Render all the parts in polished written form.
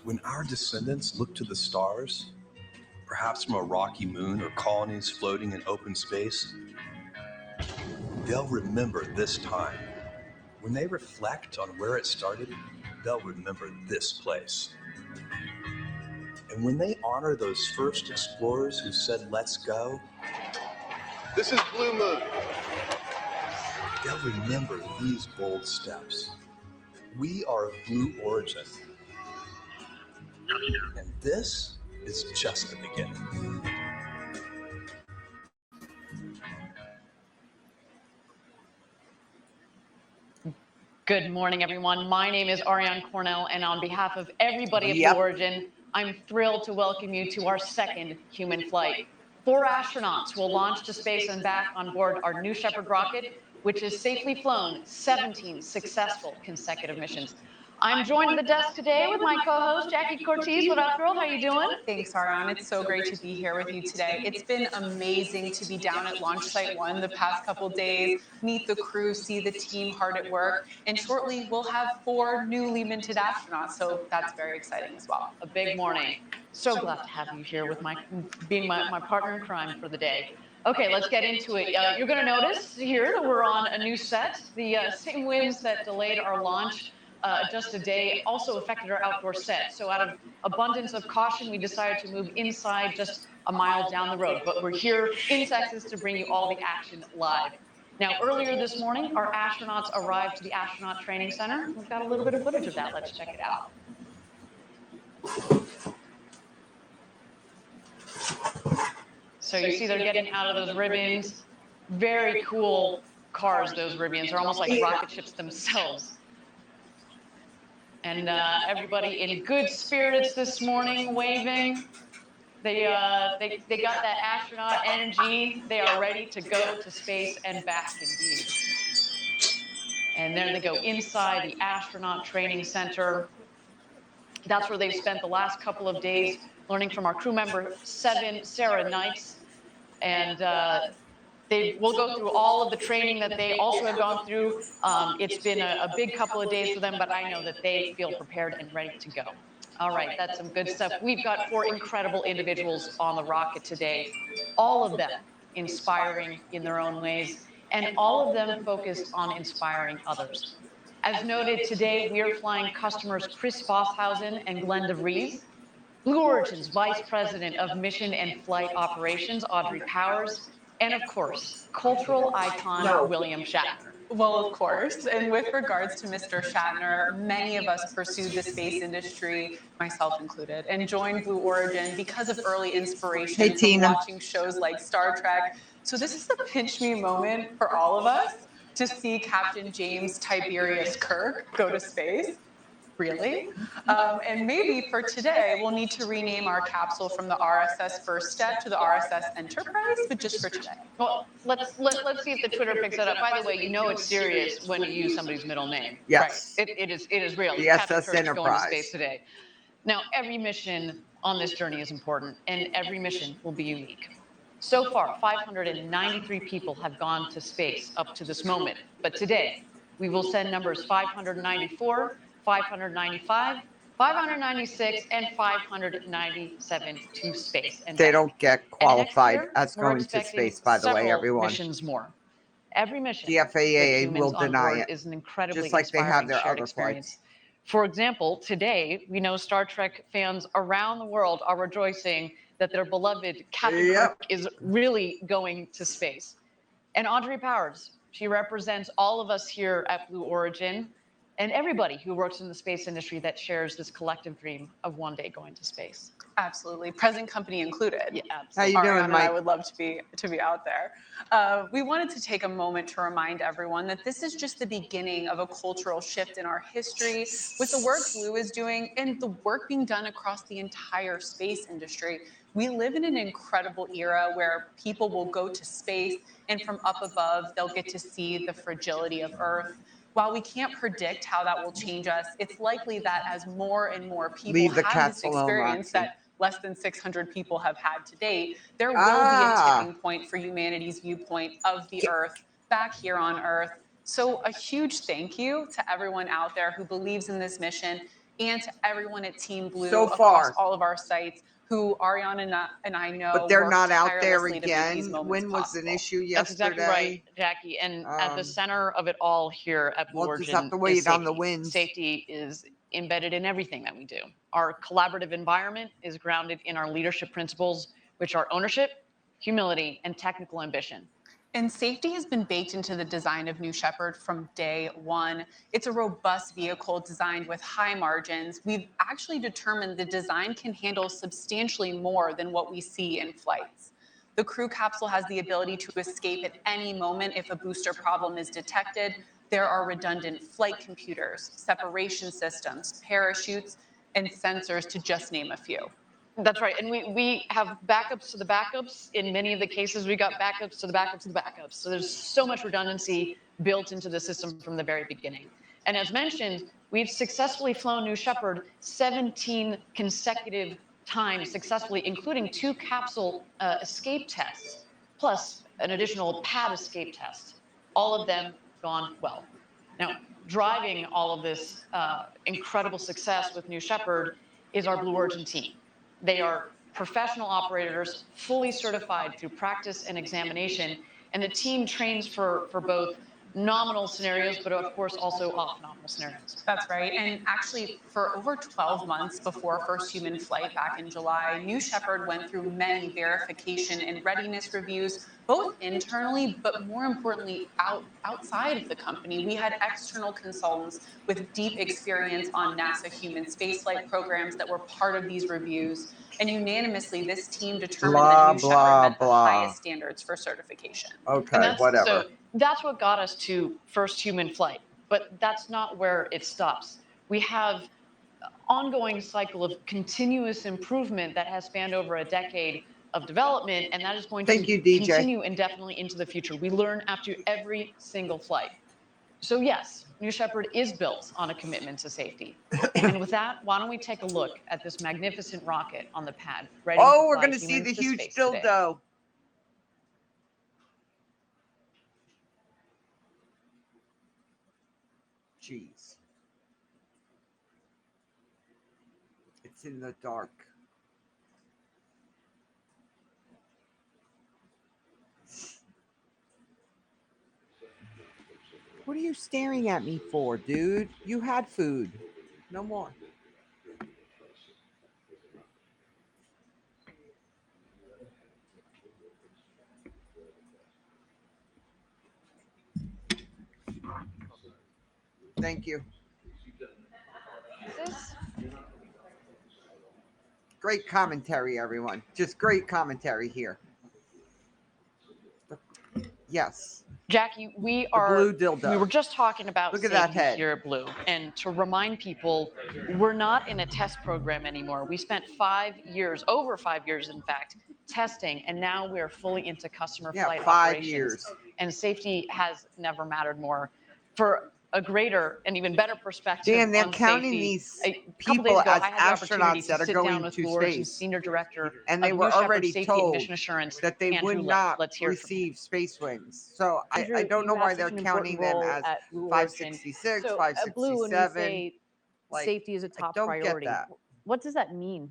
When our descendants look to the stars, perhaps from a rocky moon or colonies floating in open space, they'll remember this time. When they reflect on where it started, they'll remember this place. And when they honor those first explorers who said, "Let's go," this is Blue Moon. They'll remember these bold steps. We are of Blue origin. And this is just the beginning. Good morning, everyone. My name is Ariane Cornell, and on behalf of everybody at Blue Origin, I'm thrilled to welcome you to our second human flight. 4 astronauts will launch to space and back on board our new Shepard rocket, which has safely flown 17 successful consecutive missions. I'm joined at the desk today with my co-host, Jackie Cortez. What up, girl? How you doing? Thanks, Ariane. It's so great to be here with you today. It's been amazing to be down at Launch Site 1 the past couple days, meet the crew, see the team hard at work, and shortly we'll have 4 newly minted astronauts, so that's very exciting as well. A big morning. So glad to have you here with being my partner in crime for the day. Okay, let's get into it. You're going to notice here that we're on a new set. The same winds that delayed our launch just a day also affected our outdoor set. So out of abundance of caution, we decided to move inside just a mile down the road. But we're here in Texas to bring you all the action live. Now, earlier this morning, our astronauts arrived to the Astronaut Training Center. We've got a little bit of footage of that. Let's check it out. So you see they're getting out of those ribbons. Very cool cars, those ribbons. They're almost like rocket ships themselves. And everybody in good spirits this morning, waving. They got that astronaut energy. They are ready to go to space and back, indeed. And there they go inside the Astronaut Training Center. That's where they've spent the last couple of days learning from our crew member 7, Sarah Knights. And we'll go through all of the training that they also have gone through. It's been a big couple of days for them, but I know that they feel prepared and ready to go. All right, that's some good stuff. We've got 4 incredible individuals on the rocket today, all of them inspiring in their own ways, and all of them focused on inspiring others. As noted, today we are flying customers Chris Bosshausen and Glenn DeVries, Blue Origin's Vice President of Mission and Flight Operations, Audrey Powers, and of course, cultural icon William Shatner. Well, of course. And with regards to Mr. Shatner, many of us pursued the space industry, myself included, and joined Blue Origin because of early inspiration from watching shows like Star Trek. So this is the pinch me moment for all of us to see Captain James Tiberius Kirk go to space. Really? And maybe for today, we'll need to rename our capsule from the RSS First Step to the RSS Enterprise, but just for today. Well, let's see if the Twitter picks that up. By the way, you know it's serious when you use somebody's middle name. Yes. Right. It is real. The Captain SS Kirk's Enterprise. going to space today. Now, every mission on this journey is important, and every mission will be unique. So far, 593 people have gone to space up to this moment. But today, we will send numbers 594, 595, 596, and 597 to space. And They don't get qualified year, as going to space, by the way, everyone. Missions more. Every mission. The FAA will deny it, is an incredibly just like they have their shared other experience. flights. For example, today, we know Star Trek fans around the world are rejoicing that their beloved Captain Kirk is really going to space. And Audrey Powers, she represents all of us here at Blue Origin and everybody who works in the space industry that shares this collective dream of one day going to space. Absolutely, present company included. Yeah, absolutely. How you doing, Mike? I would love to be out there. We wanted to take a moment to remind everyone that this is just the beginning of a cultural shift in our history with the work Blue is doing and the work being done across the entire space industry. We live in an incredible era where people will go to space and from up above, they'll get to see the fragility of Earth. While we can't predict how that will change us, it's likely that as more and more people have this experience that less than 600 people have had to date, there will be a tipping point for humanity's viewpoint of the Earth back here on Earth. So a huge thank you to everyone out there who believes in this mission and to everyone at Team Blue So across far. all of our sites who Ariana and I know But they're work not out there tirelessly to make these again. moments When was possible. an issue yesterday? That's exactly right, Jackie. And at the center of it all here at Blue We'll Origin just have to is wait on the safety. winds. Safety is embedded in everything that we do. Our collaborative environment is grounded in our leadership principles, which are ownership, humility, and technical ambition. And safety has been baked into the design of New Shepard from day one. It's a robust vehicle designed with high margins. We've actually determined the design can handle substantially more than what we see in flights. The crew capsule has the ability to escape at any moment if a booster problem is detected. There are redundant flight computers, separation systems, parachutes, and sensors, to just name a few. That's right. And we have backups to the backups. In many of the cases, we got backups to the backups to the backups. So there's so much redundancy built into the system from the very beginning. And as mentioned, we've successfully flown New Shepard 17 consecutive times successfully, including 2 capsule escape tests, plus an additional pad escape test. All of them gone well. Now, driving all of this incredible success with New Shepard is our Blue Origin team. They are professional operators, fully certified through practice and examination, and the team trains for both nominal scenarios, but of course also off-nominal scenarios. That's right. And actually, for over 12 months before first human flight back in July, New Shepard went through many verification and readiness reviews, both internally, but more importantly, outside of the company. We had external consultants with deep experience on NASA human spaceflight programs that were part of these reviews. And unanimously, this team determined that New Shepard met the highest standards for certification. Okay, whatever. So that's what got us to first human flight, but that's not where it stops. We have an ongoing cycle of continuous improvement that has spanned over a decade of development, and that is going to continue indefinitely into the future. We learn after every single flight. So yes, New Shepard is built on a commitment to safety. And with that, why don't we take a look at this magnificent rocket on the pad? Ready Oh, to we're fly going to see humans the to huge space today. dildo. Jeez. It's in the dark. What are you staring at me for, dude? You had food. No more. Thank you. Great commentary, everyone. Just great commentary here. Yes. Jackie, we blue dildo. we were just talking about Look at that safety head. here at Blue. And to remind people, we're not in a test program anymore. We spent 5 years, over 5 years, in fact, testing, and now we're fully into customer flight 5 operations. years. And safety has never mattered more. For a greater and even better perspective Dan, they're on counting safety, these a couple days people ago, as I had the opportunity astronauts to that are sit down going with to Blue Origin's space. Senior Director And they of were New Shepard already Safety and told Mission Assurance, that they Andrew would Lipp. not Let's hear it from him. receive space wings. So Andrew, I don't know you why have they're such an counting important them role as at Blue 566, So at Blue, when we 567. say Like, safety is a I top don't get priority, that. what does that mean?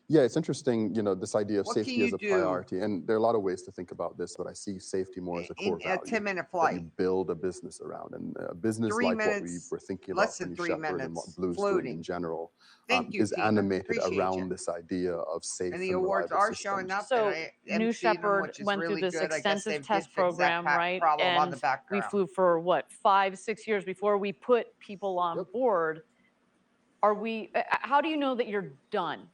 Yeah, it's interesting, this idea of What can safety you as a do? priority. And there are a lot of ways to think about this, but I see safety more as a core In a value 10-minute that flight. you build a business around. And a business 3 like what we minutes, were thinking less about for than New 3 Shepard and minutes what Blue's doing floating. in general Thank you, is team. animated Appreciate around you. this idea of safe And and the awards reliable are systems. showing up. So and I New emceed them, Shepard which is went really through this good. I guess they extensive did test fix program, that right? problem on the And we background. flew for what, 5, 6 years before we put people on board. How do you know that you're done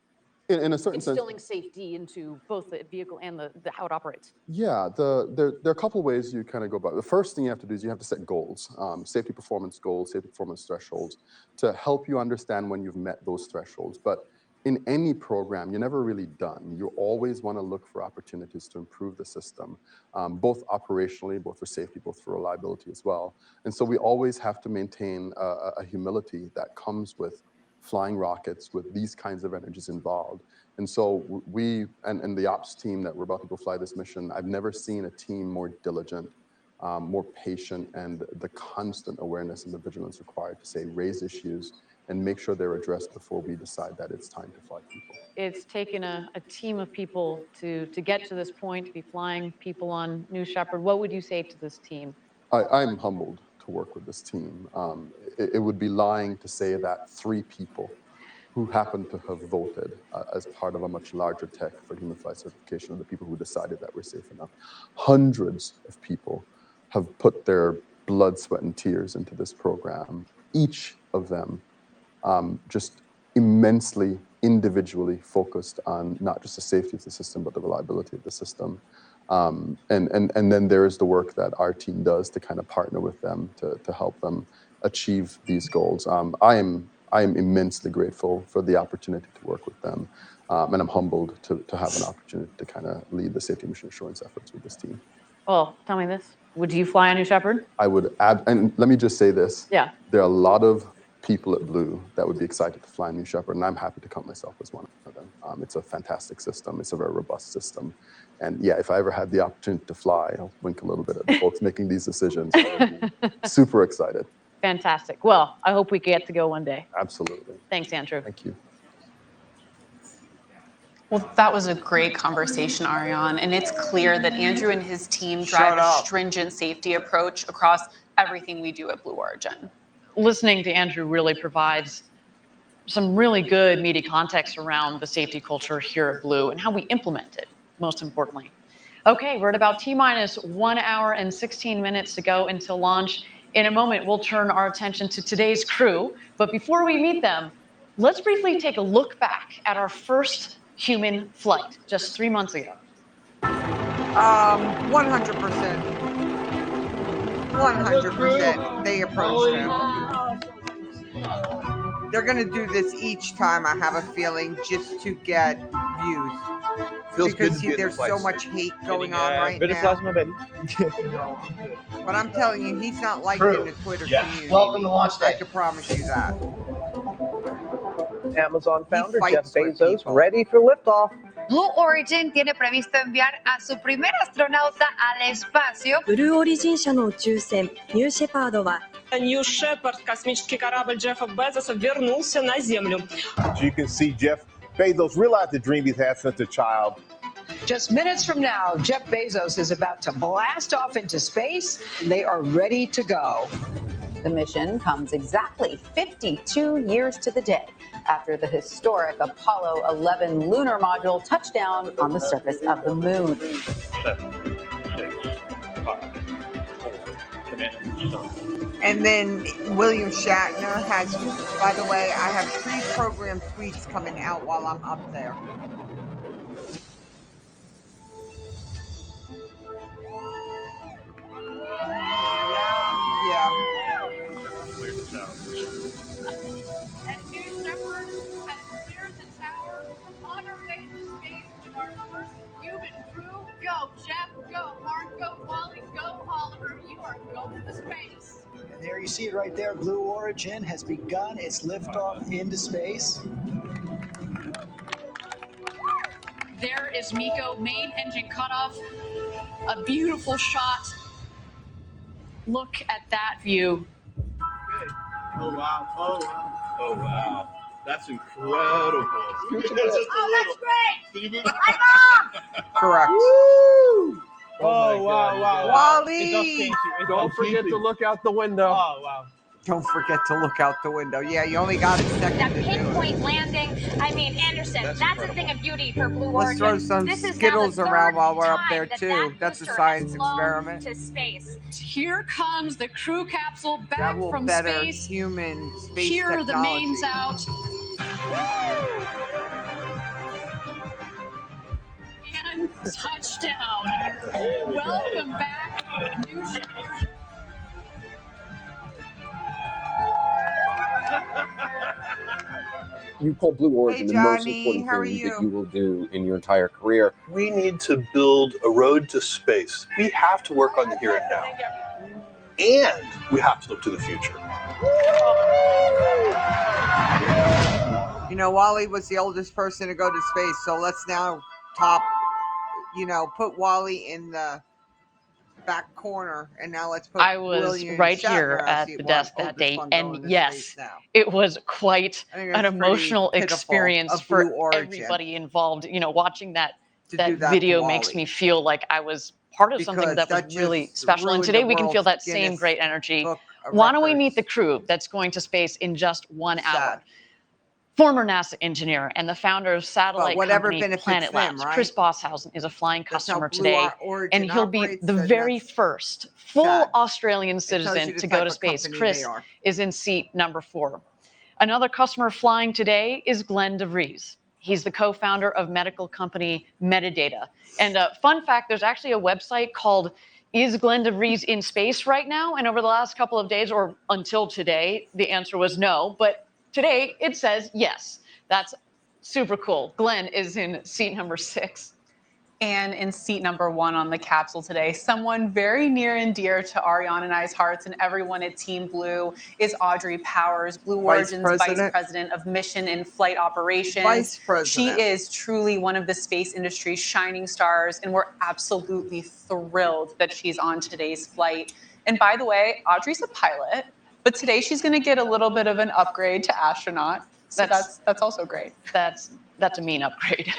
In a certain sense, instilling safety into both the vehicle and the how it operates? yeah, there are a couple ways you kind of go about it. The first thing you have to do is you have to set goals, safety performance goals, safety performance thresholds, to help you understand when you've met those thresholds. But in any program, you're never really done. You always want to look for opportunities to improve the system, both operationally, both for safety, both for reliability as well. And so we always have to maintain a humility that comes with flying rockets with these kinds of energies involved. And so we, and the ops team that we're about to go fly this mission, I've never seen a team more diligent, more patient, and the constant awareness and the vigilance required to say, raise issues, and make sure they're addressed before we decide that it's time to fly people. It's taken a team of people to get to this point, to be flying people on New Shepard. What would you say to this team? I'm humbled to work with this team. It would be lying to say that 3 people who happen to have voted as part of a much larger tech for human flight certification are the people who decided that we're safe enough. Hundreds of people have put their blood, sweat, and tears into this program. Each of them just immensely individually focused on not just the safety of the system, but the reliability of the system. And then there is the work that our team does to kind of partner with them to help them achieve these goals. I am immensely grateful for the opportunity to work with them. And I'm humbled to have an opportunity to kind of lead the safety mission assurance efforts with this team. Well, tell me this. Would you fly a New Shepard? I would add, and let me just say this. Yeah. There are a lot of people at Blue that would be excited to fly a New Shepard, and I'm happy to count myself as one of them. It's a fantastic system. It's a very robust system. And yeah, if I ever had the opportunity to fly, I'll wink a little bit at the folks making these decisions. I would be super excited. Fantastic. Well, I hope we get to go one day. Absolutely. Thanks, Andrew. Thank you. Well, that was a great conversation, Ariane, and it's clear that Andrew and his team drive a stringent safety approach across everything we do at Blue Origin. Listening to Andrew really provides some really good meaty context around the safety culture here at Blue and how we implement it, most importantly. Okay, we're at about T-minus 1 hour and 16 minutes to go until launch. In a moment, we'll turn our attention to today's crew. But before we meet them, let's briefly take a look back at our first human flight just 3 months ago. 100%. 100%. They approached him. They're going to do this each time, I have a feeling, just to get views. Feels good Because to be in the there's flight so sim. much hate going on right Bit of now. plasma, baby. But I'm telling you, he's not liked in the Twitter community. Welcome to launch day. I can promise you that. Amazon founder He Jeff fights with Bezos people. ready for liftoff. Blue Origin tiene previsto enviar a su primer astronauta al espacio. ブルーオリジン社の宇宙船ニューシェパードは New Shepard, космический корабль Джеффа Безоса, вернулся на Землю. As you can see, Jeff Bezos realized the dream he's had since a child. Just minutes from now, Jeff Bezos is about to blast off into space. They are ready to go. The mission comes exactly 52 years to the day after the historic Apollo 11 lunar module touched down on the surface of the moon. 7, 6, 5, 4, command. And then William Shatner has, by the way, I have pre-programmed tweets coming out while I'm up there. Yeah. And New Shepard has cleared the tower on our way to space with our first human crew. Go, Jeff. Go, Mark. Go, Wally. Go, Oliver. You are going to space. And there you see it right there. Blue Origin has begun its liftoff into space. There is Miko, main engine cutoff. A beautiful shot. Look at that view. Oh, wow. Oh, wow. Oh, wow. That's incredible. Oh, that's great. Correct. Oh, my wow, God. wow. Wally! Don't forget to look out the window. Oh, wow. Don't forget to look out the window. Yeah, you only got a second That to do it. pinpoint landing. I mean, Anderson, that's a thing of beauty for Blue Let's Origin. throw some This is Skittles now the around third while we're up time there, that too. that That's a booster science has flown experiment. to space. Here comes the crew capsule back That will from better space. human space Here are the technology. mains out. And touchdown. Welcome back, New Shepard. You pull Blue Origin, the most Johnny, important how are thing you? that you will do in your entire career. We need to build a road to space. We have to work on the here and now. And we have to look to the future. You know, Wally was the oldest person to go to space, so let's now put Wally in the back corner, and now let's put I was William right Shatner here as at the the one. desk Oh, that this day, one going and to yes, space now. it was quite I think an it's pretty emotional pitiful experience of for Blue Origin everybody involved. You know, watching that to do that to video makes Wally. me feel like I was part of something Because that was that really just special. And ruined today the we can feel world's that same Guinness great energy. Book of Why don't we Records. meet the crew that's going to space in just 1 hour? Sad. Former NASA engineer and the founder of satellite whatever company benefits Planet them, Labs, right? Chris Bosshausen, is a flying That's how customer Blue today, Origin and he'll be operates, the and very that's first full sad. Australian It tells you citizen the to go type to of space. company Chris they are. is in seat number 4. Another customer flying today is Glenn DeVries. He's the co-founder of medical company Metadata. And fun fact, there's actually a website called Is Glenn DeVries in Space right now? And over the last couple of days, or until today, the answer was no. But today it says yes. That's super cool. Glenn is in seat number 6. And in seat number 1 on the capsule today, someone very near and dear to Ariane and I's hearts and everyone at Team Blue is Audrey Powers, Blue Origin's Vice President of Mission and Flight Operations. Vice President. She is truly one of the space industry's shining stars, and we're absolutely thrilled that she's on today's flight. And by the way, Audrey's a pilot, but today she's going to get a little bit of an upgrade to astronaut. So that's also great. That's a mean upgrade.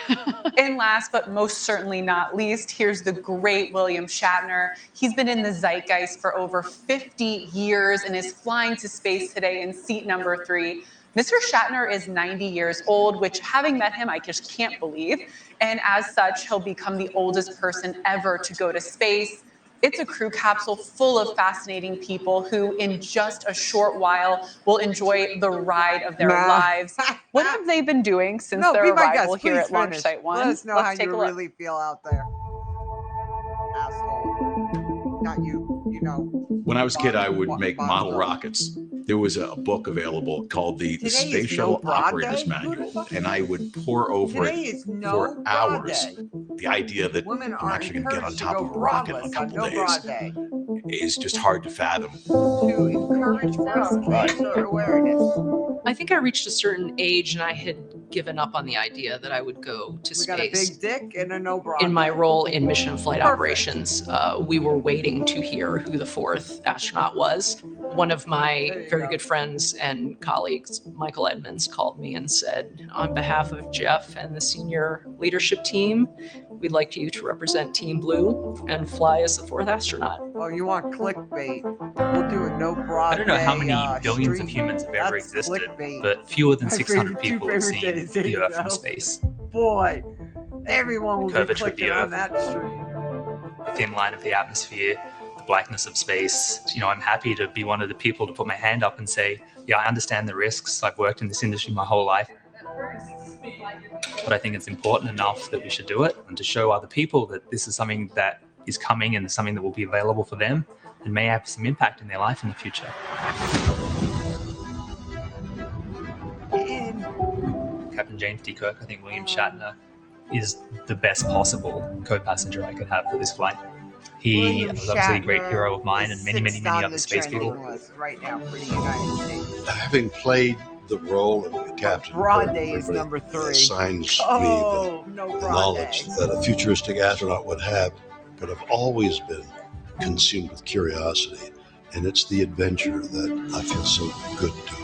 And last but most certainly not least, here's the great William Shatner. He's been in the zeitgeist for over 50 years and is flying to space today in seat number 3. Mr. Shatner is 90 years old, which, having met him, I just can't believe. And as such, he'll become the oldest person ever to go to space. It's a crew capsule full of fascinating people who, in just a short while, will enjoy the ride of their lives. What have they been doing since their arrival here at Launch Site 1? Let us know Let's how take you a look. really feel out there. Asshole. Not you, you know. When I was a kid, I would make model rockets. There was a book available called the Space Shuttle Operator's Manual, and I would pore over it for hours. The idea that I'm actually going to get on top of a rocket in a couple days is just hard to fathom. To encourage breast cancer awareness. I think I reached a certain age and I had given up on the idea that I would go to We got a space. big dick and a no bra. In my role in mission and flight operations, we were waiting to hear who the 4th astronaut was. One of my very good friends and colleagues, Michael Edmonds, called me and said, on behalf of Jeff and the senior leadership team, we'd like you to represent Team Blue and fly as the 4th astronaut. Oh, you want clickbait? We'll do a no bra. I don't know how many billions of humans have ever existed, but fewer than 600 people have seen the Earth from space. Boy, everyone will be Curvature of the clicking on Earth. that stream. The thin line of the atmosphere, the blackness of space. You know, I'm happy to be one of the people to put my hand up and say, yeah, I understand the risks. I've worked in this industry my whole life. But I think it's important enough that we should do it, and to show other people that this is something that is coming and something that will be available for them and may have some impact in their life in the future. Captain James D. Kirk, I think William Shatner is the best possible co-passenger I could have for this flight. He was obviously a great hero of mine and many, many, many other space people. Right now for the United States. Having played the role of the captain, Broad Day is number 3. assigns Oh, me no the broad knowledge day. that a futuristic astronaut would have, but I've always been consumed with curiosity, and it's the adventure that I feel so good doing.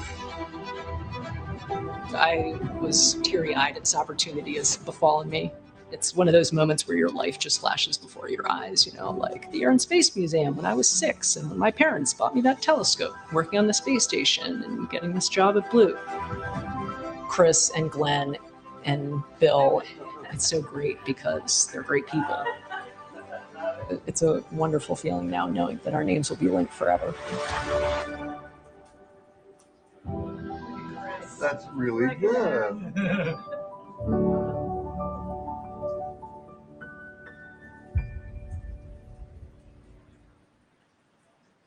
I was teary-eyed at this opportunity as befallen me. It's one of those moments where your life just flashes before your eyes, you know, like the Air and Space Museum when I was 6 and when my parents bought me that telescope, working on the space station and getting this job at Blue. Chris and Glenn and Bill, it's so great because they're great people. It's a wonderful feeling now knowing that our names will be linked forever. That's really good.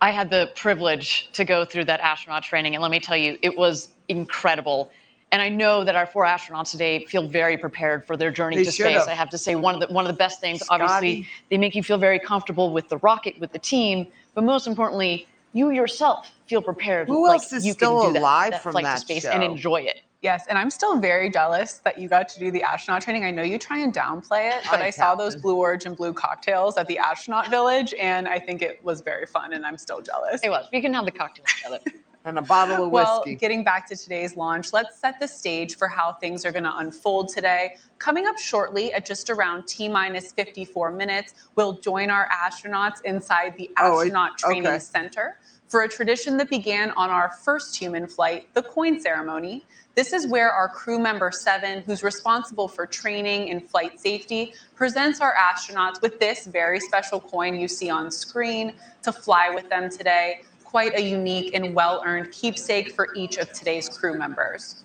I had the privilege to go through that astronaut training, and let me tell you, it was incredible. And I know that our 4 astronauts today feel very prepared for their journey They to should space. have. I have to say, one of the best things, Scotty. obviously, they make you feel very comfortable with the rocket, with the team, but most importantly, you yourself feel prepared. Who like else is you still can do alive that from flight that to space show? and enjoy it. Yes, and I'm still very jealous that you got to do the astronaut training. I know you try and downplay it, but I saw those Blue Origin blue cocktails at the Astronaut Village, and I think it was very fun, and I'm still jealous. It was. We can have the cocktails together. And a bottle of Well, whiskey. getting back to today's launch, let's set the stage for how things are going to unfold today. Coming up shortly at just around T-minus 54 minutes, we'll join our astronauts inside the Astronaut Training Center for a tradition that began on our first human flight, the coin ceremony. This is where our crew member 7, who's responsible for training and flight safety, presents our astronauts with this very special coin you see on screen to fly with them today. Quite a unique and well-earned keepsake for each of today's crew members.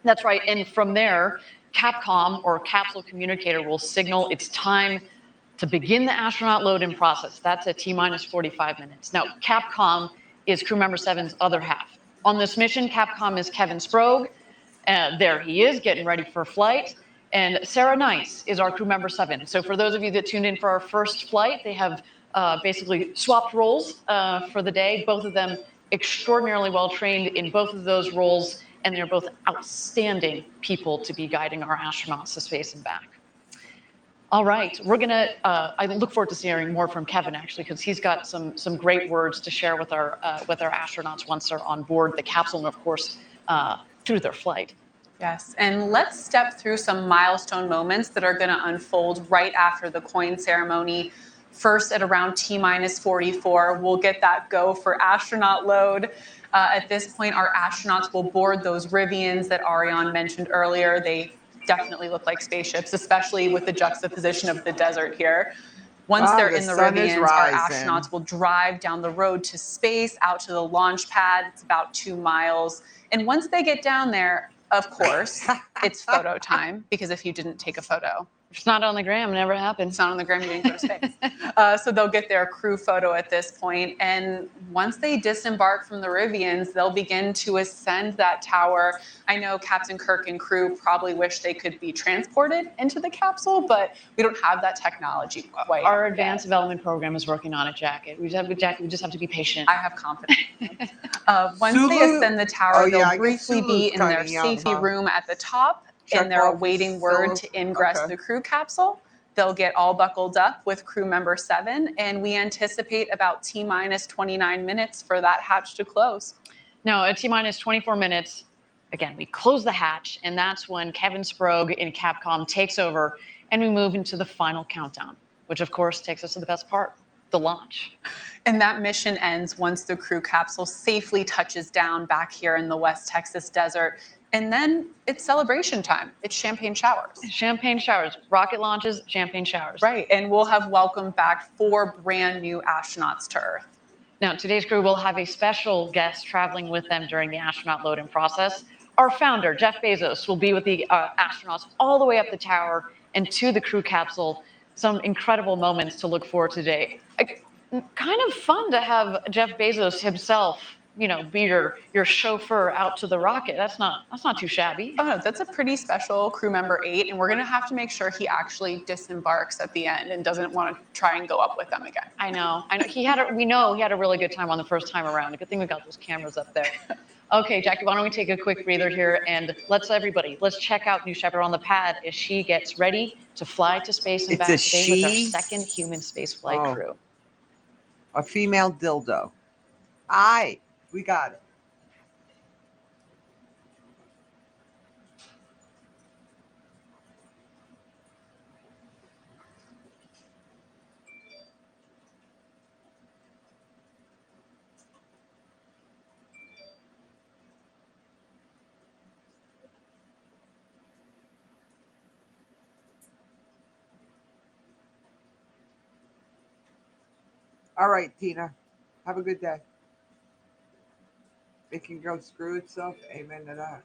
That's right. And from there, Capcom, or Capsule Communicator, will signal it's time to begin the astronaut load-in process. That's at T-minus 45 minutes. Now, Capcom is crew member 7's other half. On this mission, Capcom is Kevin Sprague. There he is, getting ready for flight. And Sarah Nice is our crew member 7. So for those of you that tuned in for our first flight, they have basically swapped roles for the day. Both of them extraordinarily well trained in both of those roles, and they're both outstanding people to be guiding our astronauts to space and back. All right, we're gonna, I look forward to hearing more from Kevin actually, because he's got some great words to share with our astronauts once they're on board the capsule and of course through their flight. Yes, and let's step through some milestone moments that are gonna unfold right after the coin ceremony. First, at around T-minus 44, we'll get that go for astronaut load. At this point, our astronauts will board those Rivians that Ariane mentioned earlier. They definitely look like spaceships, especially with the juxtaposition of the desert here. Once they're in the Rivians, our astronauts will drive down the road to space, out to the launch pad. It's about 2 miles. And once they get down there, of course, it's photo time, because if you didn't take a photo, it's not on the gram, never happened. It's not on the gram, you didn't go to space. So they'll get their crew photo at this point. And once they disembark from the Rivians, they'll begin to ascend that tower. I know Captain Kirk and crew probably wish they could be transported into the capsule, but we don't have that technology quite. Our advanced development program is working on it, Jacket. We just have to be patient. I have confidence. Once they ascend the tower, they'll briefly be in their safety room at the top, and they're awaiting word to ingress the crew capsule. They'll get all buckled up with crew member 7, and we anticipate about T-minus 29 minutes for that hatch to close. Now, at T-minus 24 minutes, again, we close the hatch, and that's when Kevin Sprague in Capcom takes over, and we move into the final countdown, which of course takes us to the best part, the launch. And that mission ends once the crew capsule safely touches down back here in the West Texas desert. And then it's celebration time. It's champagne showers. Champagne showers. Rocket launches, champagne showers. Right. And we'll have welcomed back 4 brand new astronauts to Earth. Now, today's crew will have a special guest traveling with them during the astronaut load-in process. Our founder, Jeff Bezos, will be with the astronauts all the way up the tower and to the crew capsule. Some incredible moments to look forward to today. Kind of fun to have Jeff Bezos himself, you know, be your chauffeur out to the rocket. That's not too shabby. Oh no, that's a pretty special crew member 8, and we're gonna have to make sure he actually disembarks at the end and doesn't want to try and go up with them again. I know. We know he had a really good time on the first time around. A good thing we got those cameras up there. Okay, Jackie, why don't we take a quick breather here, and let's check out New Shepard on the pad as she gets ready to fly to space and back today with our second human space flight crew. A female dildo. Aye. We got it. All right, Tina. Have a good day. It can go screw itself. Amen to that.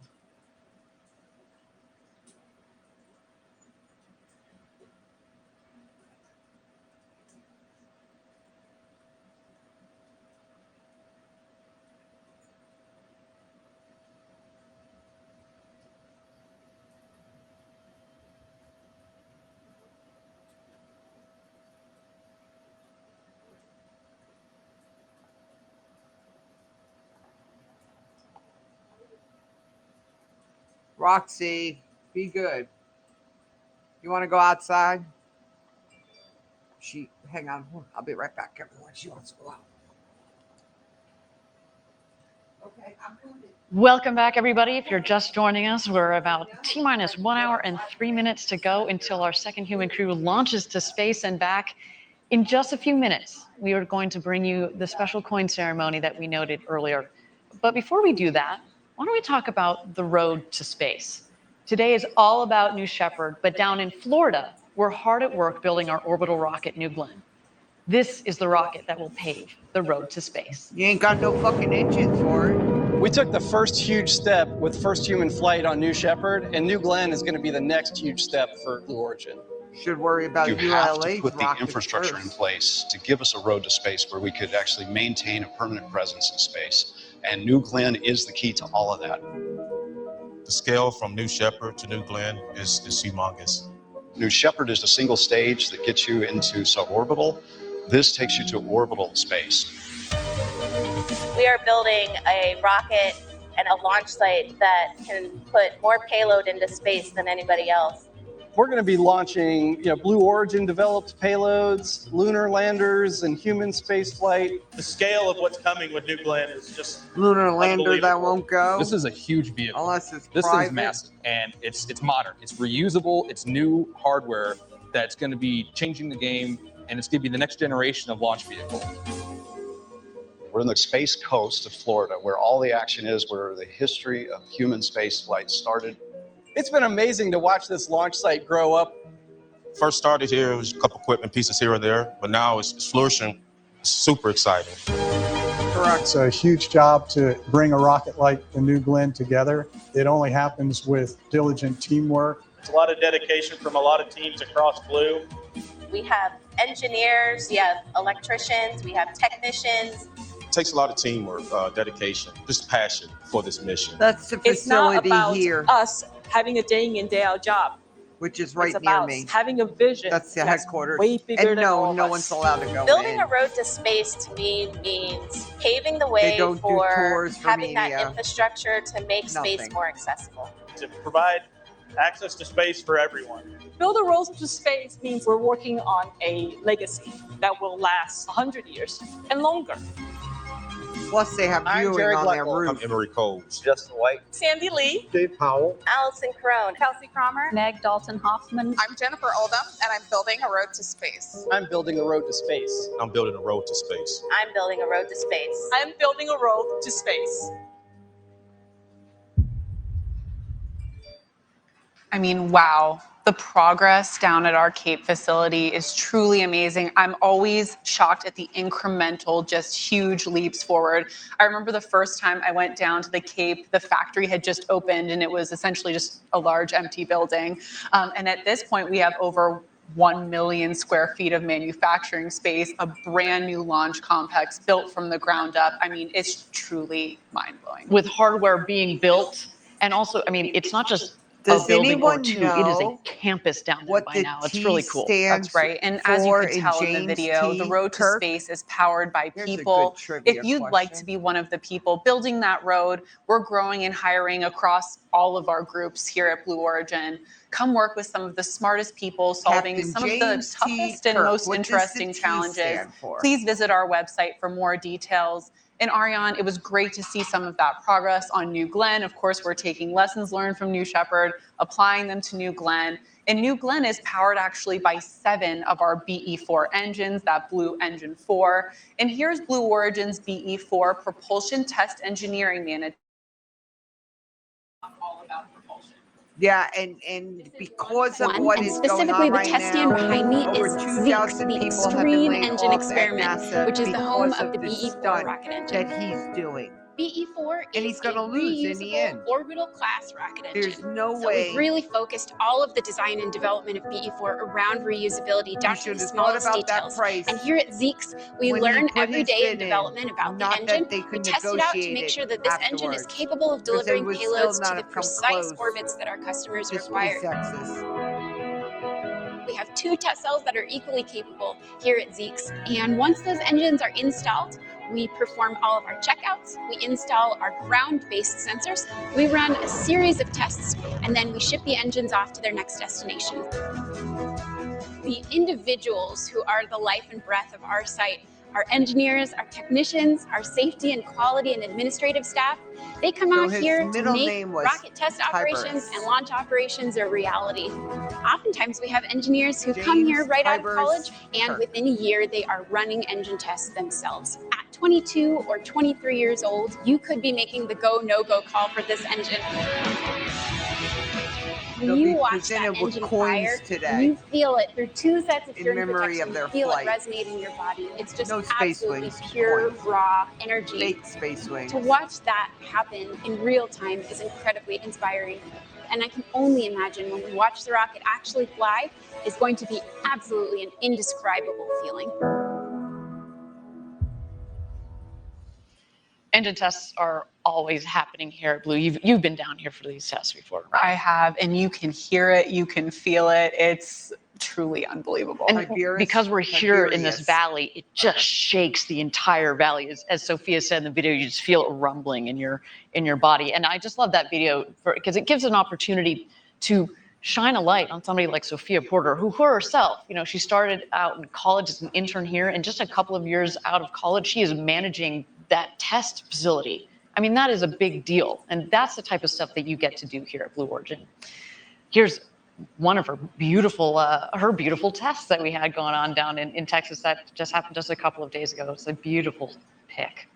Roxy, be good. You want to go outside? Hang on. I'll be right back, everyone. She wants to go out. Okay, I'm coming. Welcome back, everybody. If you're just joining us, we're about T-minus 1 hour and 3 minutes to go until our second human crew launches to space and back. In just a few minutes, we are going to bring you the special coin ceremony that we noted earlier. But before we do that, why don't we talk about the road to space? Today is all about New Shepard, but down in Florida, we're hard at work building our orbital rocket, New Glenn. This is the rocket that will pave the road to space. You ain't got no fucking engine for it. We took the first huge step with first human flight on New Shepard, and New Glenn is going to be the next huge step for Blue Origin. Should worry about you have to ULA's put the rocket infrastructure first. in place to give us a road to space where we could actually maintain a permanent presence in space. And New Glenn is the key to all of that. The scale from New Shepard to New Glenn is humongous. New Shepard is a single stage that gets you into suborbital. This takes you to orbital space. We are building a rocket and a launch site that can put more payload into space than anybody else. We're going to be launching, Blue Origin developed payloads, lunar landers, and human space flight. The scale of what's coming with New Glenn is just lunar lander that won't go. This is a huge vehicle. Unless it's this private. Thing's massive, and it's modern. It's reusable. It's new hardware that's going to be changing the game, and it's going to be the next generation of launch vehicle. We're in the space coast of Florida, where all the action is, where the history of human space flight started. It's been amazing to watch this launch site grow up. First started here, it was a couple equipment pieces here and there, but now it's flourishing. It's super exciting. Correct. It's a huge job to bring a rocket like the New Glenn together. It only happens with diligent teamwork. It's a lot of dedication from a lot of teams across Blue. We have engineers, we have electricians, we have technicians. It takes a lot of teamwork, dedication, just passion for this mission. That's the It's not facility about here, us having a day in, day out job. which is right It's near about me. having a vision. That's the headquarters. Way bigger And than all no, of no us. one's allowed to go Building in. a road to space to me means paving the They way don't do for tours for having that media. infrastructure to make space Nothing. more accessible. To provide access to space for everyone. Build a road to space means we're working on a legacy that will last 100 years and longer. Plus, they have I'm viewing Jerry on their Blackwell. roof. I'm Emery Coles. Justin White. Sandy Lee. Dave Powell. Allison Crone. Kelsey Cromer. Meg Dalton Hoffman. I'm Jennifer Oldham, and I'm building a road to space. I'm building a road to space. I'm building a road to space. I'm building a road to space. I'm building a road to space. I mean, wow. The progress down at our Cape facility is truly amazing. I'm always shocked at the incremental, just huge leaps forward. I remember the first time I went down to the Cape, the factory had just opened and it was essentially just a large empty building. And at this point, we have over 1 million square feet of manufacturing space, a brand new launch complex built from the ground up. I mean, it's truly mind-blowing. With hardware being built, and also, I mean, it's not just Does a building or anyone two, it is a know campus down there what by the now. It's T really cool. stands That's right. And as you for could tell in the James video, T. the road to Kirk? space is powered by Here's a people. good trivia If you'd like to question. be one of the people building that road, we're growing and hiring across all of our groups here at Blue Origin. Come work with some of the smartest people solving Captain some of the James T. toughest and Kirk. most What does the interesting T challenges. stand for? Please visit our website for more details. And Ariane, it was great to see some of that progress on New Glenn. Of course, we're taking lessons learned from New Shepard, applying them to New Glenn. And New Glenn is powered actually by 7 of our BE4 engines, that Blue Engine 4. And here's Blue Origin's BE4 Propulsion Test Engineering Manager. All about propulsion. Yeah, and because of what and is going specifically on the right test now, stand behind me over is 2,000 Zeeks, the people have been Extreme laid Engine off at Experiment, NASA which is the home because of the this BE4 stunt rocket engine. that he's doing. BE4 And is he's gonna a lose in the reusable end. orbital class rocket engine. There's no So way. we've really focused all of the design and development of BE4 around reusability down to should the have thought smallest about that details. price And here at Zeeks, we when learn he put every his day bid in in, development about not the that engine. they We could test it out to negotiate make it sure that this engine is afterwards, capable of because they delivering would still payloads not to the have come precise close. orbits that our customers Just be require. sexist. We have 2 test cells that are equally capable here at Zeeks. And once those engines are installed, we perform all of our checkouts, we install our ground-based sensors, we run a series of tests, and then we ship the engines off to their next destination. The individuals who are the life and breath of our site, our engineers, our technicians, our safety and quality and administrative staff, they come out here to make rocket test operations and launch operations a reality. Oftentimes we have engineers who come here right out of college, and within a year they are running engine tests themselves. At 22 or 23 years old, you could be making the go, no-go call for this engine. When you watch that engine fire, you feel it through 2 sets of hearing protection. You feel it resonate in your body. It's just absolutely pure, raw energy. To watch that happen in real time is incredibly inspiring. And I can only imagine when we watch the rocket actually fly, it's going to be absolutely an indescribable feeling. Engine tests are always happening here at Blue. You've been down here for these tests before, right? I have, and you can hear it, you can feel it. It's truly unbelievable. And because we're here in this valley, it just shakes the entire valley. As Sophia said in the video, you just feel it rumbling in your body. And I just love that video because it gives an opportunity to shine a light on somebody like Sophia Porter, who herself, she started out in college as an intern here, and just a couple of years out of college, she is managing that test facility. I mean, that is a big deal. And that's the type of stuff that you get to do here at Blue Origin. Here's one of her beautiful tests that we had going on down in Texas that just happened just a couple of days ago. It's a beautiful pic.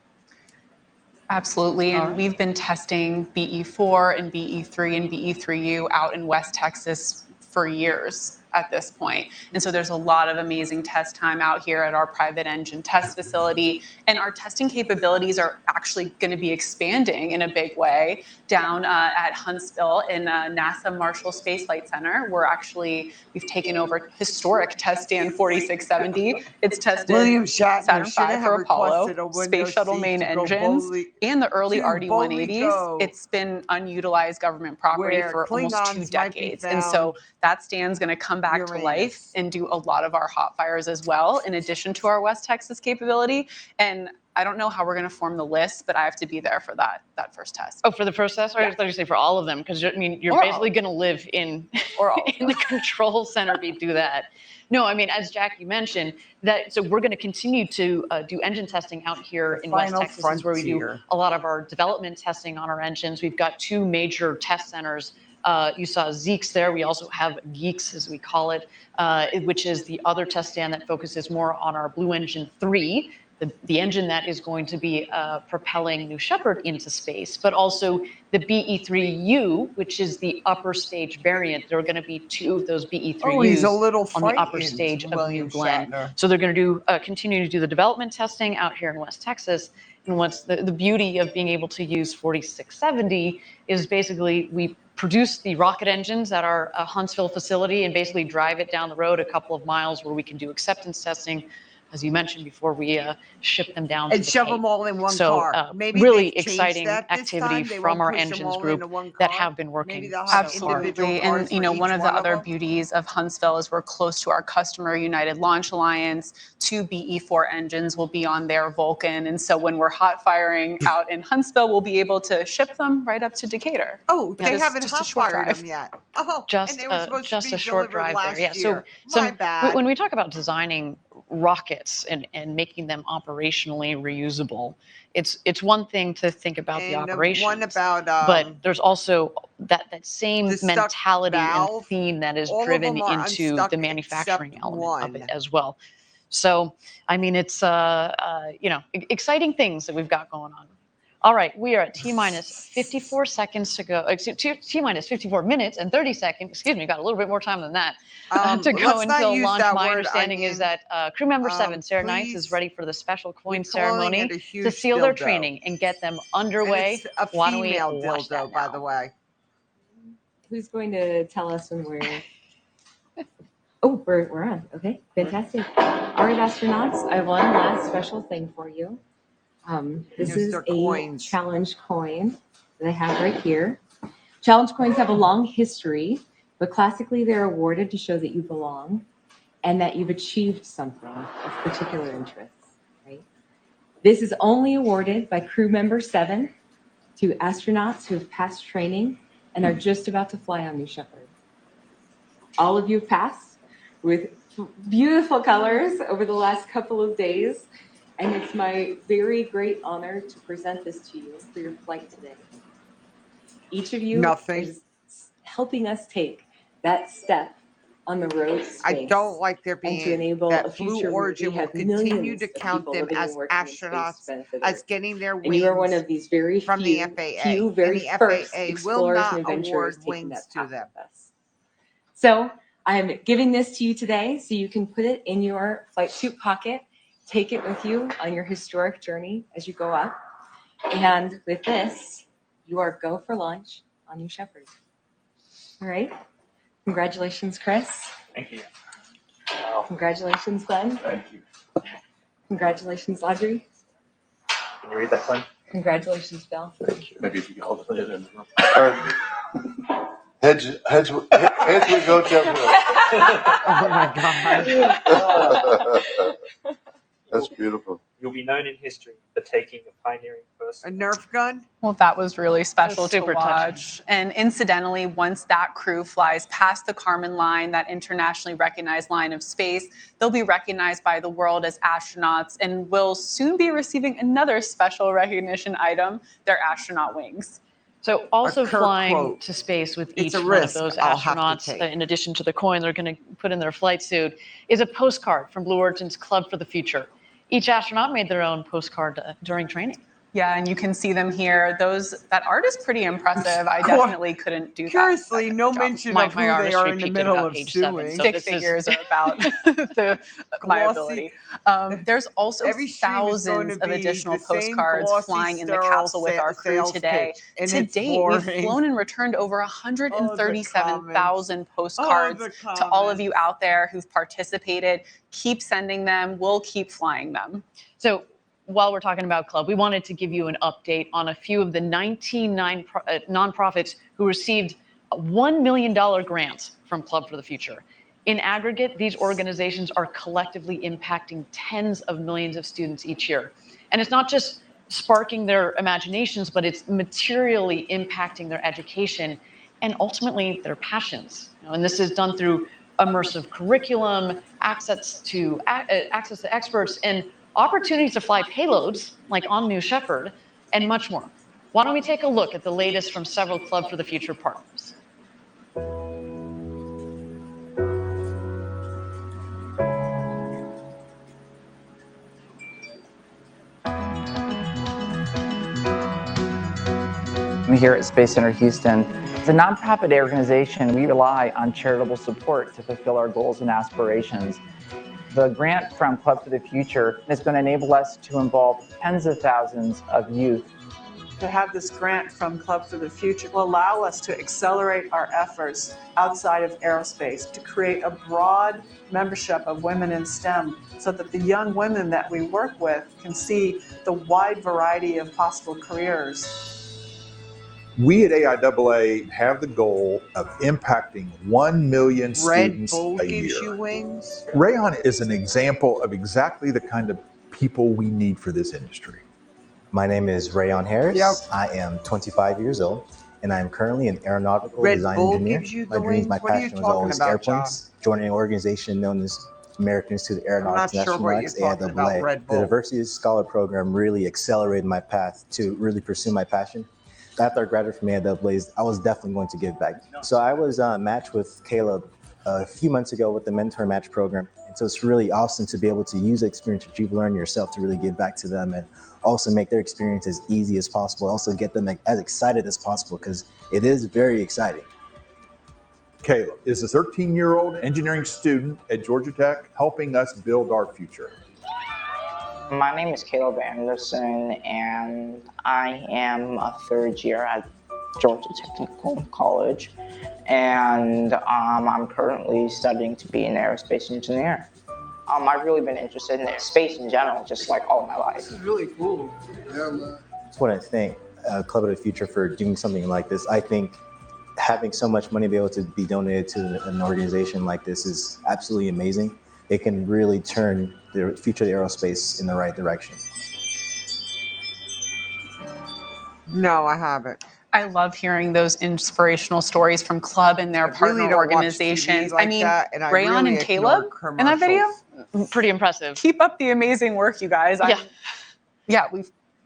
Absolutely, and we've been testing BE4 and BE3 and BE3U out in West Texas for years at this point. And so there's a lot of amazing test time out here at our private engine test facility. And our testing capabilities are actually going to be expanding in a big way down at Huntsville in NASA Marshall Space Flight Center. We've taken over historic test stand 4670. It's tested Saturn V for Apollo, Space Shuttle main engines, and the early RD-180s. It's been unutilized government property for almost 2 decades. And so that stand's going to come back to life and do a lot of our hot fires as well, in addition to our West Texas capability. And I don't know how we're going to form the list, but I have to be there for that first test. Oh, for the first test? Or I thought you say for all of them, because you're basically going to live in the control center if you do that. No, I mean, as Jackie mentioned, so we're going to continue to do engine testing out here in West Texas. This is where we do a lot of our development testing on our engines. We've got 2 major test centers. You saw Zeeks there. We also have Geeks, as we call it, which is the other test stand that focuses more on our Blue Engine 3, the engine that is going to be propelling New Shepard into space, but also the BE-3U, which is the upper stage variant. There are going to be 2 of those BE-3Us on the upper stage of New Glenn. So they're going to continue to do the development testing out here in West Texas. And what's the beauty of being able to use 4670 is basically we produce the rocket engines at our Huntsville facility and basically drive it down the road a couple of miles where we can do acceptance testing. As you mentioned before, we ship them down and shove them all in one car. Maybe really exciting activity from our engines group that have been working. Absolutely, and one of the other beauties of Huntsville is we're close to our customer, United Launch Alliance. 2 BE4 engines will be on their Vulcan, and so when we're hot firing out in Huntsville, we'll be able to ship them right up to Decatur. Oh, they haven't hot fired them yet. Oh, just a short drive there. Yeah. So when we talk about designing rockets and making them operationally reusable, it's one thing to think about the operations, but there's also that same mentality and theme that is driven into the manufacturing element of it as well. So I mean, it's exciting things that we've got going on. All right, we are at T-minus 54 seconds to go. T-minus 54 minutes and 30 seconds. Excuse me, got a little bit more time than that to go until launch. My understanding is that crew member 7, Sarah Knights, is ready for the special coin ceremony to seal their training and get them underway. Why don't we watch that now? By the way, who's going to tell us when we're? Oh, we're on. Okay, fantastic. All right, astronauts, I have one last special thing for you. This is a challenge coin that I have right here. Challenge coins have a long history But classically, they're awarded to show that you belong and that you've achieved something of particular interest, right? This is only awarded by crew member 7 to astronauts who have passed training and are just about to fly on New Shepard. All of you have passed with beautiful colors over the last couple of days, and it's my very great honor to present this to you for your flight today. Each of you is helping us take that step on the road to space. I don't like there being to enable that a Blue future Origin where will we have continue millions to of count people them living as and working in space astronauts benefit as Earth. getting their wings And you are one of these very from few, the FAA. very and the first FAA will explorers not and adventurers award taking wings that to path them. with us. So I'm giving this to you today so you can put it in your flight suit pocket, take it with you on your historic journey as you go up. And with this, you are go for launch on New Shepard. All right. Congratulations, Chris. Thank you. Congratulations, Glenn. Thank you. Congratulations, Audrey. Can you read that, Glenn? Congratulations, Bill. Thank you. Maybe if you can hold it in the room. Heads we go, Shepard. Oh my God. That's beautiful. You'll be known in history for taking a pioneering first. A Nerf gun? Well, that was really special to super watch. And incidentally, once that crew flies past the Kármán line, that internationally recognized line of space, they'll be recognized by the world as astronauts and will soon be receiving another special recognition item, their astronaut wings. So also Kirk flying quote. to space with It's each a one of risk those I'll have to astronauts, take. in addition to the coin they're going to put in their flight suit, is a postcard from Blue Origin's Club for the Future. Each astronaut made their own postcard during training. Yeah, and you can see them here. That art is pretty impressive. I definitely couldn't do that. Curiously, no mention of who they are in the middle of suing. Stick figures are about my ability. There's also thousands of additional postcards flying in the capsule with our crew today. To date, we've flown and returned over 137,000 postcards to all of you out there who've participated. Keep sending them. We'll keep flying them. So while we're talking about Club, we wanted to give you an update on a few of the 19 nonprofits who received $1 million grants from Club for the Future. In aggregate, these organizations are collectively impacting tens of millions of students each year. And it's not just sparking their imaginations, but it's materially impacting their education and ultimately their passions. And this is done through immersive curriculum, access to experts, and opportunities to fly payloads like on New Shepard, and much more. Why don't we take a look at the latest from several Club for the Future partners? I'm here at Space Center Houston. As a nonprofit organization, we rely on charitable support to fulfill our goals and aspirations. The grant from Club for the Future is going to enable us to involve tens of thousands of youth. To have this grant from Club for the Future will allow us to accelerate our efforts outside of aerospace, to create a broad membership of women in STEM so that the young women that we work with can see the wide variety of possible careers. We at AIAA have the goal of impacting 1 million students Bull a gives year. you wings. Rayon is an example of exactly the kind of people we need for this industry. My name is Rayon Harris. Yep. I am 25 years old, and I am currently an aeronautical Red design Bull engineer. gives you My the dreams, my wings? What are you passion was talking always about, airplanes. Joining an organization known as American Institute of Aeronautics and I'm not sure what you're Astronautics, talking about, AIAA. Red The Bull. Diversity Scholar Program really accelerated my path to really pursue my passion. After I graduated from AIAA, I was definitely going to give back. So I was matched with Caleb a few months ago with the Mentor Match program. And so it's really awesome to be able to use the experience that you've learned yourself to really give back to them and also make their experience as easy as possible. Also get them as excited as possible because it is very exciting. Caleb is a 13-year-old engineering student at Georgia Tech, helping us build our future. My name is Caleb Anderson, and I am a third year at Georgia Technical College, and I'm currently studying to be an aerospace engineer. I've really been interested in space in general, just like all my life. This is really cool. That's what I think Club of the Future for doing something like this. I think having so much money be able to be donated to an organization like this is absolutely amazing. It can really turn the future of aerospace in the right direction. No, I haven't. I love hearing those inspirational stories from Club and their partner really don't watch organizations. TV like I mean, that, and I Rayon really and Caleb ignore in that video, Pretty impressive. keep up the amazing work, you guys. Yeah.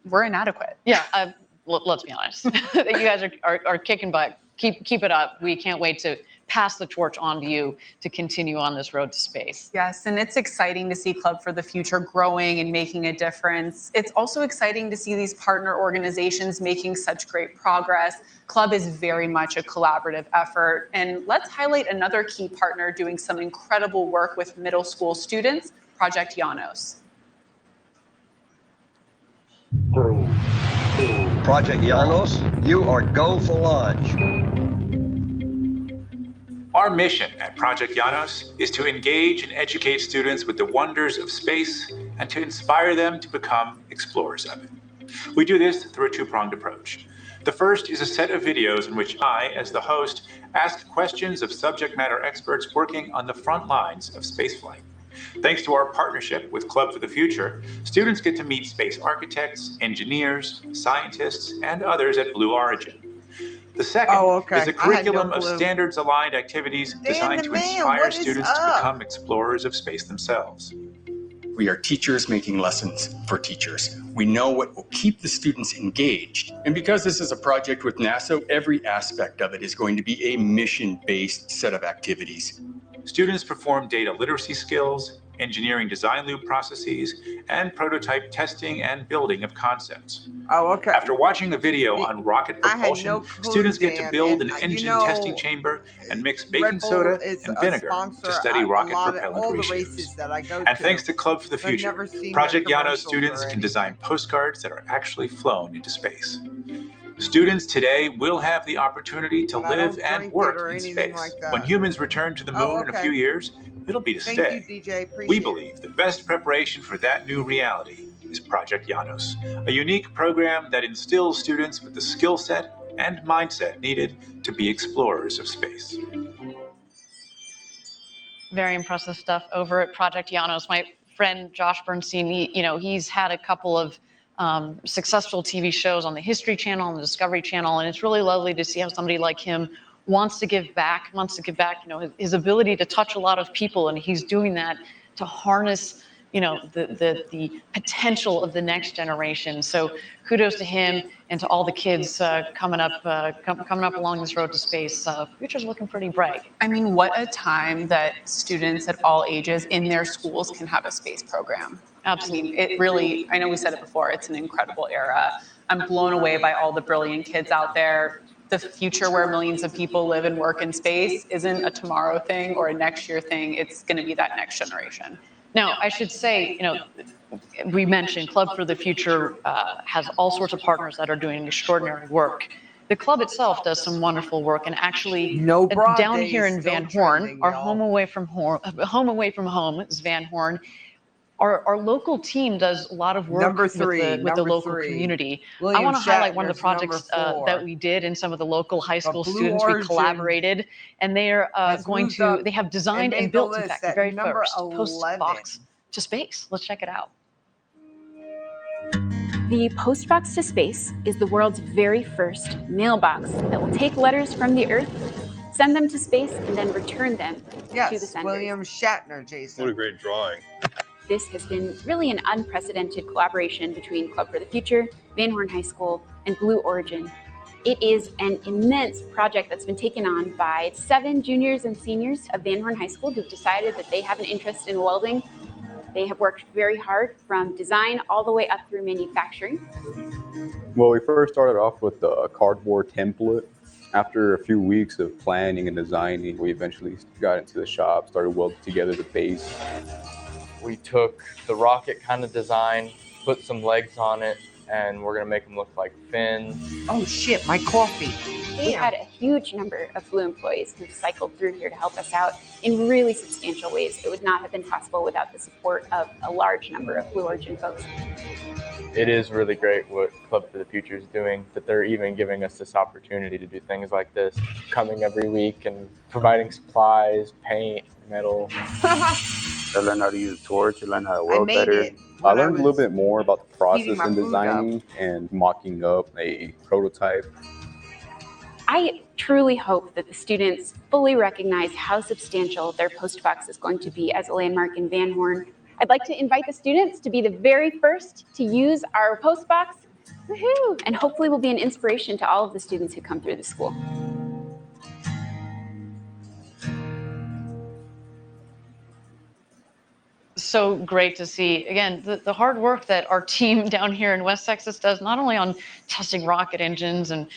We're inadequate. Yeah, let's be honest. You guys are kicking butt. Keep it up. We can't wait to pass the torch on to you to continue on this road to space. Yes, and it's exciting to see Club for the Future growing and making a difference. It's also exciting to see these partner organizations making such great progress. Club is very much a collaborative effort. And let's highlight another key partner doing some incredible work with middle school students, Project Janos. Project Janos, you are go for launch. Our mission at Project Janos is to engage and educate students with the wonders of space and to inspire them to become explorers of it. We do this through a two-pronged approach. The first is a set of videos in which I, as the host, ask questions of subject matter experts working on the front lines of spaceflight. Thanks to our partnership with Club for the Future, students get to meet space architects, engineers, scientists, and others at Blue Origin. The second is a curriculum of standards-aligned activities designed to inspire students to become explorers of space themselves. We are teachers making lessons for teachers. We know what will keep the students engaged. And because this is a project with NASA, every aspect of it is going to be a mission-based set of activities. Students perform data literacy skills, engineering design loop processes, and prototype testing and building of concepts. After watching the video on rocket propulsion, students get to build an engine testing chamber and mix baking soda and vinegar to study rocket propellant ratios. And thanks to Club for the Future, Project Janos students can design postcards that are actually flown into space. Students today will have the opportunity to live and work in space. When humans return to the moon in a few years, it'll be to stay. We believe the best preparation for that new reality is Project Janos, a unique program that instills students with the skill set and mindset needed to be explorers of space. Very impressive stuff over at Project Janos. My friend Josh Bernstein, he's had a couple of successful TV shows on the History Channel and the Discovery Channel, and it's really lovely to see how somebody like him wants to give back, his ability to touch a lot of people, and he's doing that to harness, the potential of the next generation. So kudos to him and to all the kids coming up along this road to space. Future's looking pretty bright. I mean, what a time that students at all ages in their schools can have a space program. Absolutely. I mean, it really, I know we said it before, it's an incredible era. I'm blown away by all the brilliant kids out there. The future where millions of people live and work in space isn't a tomorrow thing or a next year thing. It's going to be that next generation. Now, I should say, we mentioned Club for the Future has all sorts of partners that are doing extraordinary work. The club itself does some wonderful work, and actually down here in Van Horn, our home away from home is Van Horn. Our local team does a lot of work with the local community. I want to highlight one of the projects that we did in some of the local high school students. We collaborated, and they are they have designed and built, in fact, the very first post box to space. Let's check it out. The Postbox to Space is the world's very first mailbox that will take letters from the Earth, send them to space, and then return them to the sender. William Shatner, Jason. What a great drawing. This has been really an unprecedented collaboration between Club for the Future, Van Horn High School, and Blue Origin. It is an immense project that's been taken on by 7 juniors and seniors of Van Horn High School who've decided that they have an interest in welding. They have worked very hard from design all the way up through manufacturing. Well, we first started off with the cardboard template. After a few weeks of planning and designing, we eventually got into the shop, started welding together the base. We took the rocket kind of design, put some legs on it, and we're gonna make them look like fins. Oh shit, my coffee. We had a huge number of Blue employees who cycled through here to help us out in really substantial ways. It would not have been possible without the support of a large number of Blue Origin folks. it is really great what Club for the Future is doing, that they're even giving us this opportunity to do things like this, coming every week and providing supplies, paint, metal. I learned how to use a torch. I learned how to weld made better. it I when I learned a little was bit more about the heating process my in food up. designing and mocking up a prototype. I truly hope that the students fully recognize how substantial their postbox is going to be as a landmark in Van Horn. I'd like to invite the students to be the very first to use our postbox. Woohoo! And hopefully will be an inspiration to all of the students who come through the school. So great to see, again, the hard work that our team down here in West Texas does, not only on testing rocket engines and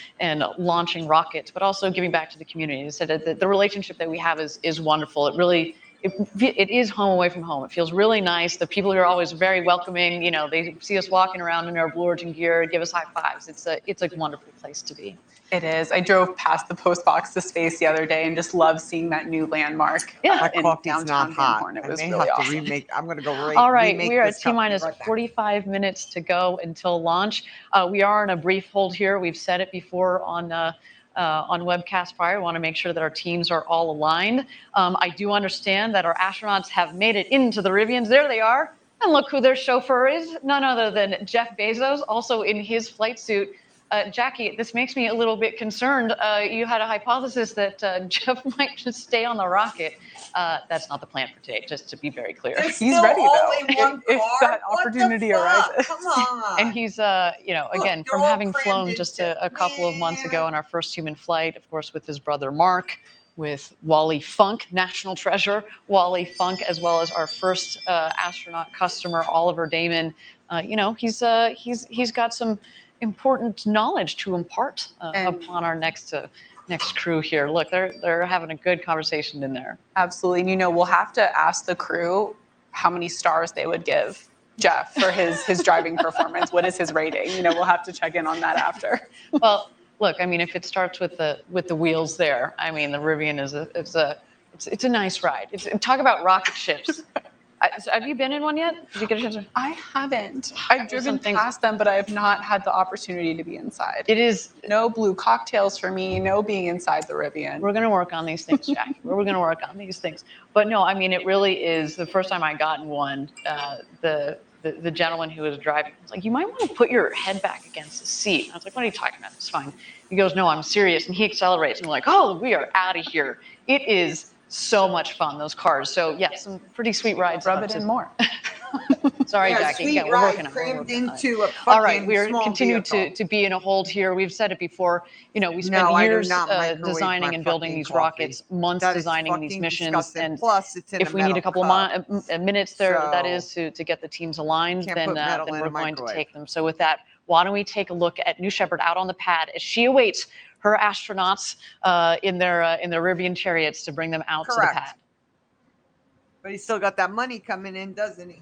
launching rockets, but also giving back to the community. So the relationship that we have is wonderful. It really, it is home away from home. It feels really nice. The people here are always very welcoming. You know, they see us walking around in our Blue Origin gear, give us high fives. It's a wonderful place to be. It is. I drove past the postbox to space the other day and just love seeing that new landmark. Yeah, in coffee's downtown not hot. Van Horn. It I was may really have to awesome. remake. I'm going to go All right, remake we are at this cup. T-minus Right back. 45 minutes to go until launch. We are on a brief hold here. We've said it before on webcast prior. We want to make sure that our teams are all aligned. I do understand that our astronauts have made it into the Rivians. There they are. And look who their chauffeur is. None other than Jeff Bezos, also in his flight suit. Jackie, this makes me a little bit concerned. You had a hypothesis that Jeff might just stay on the rocket. That's not the plan for today, just to be very clear. He's ready though, if that opportunity arises. Come on. And he's, again, from having flown just a couple of months ago on our first human flight, of course, with his brother Mark, with Wally Funk, national treasure, Wally Funk, as well as our first astronaut customer, Oliver Damon. He's got some important knowledge to impart upon our next crew here. Look, they're having a good conversation in there. Absolutely. And we'll have to ask the crew how many stars they would give Jeff for his driving performance. What is his rating? We'll have to check in on that after. Well, look, I mean, if it starts with the wheels there, I mean, the Rivian it's a nice ride. Talk about rocket ships. Have you been in one yet? Did you get a chance? I haven't. I've driven past them, but I have not had the opportunity to be inside. It is no blue cocktails for me. No being inside the Rivian. We're going to work on these things, Jackie. We're going to work on these things. But no, I mean, it really is. The first time I got in one, the gentleman who was driving was like, "You might want to put your head back against the seat." I was like, "What are you talking about? It's fine." He goes, "No, I'm serious." And he accelerates, and we're like, "Oh, we are out of here." It is so much fun, those cars. So yeah, some pretty sweet rides. Rub it in more. Sorry, Yeah, Jackie. sweet Yeah, we're ride working on it. crammed into a All right, fucking we are small continue vehicle. to be in a hold here. We've said it before. We spent No, I do years not microwave designing my and building fucking these coffee. rockets, months That is designing these fucking missions, disgusting. and Plus, it's in if a we need a metal couple cup. of minutes there, So, that is to get the teams aligned, can't then put metal in we're a going to microwave. take them. So with that, why don't we take a look at New Shepard out on the pad as she awaits her astronauts in their Rivian chariots to bring them out to the pad. But he's still got that money coming in, doesn't he?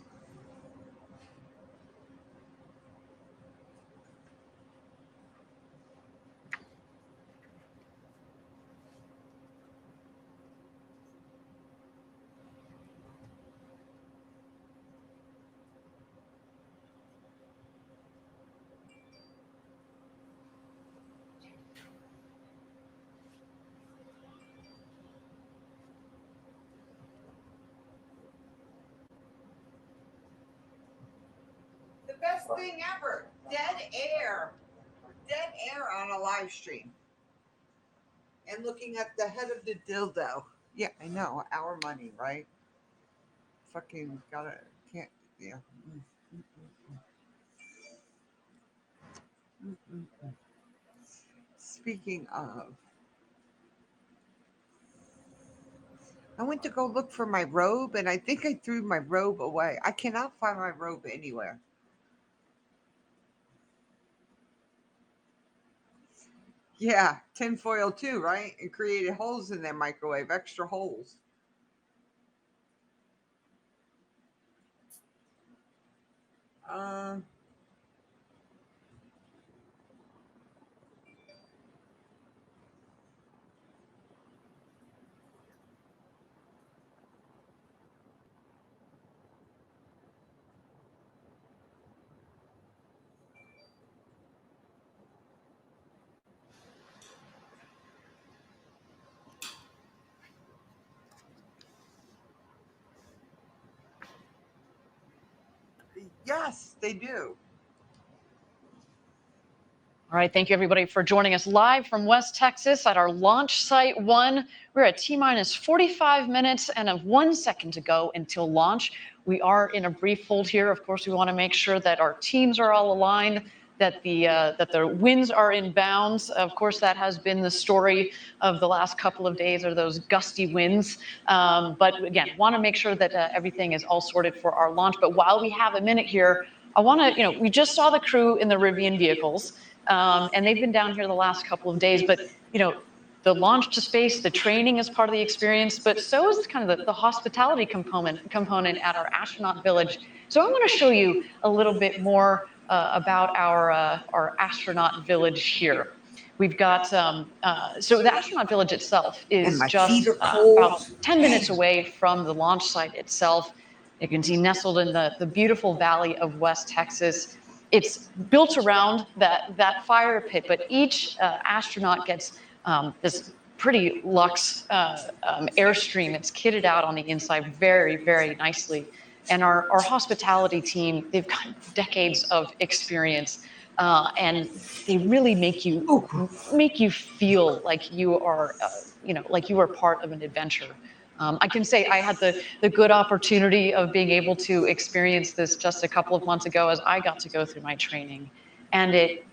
The best thing ever. Dead air. Dead air on a live stream. And looking at the head of the dildo. Yeah, I know. Our money, right? Fucking can't, yeah. Speaking of, I went to go look for my robe and I think I threw my robe away. I cannot find my robe anywhere. Yeah, tinfoil too, right? It created holes in their microwave, extra holes. Yes, they do. All right, thank you everybody for joining us live from West Texas at our launch site 1. We're at T-minus 45 minutes and 1 second to go until launch. We are in a brief hold here. Of course, we want to make sure that our teams are all aligned, that the winds are in bounds. Of course, that has been the story of the last couple of days, are those gusty winds. But again, want to make sure that everything is all sorted for our launch. But while we have a minute here, I want to, we just saw the crew in the Rivian vehicles. And they've been down here the last couple of days, but the launch to space, the training is part of the experience, but so is kind of the hospitality component at our Astronaut Village. So I want to show you a little bit more about our Astronaut Village here. We've got, so the Astronaut Village itself is just about 10 minutes away from the launch site itself. You can see nestled in the beautiful valley of West Texas. It's built around that fire pit, but each astronaut gets this pretty luxe airstream. It's kitted out on the inside very, very nicely. And our hospitality team, they've got decades of experience, and they really make you feel like you are, like you are part of an adventure. I can say I had the good opportunity of being able to experience this just a couple of months ago as I got to go through my training, and it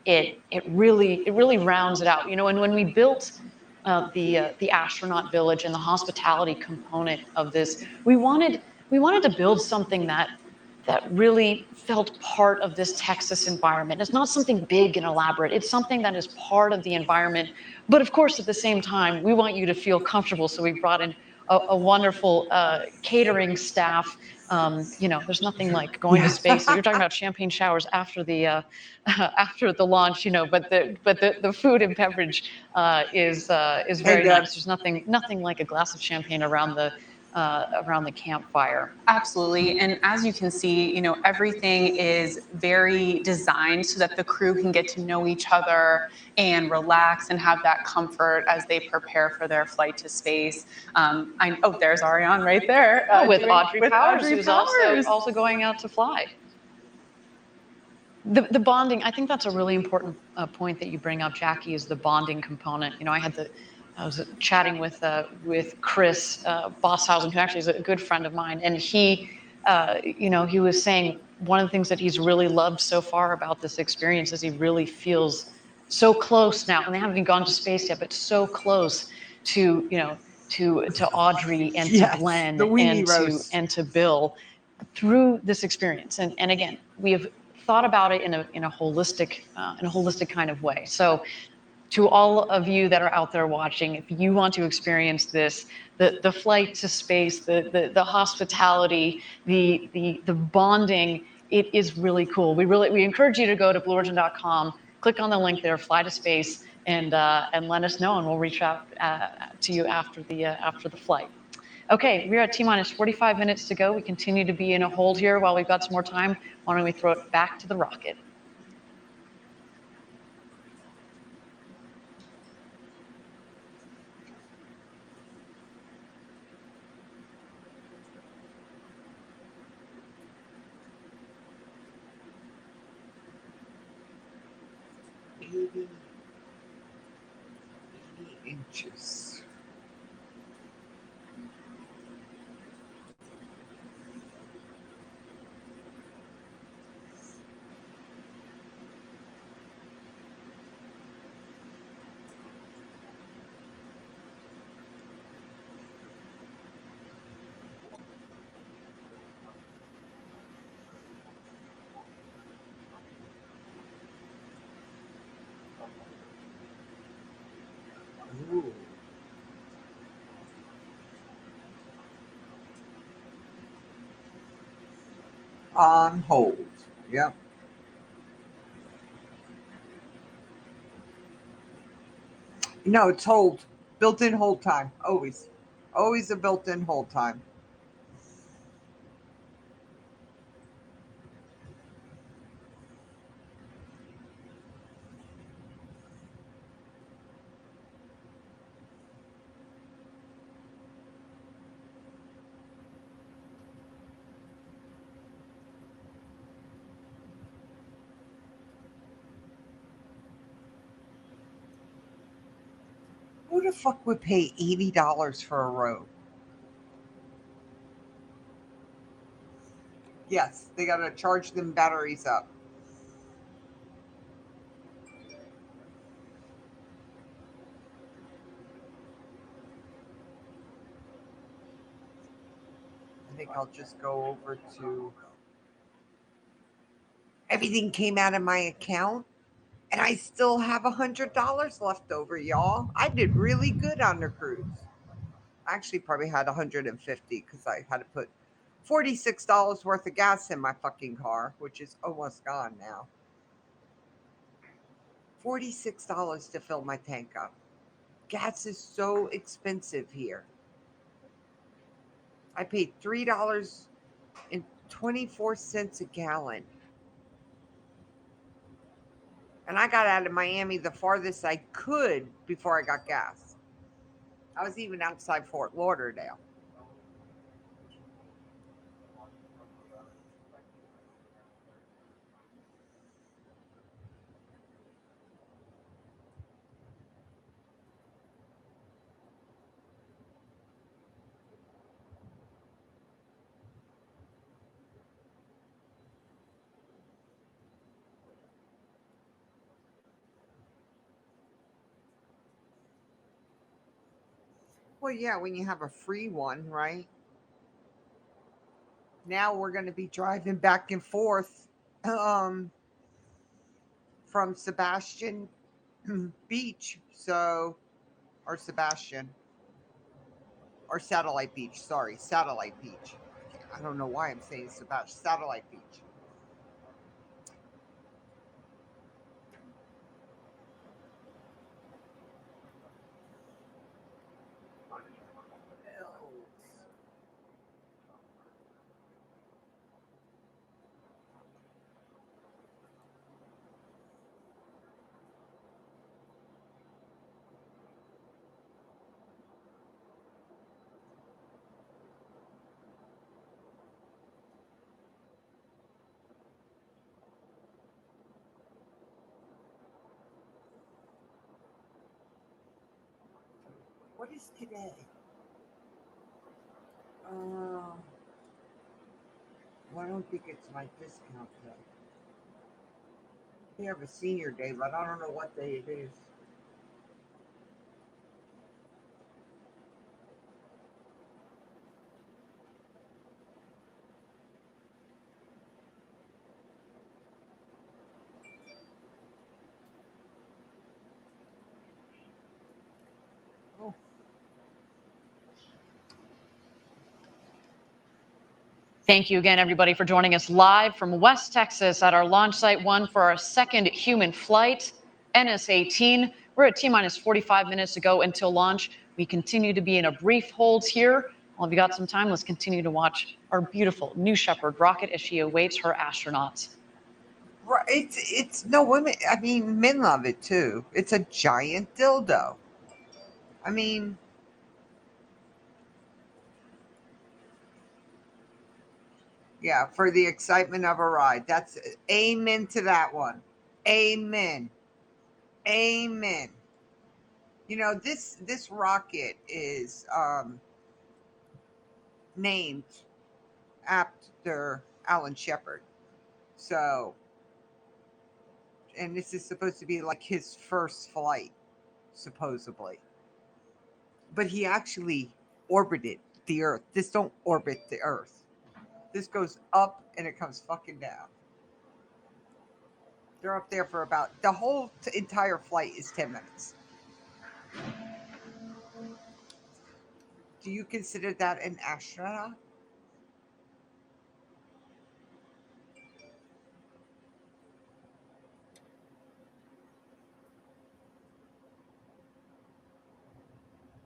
really rounds it out. And when we built the Astronaut Village and the hospitality component of this, we wanted to build something that really felt part of this Texas environment. It's not something big and elaborate. It's something that is part of the environment. But of course, at the same time, we want you to feel comfortable. So we brought in a wonderful catering staff. There's nothing like going to space. So you're talking about champagne showers after the launch, But the food and beverage is very nice. There's nothing like a glass of champagne around the campfire. Absolutely. And as you can see, everything is very designed so that the crew can get to know each other and relax and have that comfort as they prepare for their flight to space. There's Ariane right there. With Audrey Powers, who's also going out to fly. The bonding, I think that's a really important point that you bring up, Jackie, is the bonding component. I was chatting with Chris Bosshausen, who actually is a good friend of mine, and he was saying one of the things that he's really loved so far about this experience is he really feels so close now, and they haven't even gone to space yet, but so close to Audrey and to Glenn and to Bill through this experience. And again, we have thought about it in a holistic kind of way. So, to all of you that are out there watching, if you want to experience this, the flight to space, the hospitality, the bonding, it is really cool. We encourage you to go to blueorigin.com, click on the link there, fly to space, and let us know, and we'll reach out to you after the flight. Okay, we're at T-minus 45 minutes to go. We continue to be in a hold here while we've got some more time. Why don't we throw it back to the rocket? Inches. Ooh. On hold. Yep. No, it's hold. Built-in hold time. Always. Always a built-in hold time. Who the fuck would pay $80 for a robe? Yes, they gotta charge them batteries up. I think I'll just go over to. Everything came out of my account, and I still have $100 left over, y'all. I did really good on the cruise. I actually probably had 150 because I had to put $46 worth of gas in my fucking car, which is almost gone now. $46 to fill my tank up. Gas is so expensive here. I paid $3.24 a gallon. And I got out of Miami the farthest I could before I got gas. I was even outside Fort Lauderdale. Well, yeah, when you have a free one, right? Now we're going to be driving back and forth from Sebastian Beach, or Sebastian, or Satellite Beach, sorry, Satellite Beach. I don't know why I'm saying Sebastian, Satellite Beach. What is today? Well, I don't think it's my discount day. We have a senior day, but I don't know what day it is. Thank you again, everybody, for joining us live from West Texas at our launch site 1 for our second human flight, NS-18. We're at T-minus 45 minutes to go until launch. We continue to be in a brief hold here. Well, if you got some time, let's continue to watch our beautiful new Shepard rocket as she awaits her astronauts. Right, it's no women. I mean, men love it too. It's a giant dildo. I mean, yeah, for the excitement of a ride. That's amen to that one. Amen. Amen. You know, this rocket is named after Alan Shepard. So, and this is supposed to be like his first flight, supposedly. But he actually orbited the Earth. This don't orbit the Earth. This goes up and it comes fucking down. They're up there for about, the whole entire flight is 10 minutes. Do you consider that an astronaut?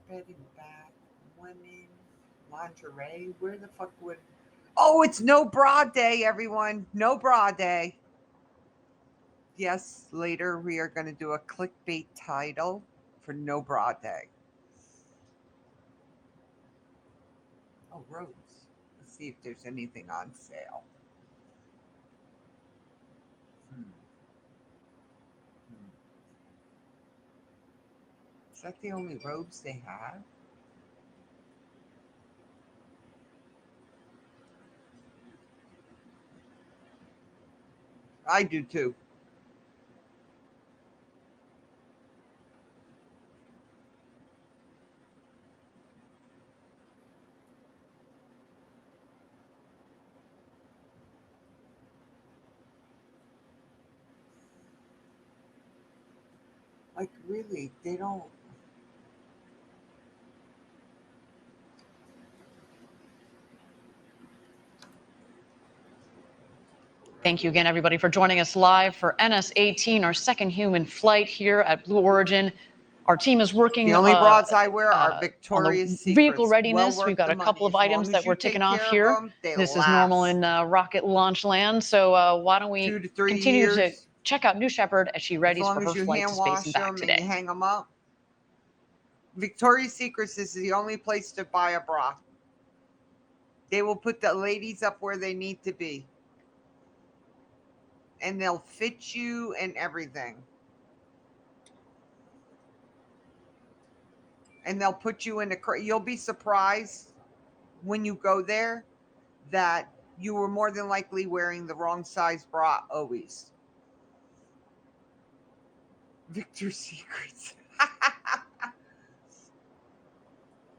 Bed and bath, women, lingerie. Where the fuck would? Oh, it's no bra day, everyone. No bra day. Yes, later we are going to do a clickbait title for No Bra Day. Oh, robes. Let's see if there's anything on sale. that the only robes they have? I do too. Like, really, they don't. Thank you again, everybody, for joining us live for NS-18, our second human flight here at Blue Origin. Our team is working The only broads I wear are on Victoria's the Secrets. vehicle readiness. Well We've got worth a the couple money. of As long items as that you we're take ticking off care of here. them, they This is last. normal in rocket launch land. So why don't we 2 to 3 continue to years. check out New Shepard as she As readies long for her as you flight to hand space wash and back them and today. you hang them up. Victoria's Secrets is the only place to buy a bra. They will put the ladies up where they need to be. And they'll fit you and everything. And they'll put you in a... You'll be surprised when you go there that you were more than likely wearing the wrong size bra always. Victor's Secrets.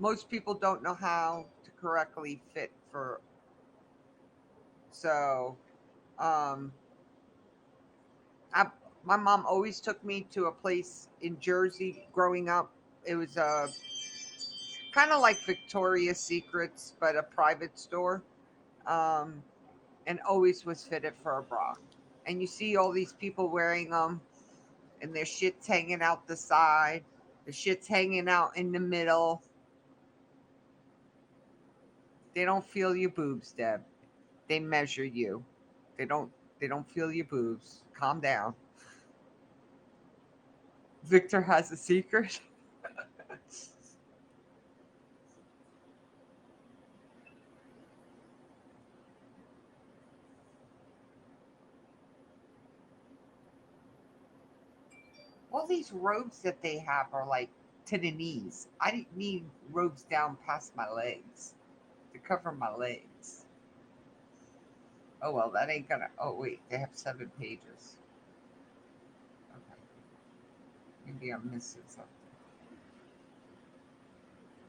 Most people don't know how to correctly fit for... So, my mom always took me to a place in Jersey growing up. It was kind of like Victoria's Secrets, but a private store. And always was fitted for a bra. And you see all these people wearing them, and their shit's hanging out the side. The shit's hanging out in the middle. They don't feel your boobs, Deb. They measure you. They don't feel your boobs. Calm down. Victor has a secret. All these robes that they have are like to the knees. I didn't need robes down past my legs to cover my legs. Oh well, that ain't gonna. Oh wait, they have 7 pages. Okay, maybe I'm missing something.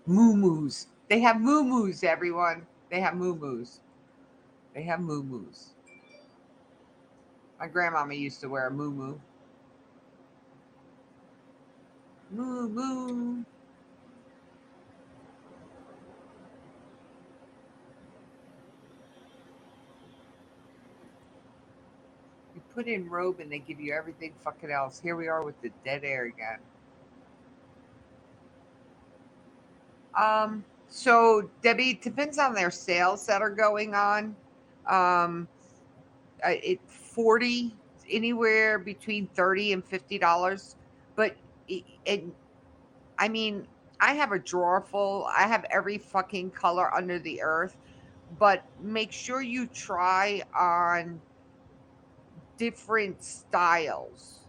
Moo-moos. They have moo-moos, everyone. They have moo-moos. They have moo-moos. My grandmama used to wear a moo-moo. Moo-moo. You put in robe and they give you everything fucking else. Here we are with the dead air again. So Debbie, it depends on their sales that are going on. It 40 anywhere between $30 and $50, but I mean, I have a drawer full. I have every fucking color under the earth, but make sure you try on different styles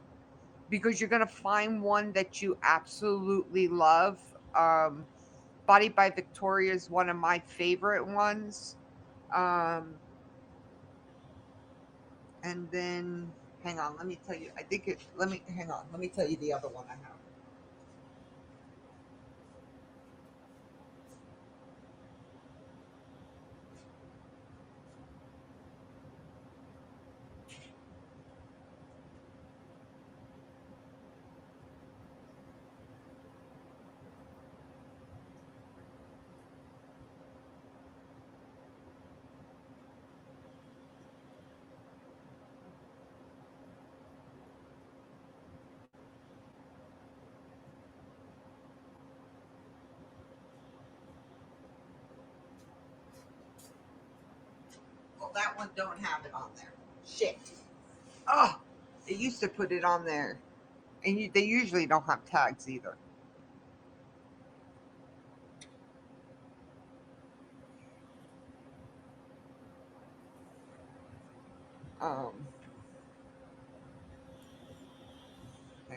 because you're gonna find one that you absolutely love. Body by Victoria is one of my favorite ones. And then, hang on, let me tell you. Hang on, let me tell you the other one I have. Well, that one don't have it on there. Shit. Oh, they used to put it on there. And they usually don't have tags either. Hang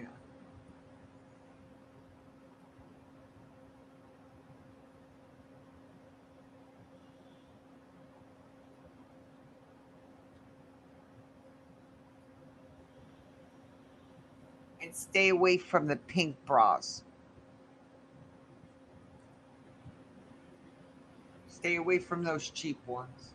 on. And stay away from the pink bras. Stay away from those cheap ones.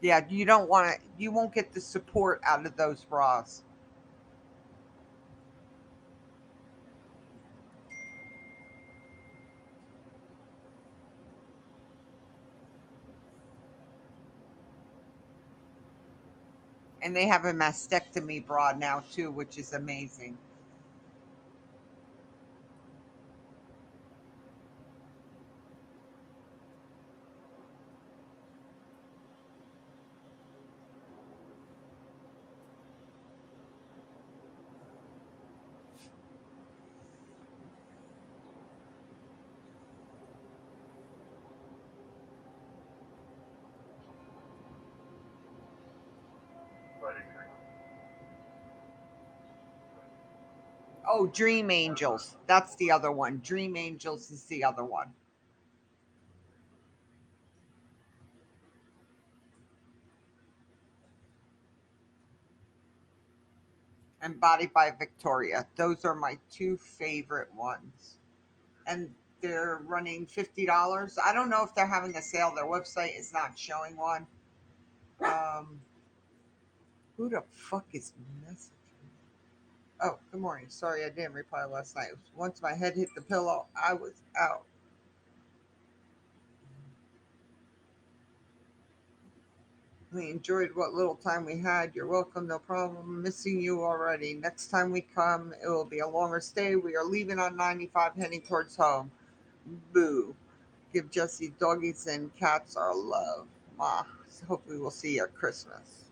Yeah, you don't want to, you won't get the support out of those bras. And they have a mastectomy bra now too, which is amazing. Oh, Dream Angels. That's the other one. Dream Angels is the other one. And Body by Victoria. Those are my two favorite ones. And they're running $50. I don't know if they're having a sale. Their website is not showing one. Who the fuck is messaging? Oh, good morning. Sorry I didn't reply last night. Once my head hit the pillow, I was out. We enjoyed what little time we had. You're welcome, no problem. Missing you already. Next time we come, it will be a longer stay. We are leaving on 95, heading towards home. Boo. Give Jesse doggies and cats our love. Ma. Hopefully we'll see you at Christmas.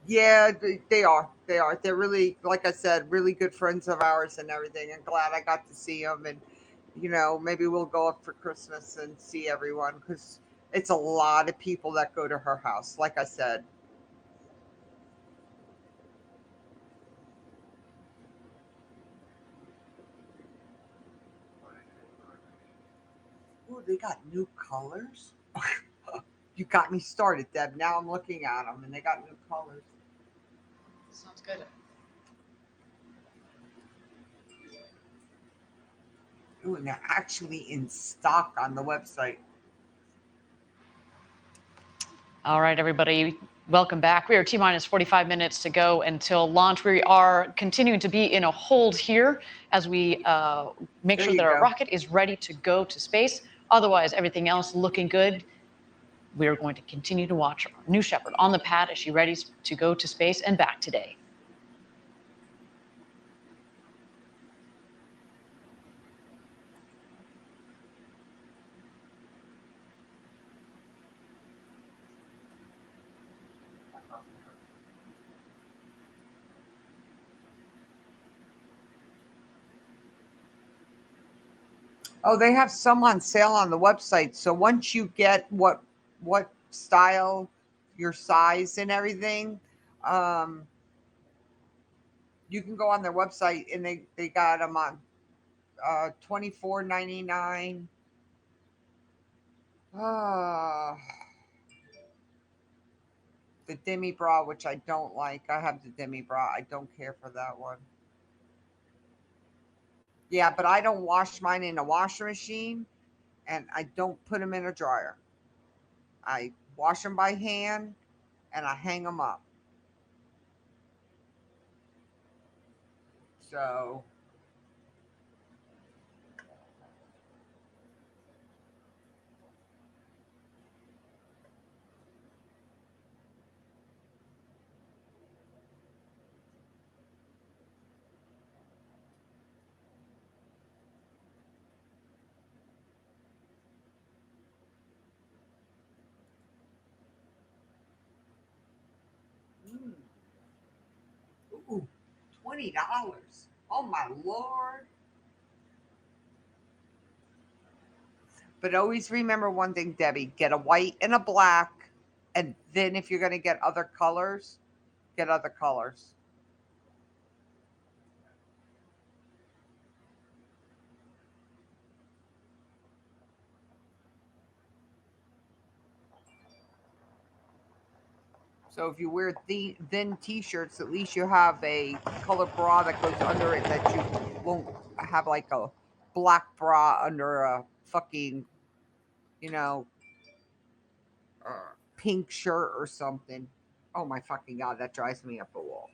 Yeah, they are. They are. They're really, like I said, really good friends of ours and everything. I'm glad I got to see them. And, you know, maybe we'll go up for Christmas and see everyone because it's a lot of people that go to her house, like I said. Ooh, they got new colors. You got me started, Deb. Now I'm looking at them and they got new colors. Sounds good. Ooh, and they're actually in stock on the website. All right, everybody, welcome back. We are T-minus 45 minutes to go until launch. We are continuing to be in a hold here as we make sure that our rocket is ready to go to space. Otherwise, everything else looking good. We are going to continue to watch our new Shepard on the pad as she ready to go to space and back today. Oh, they have some on sale on the website. So once you get what style, your size, and everything, you can go on their website and they got them on $24.99. The demi bra, which I don't like. I have the demi bra. I don't care for that one. Yeah, but I don't wash mine in a washing machine, and I don't put them in a dryer. I wash them by hand, and I hang them up. So $20. Oh my Lord. But always remember one thing, Debbie, get a white and a black. And then if you're going to get other colors, get other colors. So if you wear thin t-shirts, at least you have a color bra that goes under it that you won't have like a black bra under a fucking, you know, pink shirt or something. Oh my fucking God, that drives me up the wall.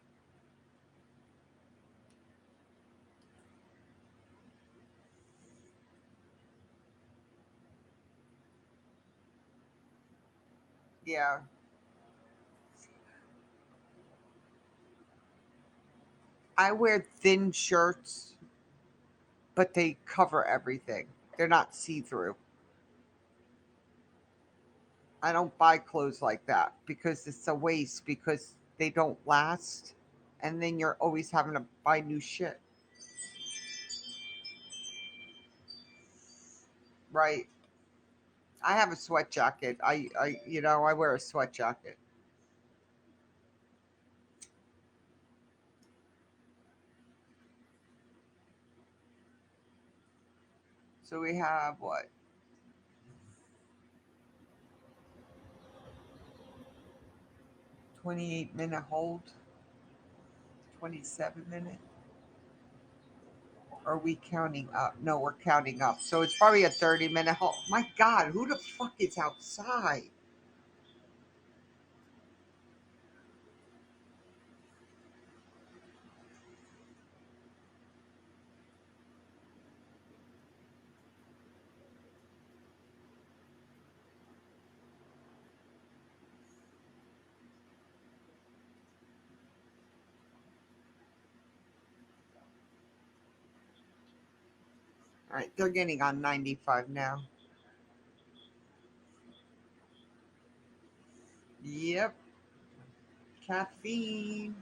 Yeah. I wear thin shirts, but they cover everything. They're not see-through. I don't buy clothes like that because it's a waste, because they don't last. And then you're always having to buy new shit. Right. I have a sweat jacket. I wear a sweat jacket. So we have what? 28-minute hold. 27-minute. Are we counting up? No, we're counting up. So it's probably a 30-minute hold. My God, who the fuck is outside? All right, they're getting on 95 now. Yep. Caffeine.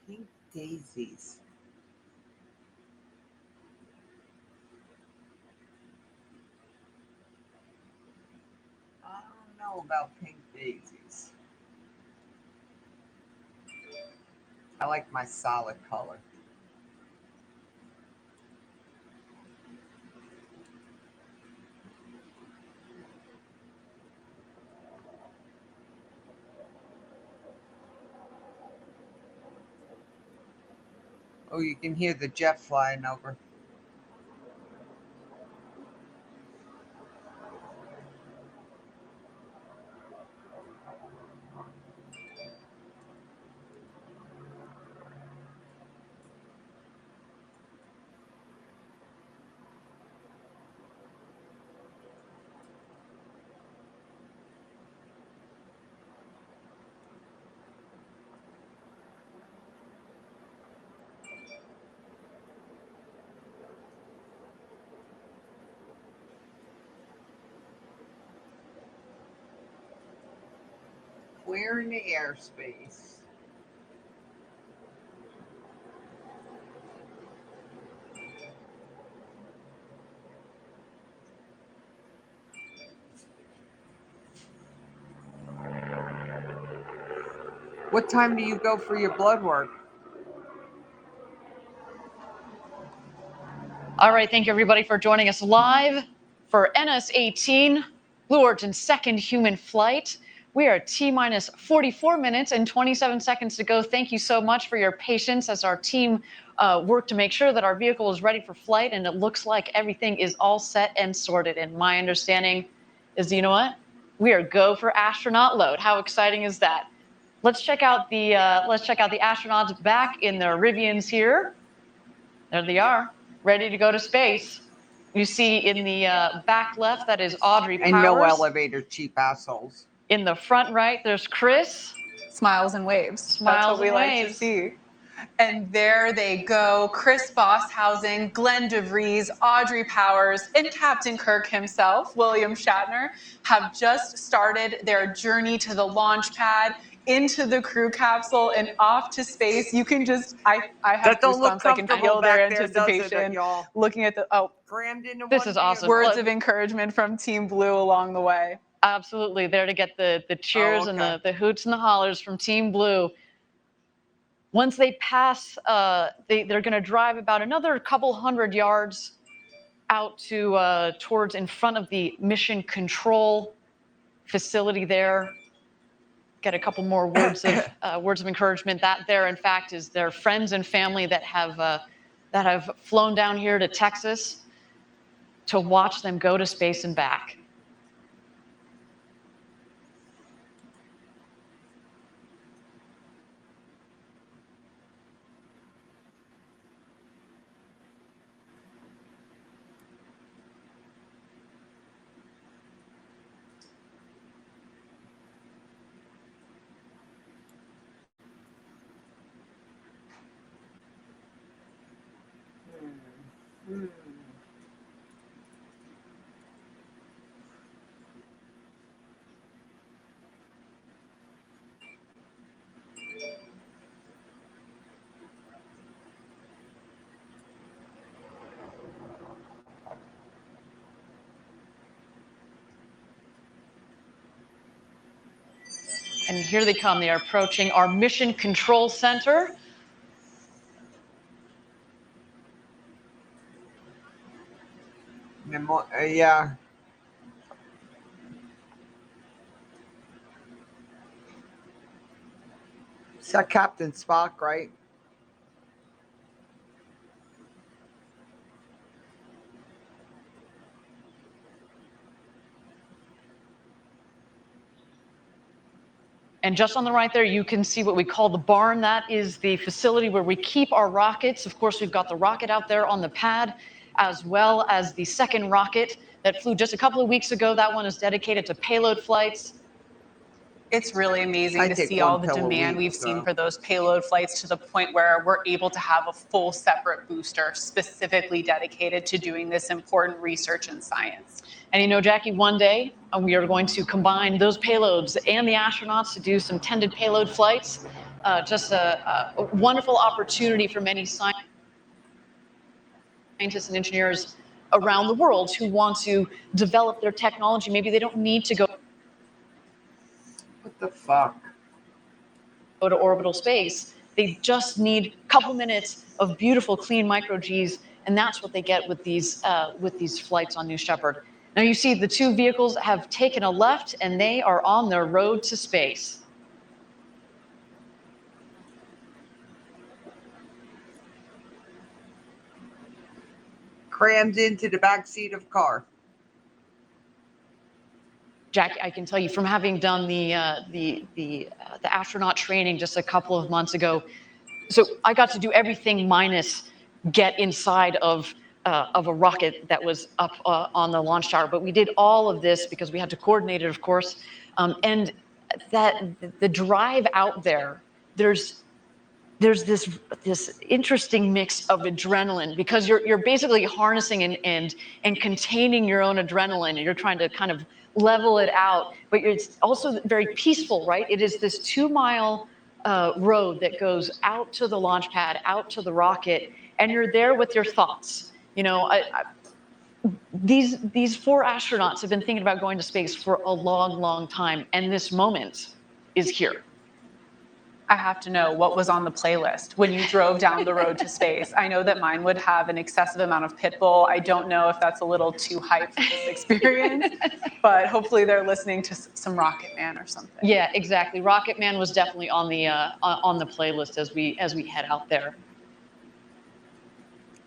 Pink daisies. I don't know about pink daisies. I like my solid color. Oh, you can hear the jet flying over. Clearing the airspace. What time do you go for your blood work? All right, thank you everybody for joining us live for NS-18, Blue Origin's second human flight. We are T-minus 44 minutes and 27 seconds to go. Thank you so much for your patience as our team worked to make sure that our vehicle is ready for flight, and it looks like everything is all set and sorted. And my understanding is, you know what? We are go for astronaut load. How exciting is that? Let's check out the astronauts back in their Rivians here. There they are, ready to go to space. You see in the back left, that is Audrey Powers. And no elevator, cheap assholes. In the front right, there's Chris. Smiles and waves. Smiles That's what we and like to waves. see. And there they go. Chris Bosshausen, Glenn DeVries, Audrey Powers, and Captain Kirk himself, William Shatner, have just started their journey to the launch pad, into the crew capsule, and off to space. You can just, I have That don't look goosebumps. I can comfortable feel their back there, does it, anticipation. y'all? Looking at the, Crammed into This one is awesome. words Look. of encouragement from Team Blue along the way. Absolutely, there to get the cheers and the hoots and the hollers from Team Blue. Once they pass, they're going to drive about another couple hundred yards out to towards in front of the mission control facility there. Get a couple more words of encouragement. That there, in fact, is their friends and family that have flown down here to Texas to watch them go to space and back. And here they come. They are approaching our mission control center. Yeah. Is that Captain Spock, right? And just on the right there, you can see what we call the barn. That is the facility where we keep our rockets. Of course, we've got the rocket out there on the pad, as well as the second rocket that flew just a couple of weeks ago. That one is dedicated to payload flights. It's really amazing to see all the demand we've seen for those payload flights, to the point where we're able to have a full separate booster specifically dedicated to doing this important research and science. And you know, Jackie, one day we are going to combine those payloads and the astronauts to do some tended payload flights. Just a wonderful opportunity for many scientists and engineers around the world who want to develop their technology. Maybe they don't need to go What the fuck? Go to orbital space. They just need a couple minutes of beautiful, clean micro-Gs, and that's what they get with these flights on New Shepard. Now you see the two vehicles have taken a left, and they are on their road to space. Crammed into the back seat of car. Jack, I can tell you from having done the astronaut training just a couple of months ago, so I got to do everything minus get inside of a rocket that was up on the launch tower. But we did all of this because we had to coordinate it, of course. And that the drive out there, there's this interesting mix of adrenaline, because you're basically harnessing and containing your own adrenaline, and you're trying to kind of level it out. But it's also very peaceful, right? It is this 2-mile road that goes out to the launch pad, out to the rocket, and you're there with your thoughts. You know, these 4 astronauts have been thinking about going to space for a long, long time, and this moment is here. I have to know what was on the playlist when you drove down the road to space. I know that mine would have an excessive amount of Pitbull. I don't know if that's a little too hype for this experience, but hopefully they're listening to some Rocket Man or something. Yeah, exactly. Rocket Man was definitely on the playlist as we head out there.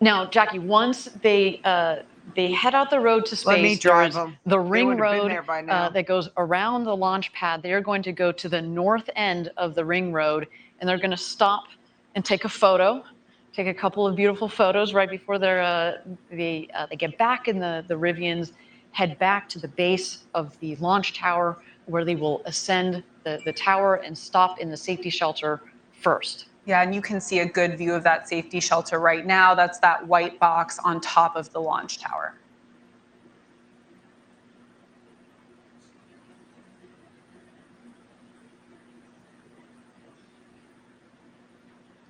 Now, Jackie, once they head out the road to space, Let me drive there's them. the They ring would have been road there by now. that goes around the launch pad. They are going to go to the north end of the ring road, and they're going to stop and take a photo take a couple of beautiful photos right before they get back in the Rivians, head back to the base of the launch tower where they will ascend the tower and stop in the safety shelter first. Yeah, and you can see a good view of that safety shelter right now. That's that white box on top of the launch tower.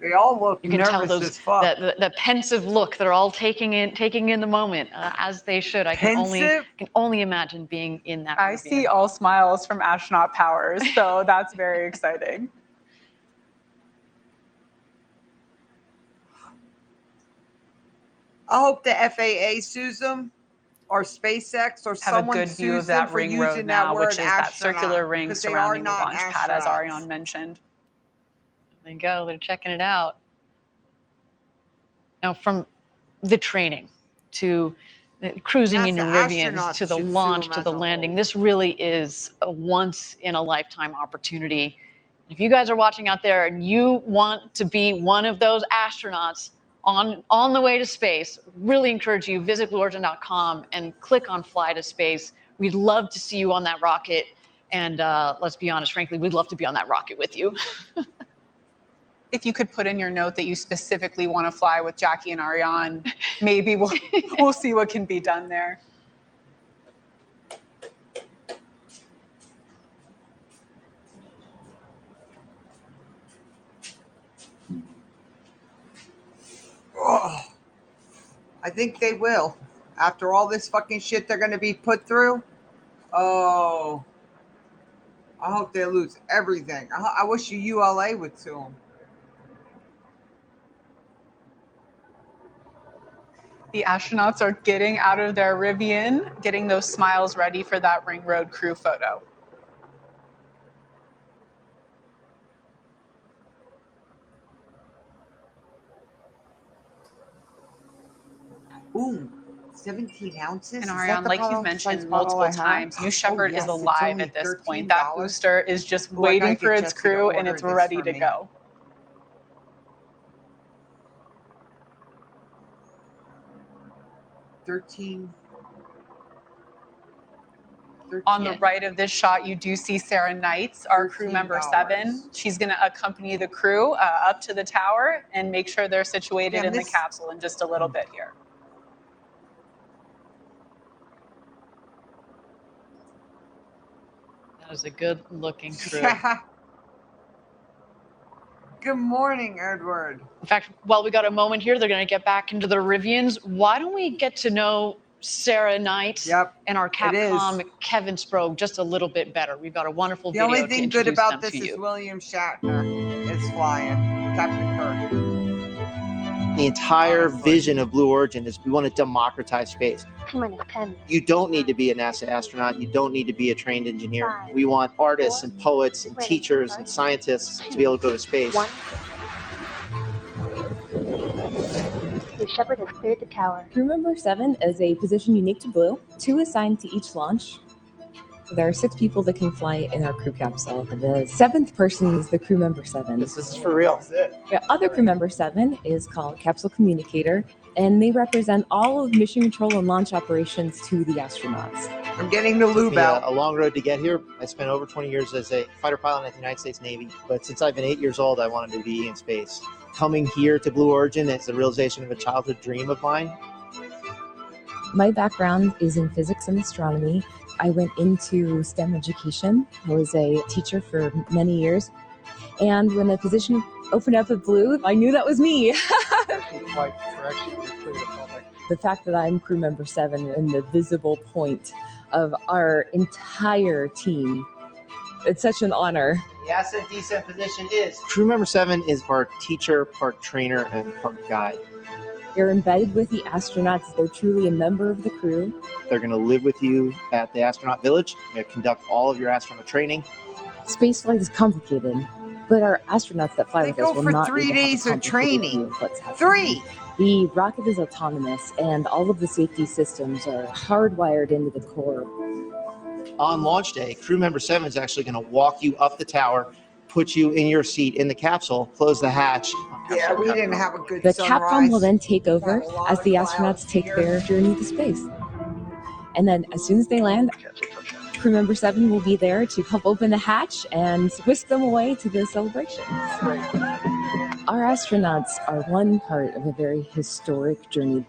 They all look You can nervous tell those as fuck. the pensive look they're all taking in the moment as they should. I can only imagine being in that. I see all smiles from astronaut powers, so that's very exciting. I hope the FAA sues them, or SpaceX, or Have a someone good view sues of them that for ring using road that now, word which is that astronaut, circular ring because they are surrounding the not launch pad, as astronauts. Ariane mentioned. There you go. They're checking it out. Now, from the training to cruising in your Rivians to the launch to the landing, this really is a once-in-a-lifetime opportunity. If you guys are watching out there and you want to be one of those astronauts on the way to space, really encourage you, visit blueorigin.com and click on Fly to Space. We'd love to see you on that rocket. And let's be honest, frankly, we'd love to be on that rocket with you. If you could put in your note that you specifically want to fly with Jackie and Ariane, maybe we'll see what can be done there. Oh, I think they will. After all this fucking shit they're going to be put through. Oh, I hope they lose everything. I wish the ULA would sue them. The astronauts are getting out of their Rivian, getting those smiles ready for that ring road crew photo. Ooh, 17 ounces? And Is Ariane, that the like bottle you've mentioned size bottle multiple I have? times, New Shepard yes, is it's alive only at this point. $13. That booster is just Ooh, I waiting gotta for get its Jessica to crew and order it's this ready for to me. go. On the right of this shot, you do see Sarah Knights, our crew member 7. She's going to accompany the crew up to the tower and make sure they're situated in the capsule in just a little bit here. That is a good-looking crew. Good morning, Edward. In fact, while we got a moment here, they're going to get back into the Rivians. Why don't we get to know Sarah Knight and our Capcom Kevin Sprogg just a little bit better? We've got a wonderful The video only to thing good introduce about them this to is you. William Shatner is flying. Captain Kirk. The entire vision of Blue Origin is we want to democratize space. You don't need to be a NASA astronaut. You don't need to be a trained engineer. We want artists and poets and teachers and scientists to be able to go to space. Shepard has cleared the tower. Crew member 7 is a position unique to Blue, 2 assigned to each launch. There are 6 people that can fly in our crew capsule. The 7th person is the crew member 7. This is for real. The other crew member 7 is called Capsule Communicator, and they represent all of mission control and launch operations to the astronauts. I'm getting the lube out. A long road to get here. I spent over 20 years as a fighter pilot at the United States Navy, but since I've been 8 years old, I wanted to be in space. Coming here to Blue Origin is the realization of a childhood dream of mine. My background is in physics and astronomy. I went into STEM education. I was a teacher for many years. And when the position opened up at Blue, I knew that was me. The fact that I'm crew member 7 and the visible point of our entire team, it's such an honor. The ascent descent position is. Crew member 7 is part teacher, part trainer, and part guide. You're embedded with the astronauts. They're truly a member of the crew. They're going to live with you at the Astronaut Village. They're going to conduct all of your astronaut training. Spaceflight is complicated, but our astronauts that fly with us will not for 3 need to have a days of complicated training. view of what's happening. 3! The rocket is autonomous, and all of the safety systems are hardwired into the core. On launch day, crew member 7 is actually going to walk you up the tower, put you in your seat in the capsule, close the hatch, Yeah, we didn't have a good The sunrise. Capcom will then take over Got a lot as of the clouds astronauts take here. their journey to space. And then as soon as they land, crew member 7 will be there to help open the hatch and whisk them away to the celebration. Our astronauts are one part of a very historic journey.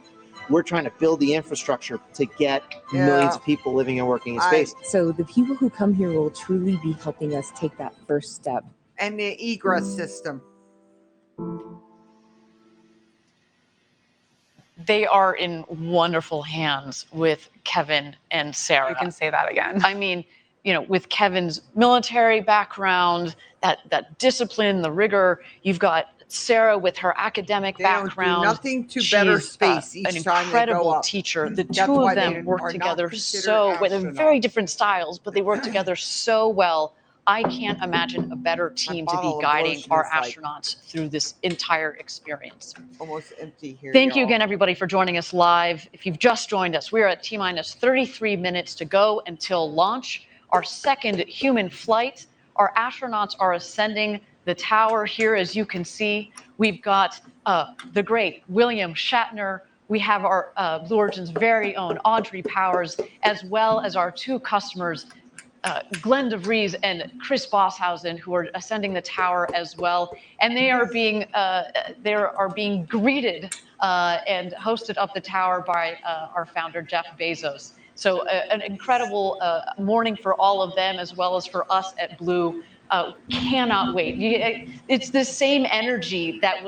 We're trying to build the infrastructure to get millions of people living and working in space. So the people who come here will truly be helping us take that first step. And the egress system. They are in wonderful hands with Kevin and Sarah. You can say that again. I mean, you know, with Kevin's military background, that discipline, the rigor, you've got Sarah with her academic background. Don't do nothing to better She's, space each an time they go incredible up. teacher. The That's two why of they them work are not together considered with astronauts. very different styles, but they work together so well. I can't imagine a better team to be bottle of guiding lotion our is like astronauts through this entire experience. almost empty here. Thank you y'all. again, everybody, for joining us live. If you've just joined us, we're at T-minus 33 minutes to go until launch, our second human flight. Our astronauts are ascending the tower here, as you can see. We've got the great William Shatner. We have our Blue Origin's very own Audrey Powers, as well as our two customers, Glenn DeVries and Chris Bosshausen, who are ascending the tower as well, and they are being greeted and hosted up the tower by our founder Jeff Bezos. So an incredible morning for all of them, as well as for us at Blue. Cannot wait. It's the same energy that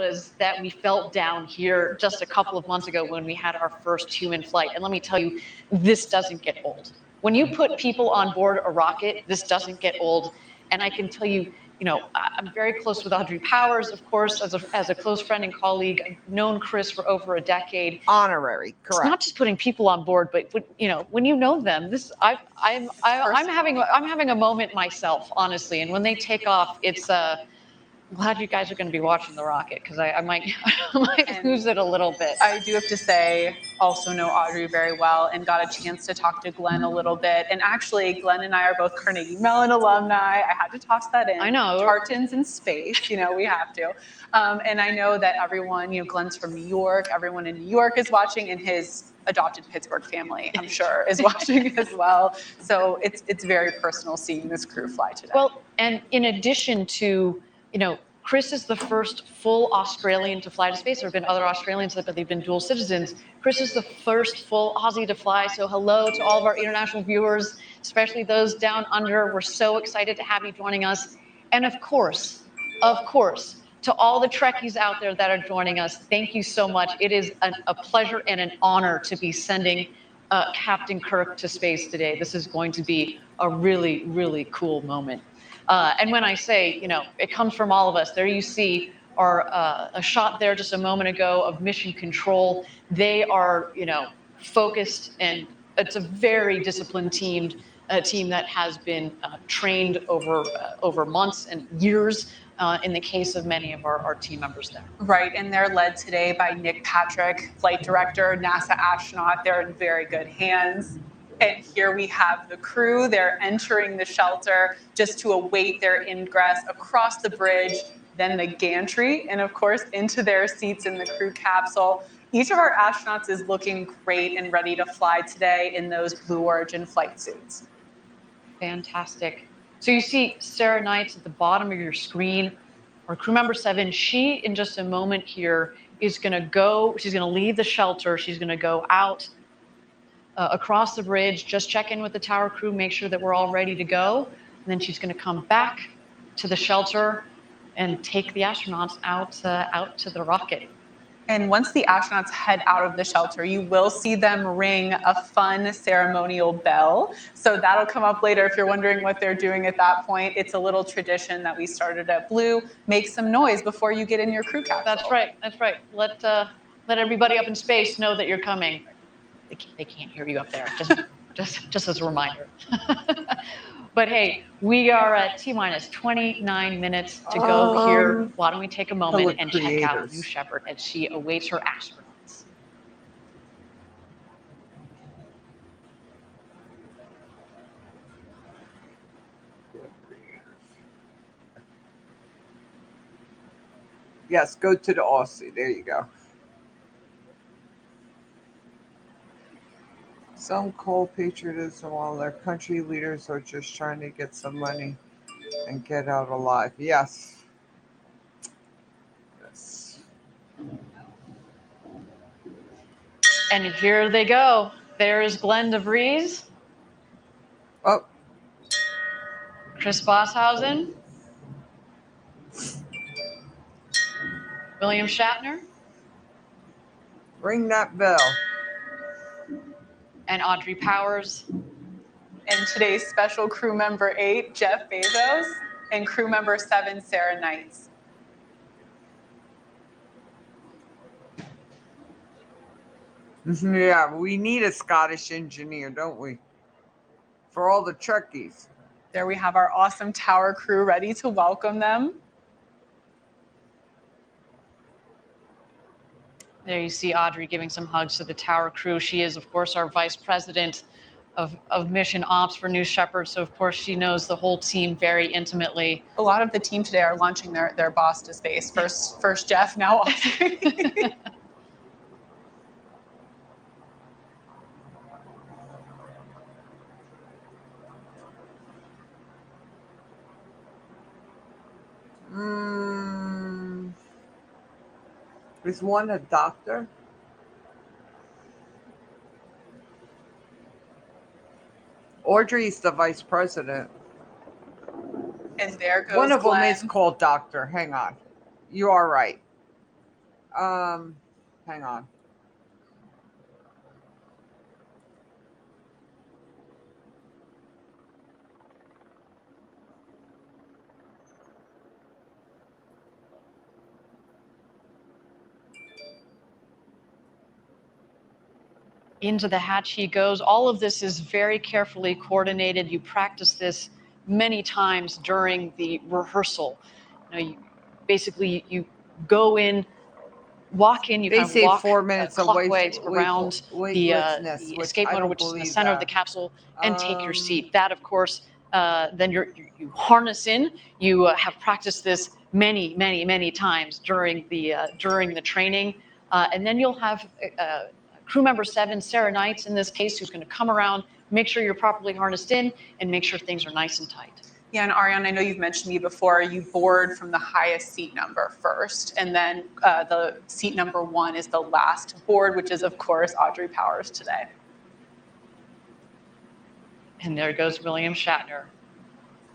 we felt down here just a couple of months ago when we had our first human flight. And let me tell you, this doesn't get old. When you put people on board a rocket, this doesn't get old. And I can tell you, you know, I'm very close with Audrey Powers, of course, as a close friend and colleague. I've known Chris for over a decade. Honorary, correct. It's not just putting people on board, but you know, when you know them, I'm having a moment myself, honestly. And when they take off, it's I'm glad you guys are going to be watching the rocket, because I might lose it a little bit. I do have to say, also know Audrey very well and got a chance to talk to Glenn a little bit. And actually, Glenn and I are both Carnegie Mellon alumni. I had to toss that in. I know. Tartans in space, you know, we have to. And I know that everyone, you know, Glenn's from New York. Everyone in New York is watching, and his adopted Pittsburgh family, I'm sure, is watching as well. So it's very personal seeing this crew fly today. Well, and in addition to, you know, Chris is the first full Australian to fly to space. There have been other Australians, but they've been dual citizens. Chris is the first full Aussie to fly. So hello to all of our international viewers, especially those down under. We're so excited to have you joining us. And of course, to all the Trekkies out there that are joining us, thank you so much. It is a pleasure and an honor to be sending Captain Kirk to space today. This is going to be a really, really cool moment. And when I say, you know, it comes from all of us. There you see a shot there just a moment ago of mission control. They are, you know, focused, and it's a very disciplined team that has been trained over months and years. In the case of many of our team members there. Right, and they're led today by Nick Patrick, flight director, NASA astronaut. They're in very good hands. And here we have the crew. They're entering the shelter just to await their ingress across the bridge, then the gantry, and of course into their seats in the crew capsule. Each of our astronauts is looking great and ready to fly today in those Blue Origin flight suits. Fantastic. So you see Sarah Knights at the bottom of your screen, or crew member 7. She, in just a moment here, is going to go, she's going to leave the shelter. She's going to go out across the bridge, just check in with the tower crew, make sure that we're all ready to go. And then she's going to come back to the shelter and take the astronauts out to the rocket. And once the astronauts head out of the shelter, you will see them ring a fun ceremonial bell. So that'll come up later if you're wondering what they're doing at that point. It's a little tradition that we started at Blue. Make some noise before you get in your crew capsule. That's right. That's right. Let everybody up in space know that you're coming. They can't hear you up there. Just as a reminder. But hey, we are at T-minus 29 minutes to go here. Why don't we take a moment and check out New Shepard as she awaits her astronauts. Yes, go to the Aussie. There you go. Some cold patriotism while their country leaders are just trying to get some money and get out alive. Yes. Yes. And here they go. There's Glenn DeVries. Oh. Chris Bosshausen. William Shatner. Ring that bell. And Audrey Powers. And today's special crew member 8, Jeff Bezos, and crew member 7, Sarah Knights. Yeah, we need a Scottish engineer, don't we? For all the Trekkies. There we have our awesome tower crew ready to welcome them. There you see Audrey giving some hugs to the tower crew. She is, of course, our vice president of mission ops for New Shepard. So, of course, she knows the whole team very intimately. A lot of the team today are launching their boss to space. First Jeff, now Audrey. Is one a doctor? Audrey's the vice president. And there goes one of Glenn. them is called doctor. Hang on. You are right. Hang on. Into the hatch he goes. All of this is very carefully coordinated. You practice this many times during the rehearsal. You go in, walk in, you They kind of say walk 4 minutes of clockwise around the weightlessness, escape I motor, don't which is in the believe center of the that. capsule, and take your seat. That, of course, then you harness in. You have practiced this many times during the training, and then you'll have crew member 7, Sarah Knights in this case, who's going to come around, make sure you're properly harnessed in, and make sure things are nice and tight. Yeah, and Ariane, I know you've mentioned to me before, you board from the highest seat number first, and then the seat number 1 is the last board, which is, of course, Audrey Powers today. And there goes William Shatner.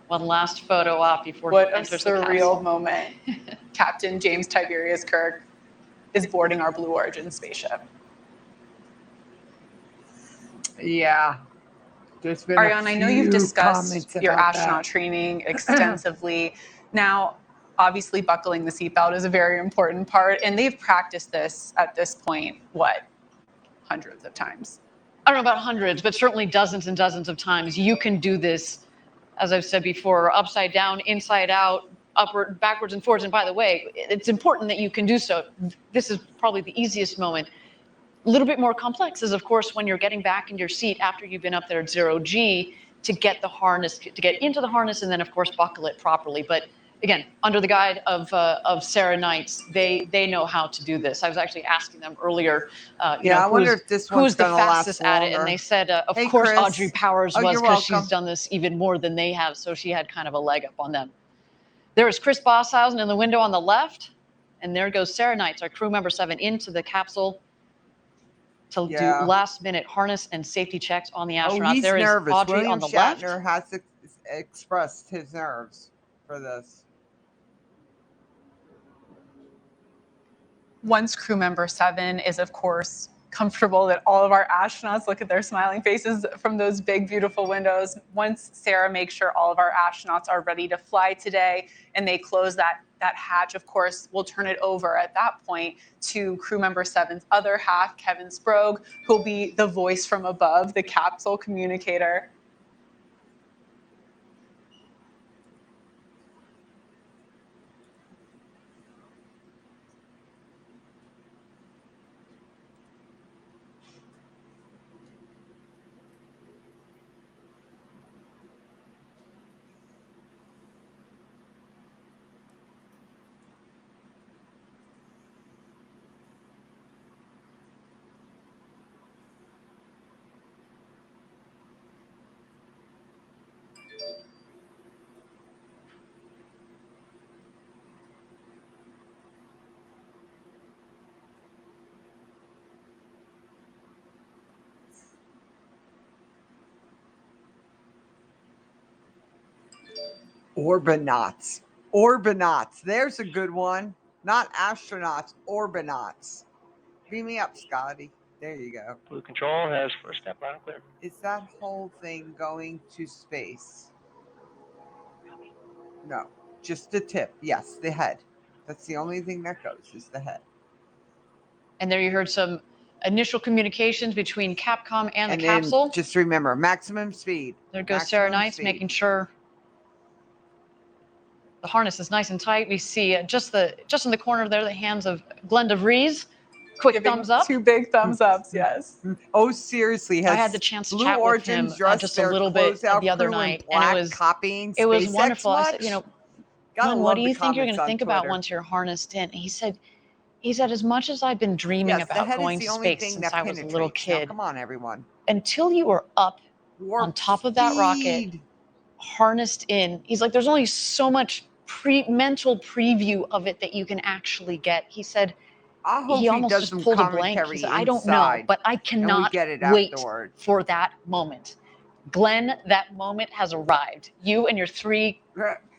One last photo op before What he a enters the surreal capsule. moment. Captain James Tiberius Kirk is boarding our Blue Origin spaceship. Yeah. There's been Ariane, I know you've discussed your about astronaut that. training extensively. Now, obviously, buckling the seatbelt is a very important part, and they've practiced this at this point, what, hundreds of times? I don't know about hundreds, but certainly dozens and dozens of times. You can do this, as I've said before, upside down, inside out, upward, backwards, and forwards. And by the way, it's important that you can do so. This is probably the easiest moment. A little bit more complex is, of course, when you're getting back in your seat after you've been up there at 0G to get the harness, to get into the harness, and then, of course, buckle it properly. But again, under the guide of Sarah Knights, they know how to do this. I was actually asking them earlier, I wonder if this one's who's the gonna last fastest at it, and longer. they said, of Hey, course, Chris. Audrey Powers Oh, was, you're because she's welcome. done this even more than they have, so she had kind of a leg up on them. There is Chris Bosshausen in the window on the left, and there goes Sarah Knights, our crew member 7, into the capsule to do last-minute harness and safety checks on the astronaut. He's There is nervous. Audrey William on the left. Shatner has expressed his nerves for this. Once crew member 7 is, of course, comfortable that all of our astronauts look at their smiling faces from those big, beautiful windows. Once Sarah makes sure all of our astronauts are ready to fly today and they close that hatch, of course, we'll turn it over at that point to crew member 7's other half, Kevin Sprague, who'll be the voice from above, the capsule communicator. Orbinauts. Orbinauts. There's a good one. Not astronauts, orbinauts. Beam me up, Scotty. There you go. Blue Control has first step line clear. Is that whole thing going to space? No, just the tip. Yes, the head. That's the only thing that goes is the head. And there you heard some initial communications between Capcom and the then capsule. Just remember, maximum speed. There goes Maximum Sarah Knights, speed. making sure the harness is nice and tight. We see just in the corner there, the hands of Glenda Vries. Quick Giving thumbs up. 2 big thumbs ups, yes. Oh, seriously. I had the chance to Blue chat with Origin him dressed just a their little bit closeout the other crew in night, black, and it was copying it was SpaceX wonderful. I said, much? you know, Gotta Glenn, love what do the you think you're going comments to on think about Twitter. once you're harnessed in? He said, as much as I've been dreaming Yes, the about head going is to the only space thing since that I was a little penetrates. Now, kid, come on, everyone. until you were up Warp on top of that rocket, speed. harnessed in, he's like, there's only so much mental preview of it that you can actually get. He said, I hope he almost does just some pulled a blank. He commentary said, I don't know, inside, but I and we cannot get it wait afterwards. for that moment. Glenn, that moment has arrived. You and your 3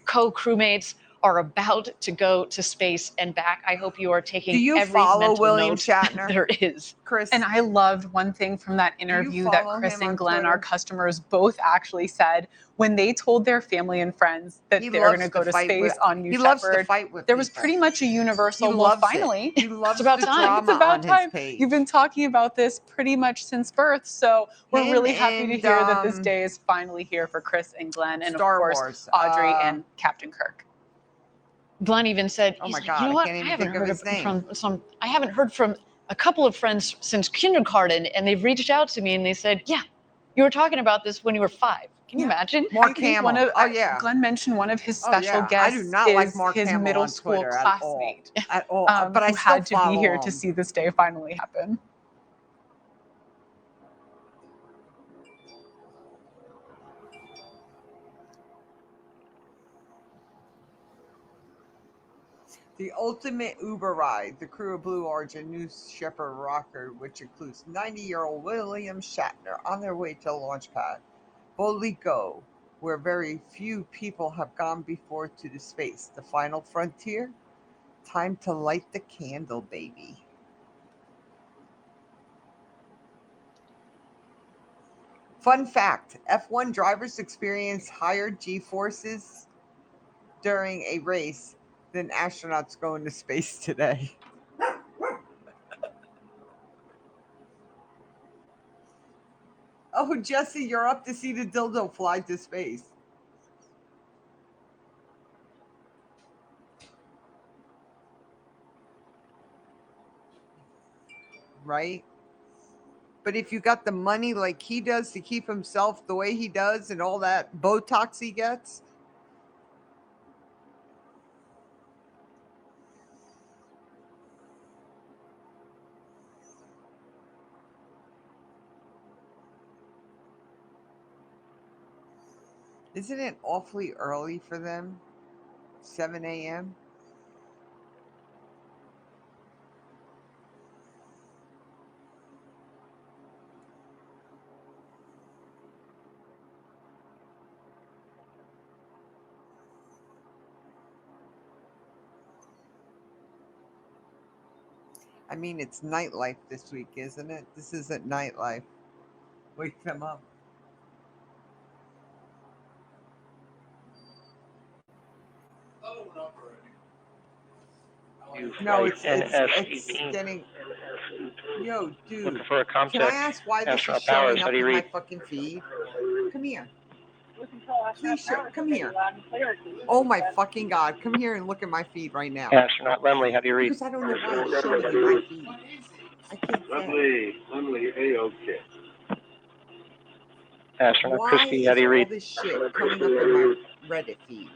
co-crewmates are about to go to space and back. I hope you are taking Do you every follow mental William note Shatner? there is. Chris. And I loved one thing from that interview that follow Chris him on and Glenn, our Twitter? customers, both actually said when they told their family and friends that He they're loves going to go to fight space with- on New he loves to Shepard. fight with There was people. pretty much a universal, He well, loves it. finally, He loves about the time. drama it's about on time. his page. You've been talking about this pretty much since birth, so we're Him really happy to and, hear that this day is finally here for Chris and Glenn, and Star of course Wars, Audrey and Captain Kirk. Glenn even said, Oh he's my like, God, you know I what? can't even I haven't think of heard his name. I haven't heard from a couple of friends since kindergarten, and they've reached out to me and they said, yeah, you were talking about this when you were 5. Can you imagine? Mark Hamill. Glenn mentioned one of his Oh, special yeah. guests I do not is like Mark his Hamill middle on school Twitter at all. classmate, At all. But I who still had to be follow here him. to see this day finally happen. The ultimate Uber ride, the crew of Blue Origin New Shepard rocker, which includes 90-year-old William Shatner, on their way to the launch pad. Boldly go, where very few people have gone before to the space. The final frontier? Time to light the candle, baby. Fun fact, F1 drivers experience higher G-forces during a race than astronauts going to space today. Oh, Jesse, you're up to see the dildo fly to space. Right? But if you got the money like he does to keep himself the way he does and all that Botox he gets, isn't it awfully early for them? 7 a.m.? I mean, it's nightlife this week, isn't it? This isn't nightlife. Wake them up. No, it's NS-18. getting. Yo, dude. Looking for a Can I ComTech ask why this is Astronaut showing Powers. up How do you in my read? fucking feed? Come here. Please show. Come here. Oh my fucking God! Come here and look at my feed right now. Astronaut Lemley, how do you read? Because I don't know why it's showing in my feed. I can't say. Lemley, A-OK. Astronaut Why Crispy, is how do you all read? this shit coming up in my Reddit feed?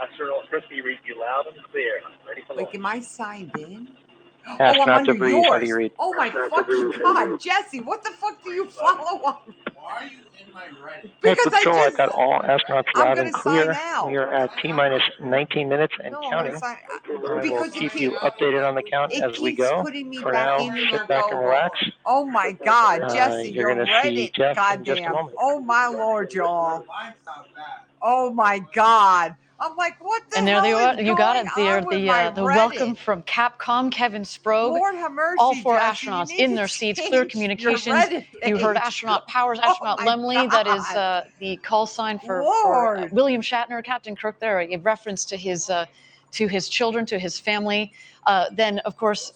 Astronaut Crispy reads you loud and clear. Ready for Like, am I signed in? Oh, I'm Astronaut under Debris, how do you yours. read? Oh my fucking God, Jesse, what the fuck do you follow on? Why are you in my Reddit? Because I Control, just. I've got all astronauts I'm loud gonna and clear. sign out. We are at T-minus 19 minutes and No, I'm counting. gonna sign. I will Because keep you updated on the count it as we keeps go. putting me For back now, in and sit I back go, and relax. oh my God, Jesse, You're your going to see Reddit, Jeff in just a goddamn. moment. Oh my Lord, y'all. Oh my God. I'm like, what the And there hell they are. is You got it going there. on with my The Reddit? welcome from Capcom, Kevin Sprague. Lord have mercy, All four Jesse, you astronauts need in to their seats, clear change your communications. Reddit You heard page. astronaut Powers, Oh astronaut my Lemley. That is God. the call sign for Lord. William Shatner, Captain Kirk. There, a reference to his children, to his family. Then, of course,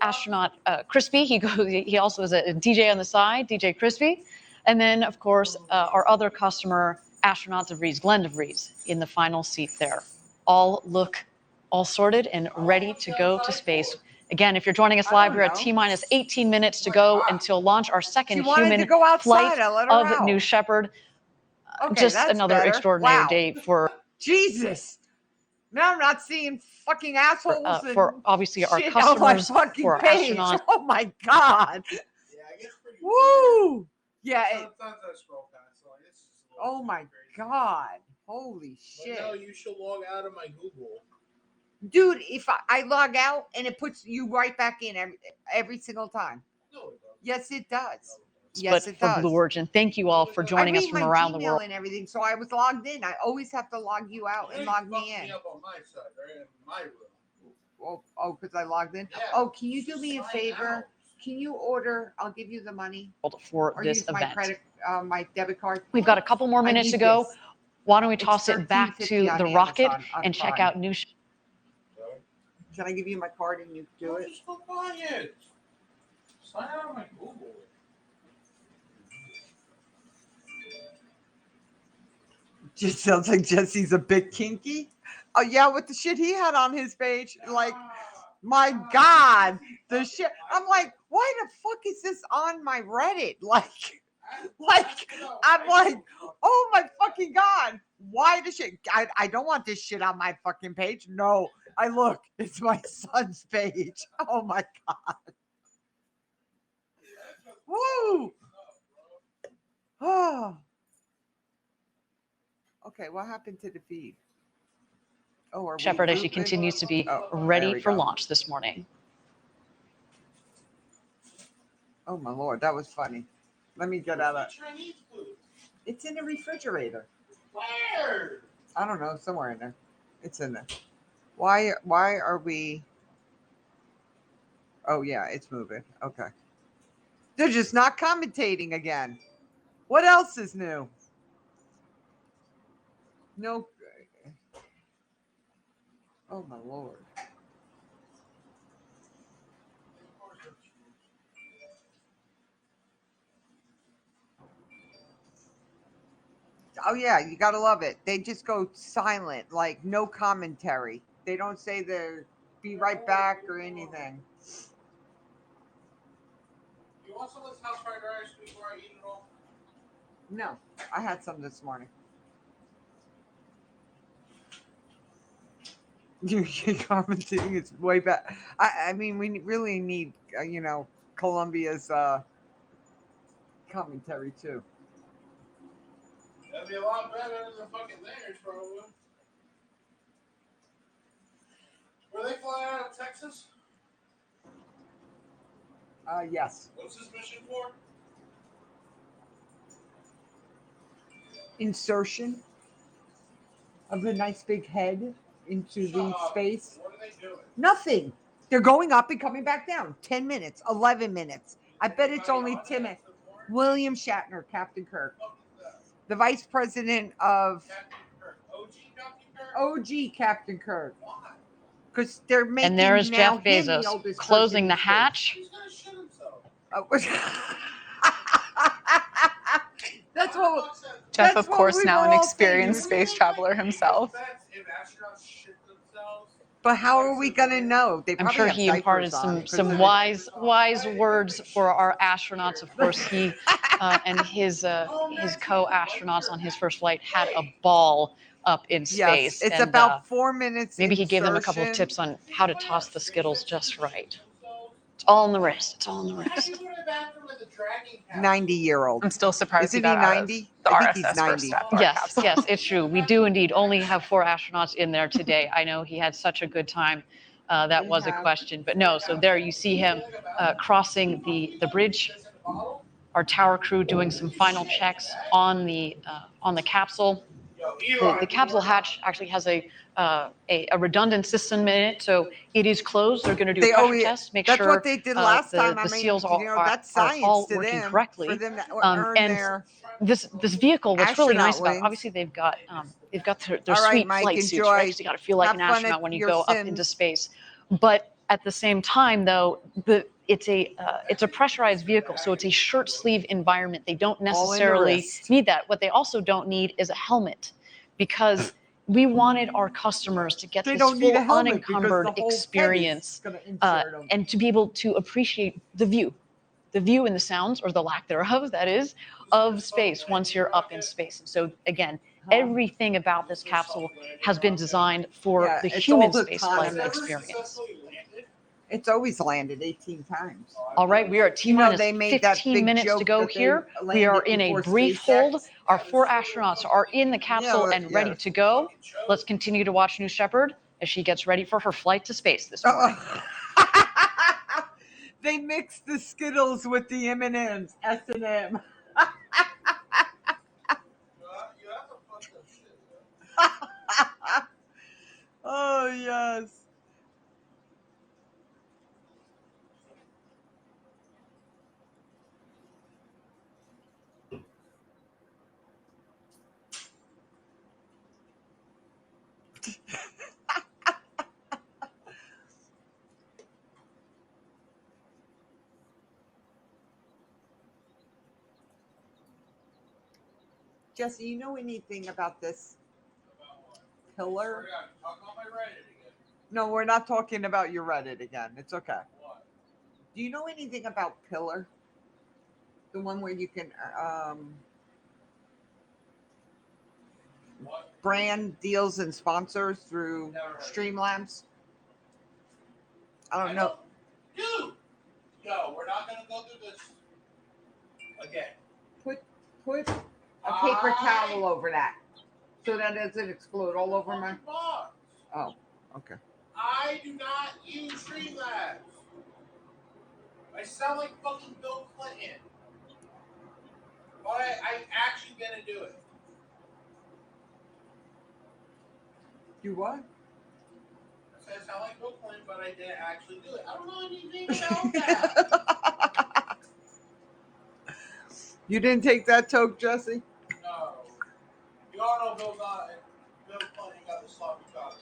astronaut Crispy. He also is a DJ on the side, DJ Crispy. And then, of course, our other customer, astronaut DeVries, Glenn DeVries, in the final seat there. All look all sorted and ready to go to space. Again, if you're joining us live, we're at T-minus 18 minutes to go until launch our second human flight of New Shepard. Okay, Just that's another better. extraordinary Wow. day for Jesus. Now I'm not seeing fucking assholes for and obviously our shit on my customers, fucking for our page. astronauts. Oh my God. Woo. Yeah. Sometimes I scroll past, so it's just a little Oh my God. Holy shit. But no, you should log out of my Google. Dude, if I log out and it puts you right back in every single time. No, it doesn't. Yes, it does. But Yes, it for does. Blue Origin, thank you all for joining I us read from my around the Gmail world. and everything, so I was logged in. I always have to log you out and log me in. Me up on my side, right? In my room. Oh, because I logged in. Yeah. Oh, can you do me a favor? Can you order? I'll give you the money. For Or this use my event. credit, my debit card. We've got a couple more I minutes need to go. this. Why don't we It's toss it back $13.50 to on the Amazon rocket on and check Prime. out New Can I give you my card and you do it? Just go buy it. Sign out of my Google. Just sounds like Jesse's a bit kinky. Oh yeah, with the shit he had on his page, like, my God, the shit. I'm like, why the fuck is this on my Reddit? Like, I'm like, oh my fucking God, why the shit? I don't want this shit on my fucking page. No, look, it's my son's page. Oh my God. Woo. Oh. Okay, what happened to the feed? Oh, are we Shepard as she looping? continues to be there ready we for go. launch this morning. Oh my Lord, that was funny. Let me get out of. It's in the refrigerator. Where? I don't know, somewhere in there. It's in there. Why are we? Oh yeah, it's moving. Okay. They're just not commentating again. What else is new? No. Oh my Lord. Oh yeah, you gotta love it. They just go silent, like no commentary. They don't say they'll be right back or anything. You want some of this house fried rice before I eat it all? No, I had some this morning. You're commenting it's way back. I mean, we really need, Columbia's commentary too. That'd be a lot better than fucking theirs, probably. Were they flying out of Texas? Yes. What's this mission for? Insertion of the nice big head into the space. What are they doing? Nothing. They're going up and coming back down. 10 minutes, 11 minutes. I bet it's only 10 minutes. William Shatner, Captain Kirk. The vice president of OG Captain Kirk. Because they're making And there is now Jeff him the Bezos oldest closing the person in hatch. He's gonna shit himself. That's what. Jeff, that's of what course, we now were an all experienced thinking. space traveler himself. If astronauts shit themselves, But how are we gonna know? They I'm probably sure have he imparted diapers on, 'cause some of wise words for our astronauts. Of course, he and his co-astronauts on his first flight had a ball up in space. Yes, it's and, about 4 minutes. maybe he gave them a couple of insertion. tips on how to toss the Skittles just right. It's all in the wrist. It's all in the wrist. 90-year-old. I'm still surprised Isn't he got out of 90? the I think RSS he's 90. first step. Our Yes, capsule. yes, it's true. We do indeed only have 4 astronauts in there today. I know he had such a good time. That was a question, but no. So there you see him crossing the bridge. Our tower crew doing some final checks on the capsule. the capsule hatch actually has a redundant system in it, so it is closed. They're going to do a pressure test, make that's sure what they did last time. the seals that's are science all to working them, correctly. for them to earn And their this vehicle, what's really nice astronaut about, obviously they've got their All right, sweet Mike, flight suits, enjoy. right? So you got to feel like Have an fun astronaut at when you your go up into Sims. space. But at the same time, though, it's a pressurized vehicle, so it's a shirt sleeve environment. They don't All in the necessarily wrist. need that. What they also don't need is a helmet, because we wanted our customers to get They this don't need full a helmet because unencumbered the whole head is experience gonna insert 'em. and to be able to appreciate the view and the sounds, or the lack thereof, that is, of space once you're up in space. And so again, everything about this capsule has been designed for the it's human all spaceflight autonomous. experience. It's always landed 18 times. All right, we are at T-minus they made that 15 big minutes to joke go that they here. We are landed in a before brief SpaceX. hold. Our 4 astronauts are in the capsule and ready to go. Let's continue to watch New Shepard as she gets ready for her flight to space this morning. They mixed the Skittles with the M&Ms, S&M. Oh, yes. Jesse, you know anything about this pillar? No, we're not talking about your Reddit again. It's okay. Do you know anything about Pillar? The one where you can brand deals and sponsors through Streamlabs? I don't know. Dude! Yo, we're not going to go through this again. Put a paper towel over that so that doesn't explode all over my... Oh, okay. I do not use Streamlabs. I sound like fucking Bill Clinton. But I'm actually going to do it. Do what? I said I sound like Bill Clinton, but I didn't actually do it. I don't know anything about that. You didn't take that toke, Jesse? No. You all know Bill Clinton got the sloppy job.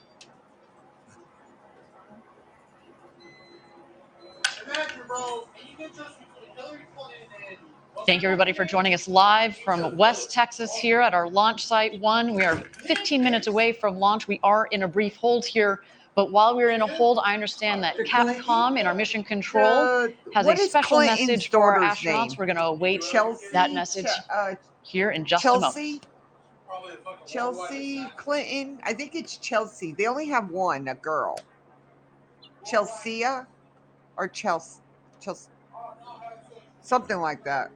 Imagine, bro, and you can trust between Hillary Clinton and... Thank you, everybody, for joining us live from West Texas here at our launch site 1. We are 15 minutes away from launch. We are in a brief hold here, but while we're in a hold, I understand that Capcom in our mission control has a special message for our astronauts. We're going to await that message here in just a moment. Chelsea Clinton. I think it's Chelsea. They only have one, a girl. Chelsea or Chelsea. Something like that.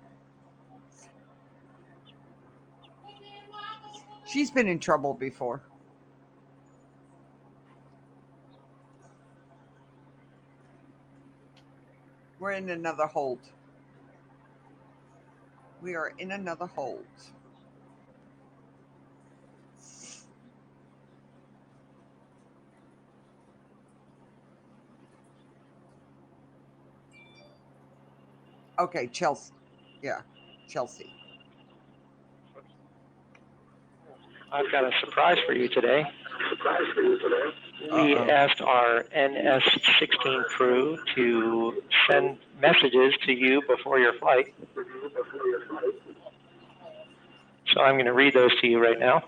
She's been in trouble before. We're in another hold. We are in another hold. Okay, Chelsea. Yeah, Chelsea. I've got a surprise for you today. We asked our NS-18 crew to send messages to you before your flight. So I'm going to read those to you right now.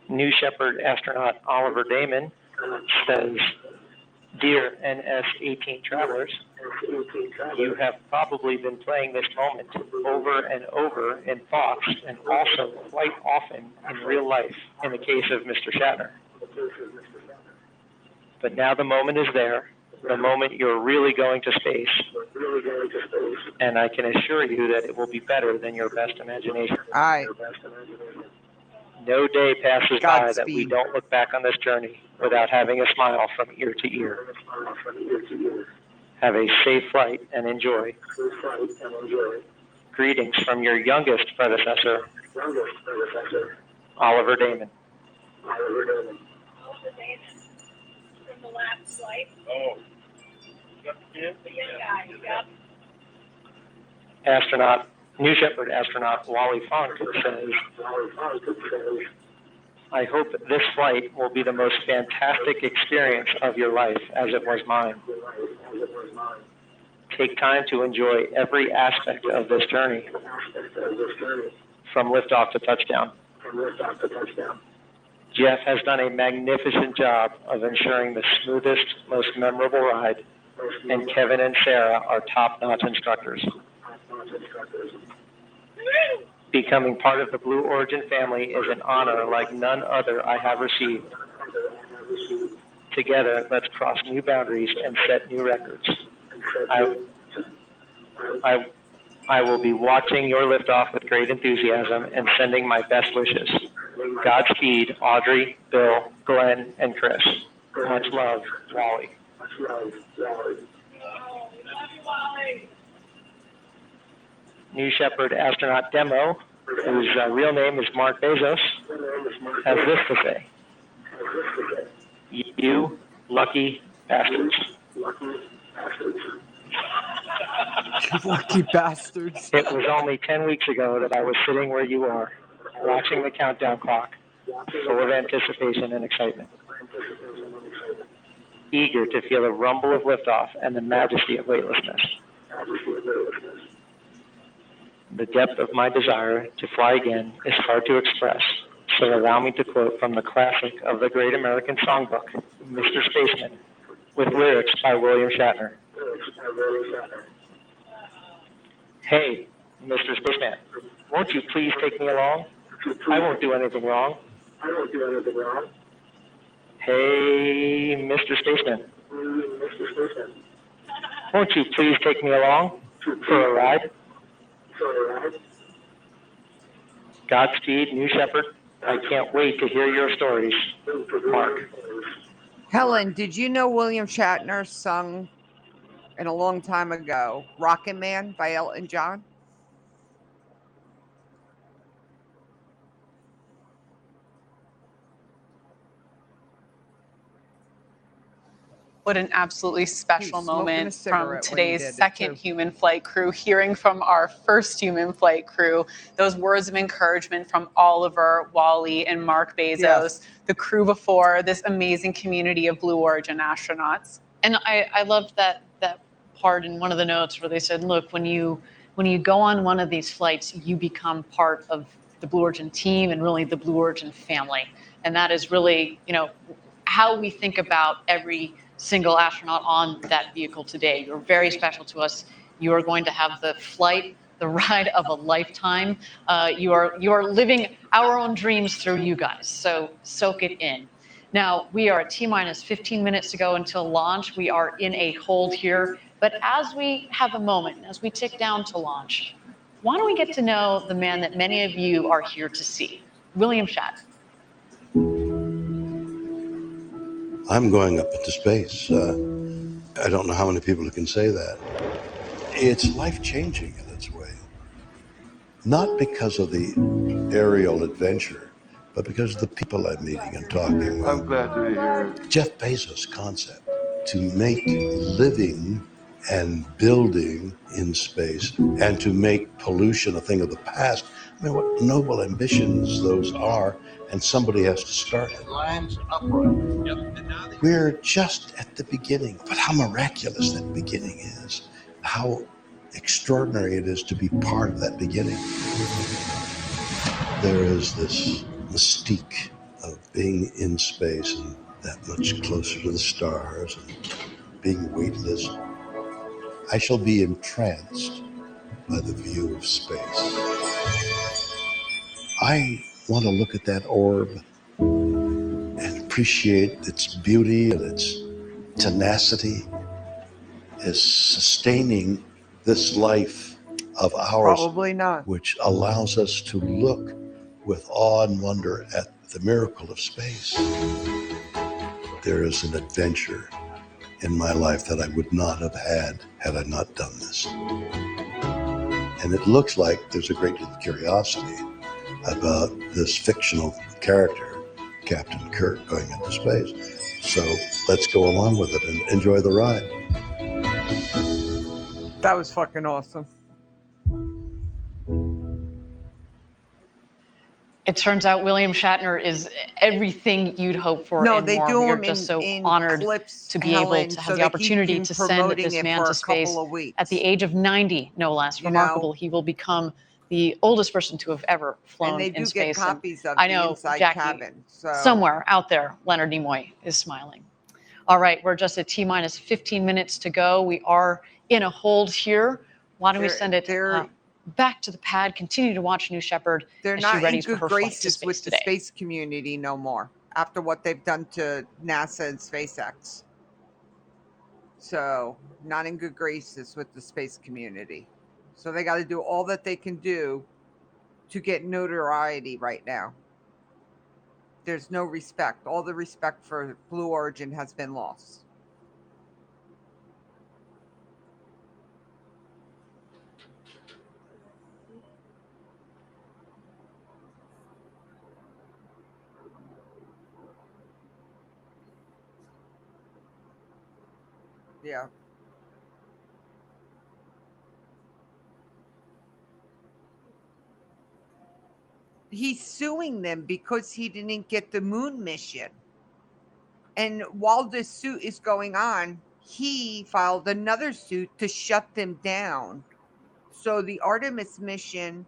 New Shepard astronaut Oliver Damon says, "Dear NS-18 travelers, you have probably been playing this moment over and over in thoughts and also quite often in real life in the case of Mr. Shatner. But now the moment is there, the moment you're really going to space, and I can assure you that it will be better than your best imagination. All right. No day passes by that we don't look back on this journey without having a smile from ear to ear. Have a safe flight and enjoy. Greetings from your youngest predecessor, Oliver Damon. From the last flight. Oh. The young guy, yep. Astronaut, New Shepard astronaut Wally Funk says, I hope this flight will be the most fantastic experience of your life as it was mine. Take time to enjoy every aspect of this journey, from liftoff to touchdown. Jeff has done a magnificent job of ensuring the smoothest, most memorable ride, and Kevin and Sarah are top-notch instructors. Becoming part of the Blue Origin family is an honor like none other I have received. Together, let's cross new boundaries and set new records. I will be watching your liftoff with great enthusiasm and sending my best wishes. Godspeed, Audrey, Bill, Glenn, and Chris. Much love, Wally. New Shepard astronaut Demo, whose real name is Mark Bezos, has this to say. You lucky bastards. Lucky bastards. It was only 10 weeks ago that I was sitting where you are, watching the countdown clock, full of anticipation and excitement. Eager to feel the rumble of liftoff and the majesty of weightlessness. The depth of my desire to fly again is hard to express, so allow me to quote from the classic of the Great American Songbook, Mr. Spaceman, with lyrics by William Shatner. Hey, Mr. Spaceman, won't you please take me along? I won't do anything wrong. Hey, Mr. Spaceman, won't you please take me along for a ride? Godspeed, New Shepard. I can't wait to hear your stories. Mark. Helen, did you know William Shatner sung in a long time ago, Rockin' Man by Elton John? What an absolutely special moment from when he today's did it, second too. human flight crew, hearing from our first human flight crew, those words of encouragement from Oliver, Wally, and Mark Bezos, Yes. the crew before this amazing community of Blue Origin astronauts. And I loved that part in one of the notes where they said, look, when you go on one of these flights, you become part of the Blue Origin team and really the Blue Origin family. And that is really, how we think about every single astronaut on that vehicle today. You're very special to us. You are going to have the flight, the ride of a lifetime. You are living our own dreams through you guys. So soak it in. Now, we are at T-minus 15 minutes to go until launch. We are in a hold here. But as we have a moment, as we tick down to launch, why don't we get to know the man that many of you are here to see, William Shatner. I'm going up into space. I don't know how many people can say that. It's life-changing in its way. Not because of the aerial adventure, but because of the people I'm meeting and talking with. I'm glad to be here. Jeff Bezos' concept to make living and building in space and to make pollution a thing of the past. I mean, what noble ambitions those are, and somebody has to start it. Lines upright. Yep. We're just at the beginning, but how miraculous that beginning is. How extraordinary it is to be part of that beginning. There is this mystique of being in space and that much closer to the stars and being weightless. I shall be entranced by the view of space. I want to look at that orb and appreciate its beauty and its tenacity as sustaining this life of ours. Probably not. Which allows us to look with awe and wonder at the miracle of space. There is an adventure in my life that I would not have had I not done this. And it looks like there's a great deal of curiosity. about this fictional character, Captain Kirk, going into space. So let's go along with it and enjoy the ride. That was fucking awesome. It turns out William Shatner is everything you'd hope for No, and they more. do We are him just so in honored clips, to be Helen, able to have so the they keep opportunity to send promoting this it man for to a space couple of weeks. at the age of 90, no less. You Remarkable. know? He will become the oldest person to have ever flown And they in do get space. And copies of I the know inside Jackie, cabin. So somewhere out there, Leonard Nimoy is smiling. All right, we're just at T-minus 15 minutes to go. We are in a hold here. Why don't we send it back to the pad, continue to watch New Shepard they're as she not in readies for good her flight to graces space with the today. space community no more after what they've done to NASA and SpaceX. So not in good graces with the space community. So they got to do all that they can do to get notoriety right now. There's no respect. All the respect for Blue Origin has been lost. Yeah. He's suing them because he didn't get the moon mission. And while this suit is going on, he filed another suit to shut them down. So the Artemis mission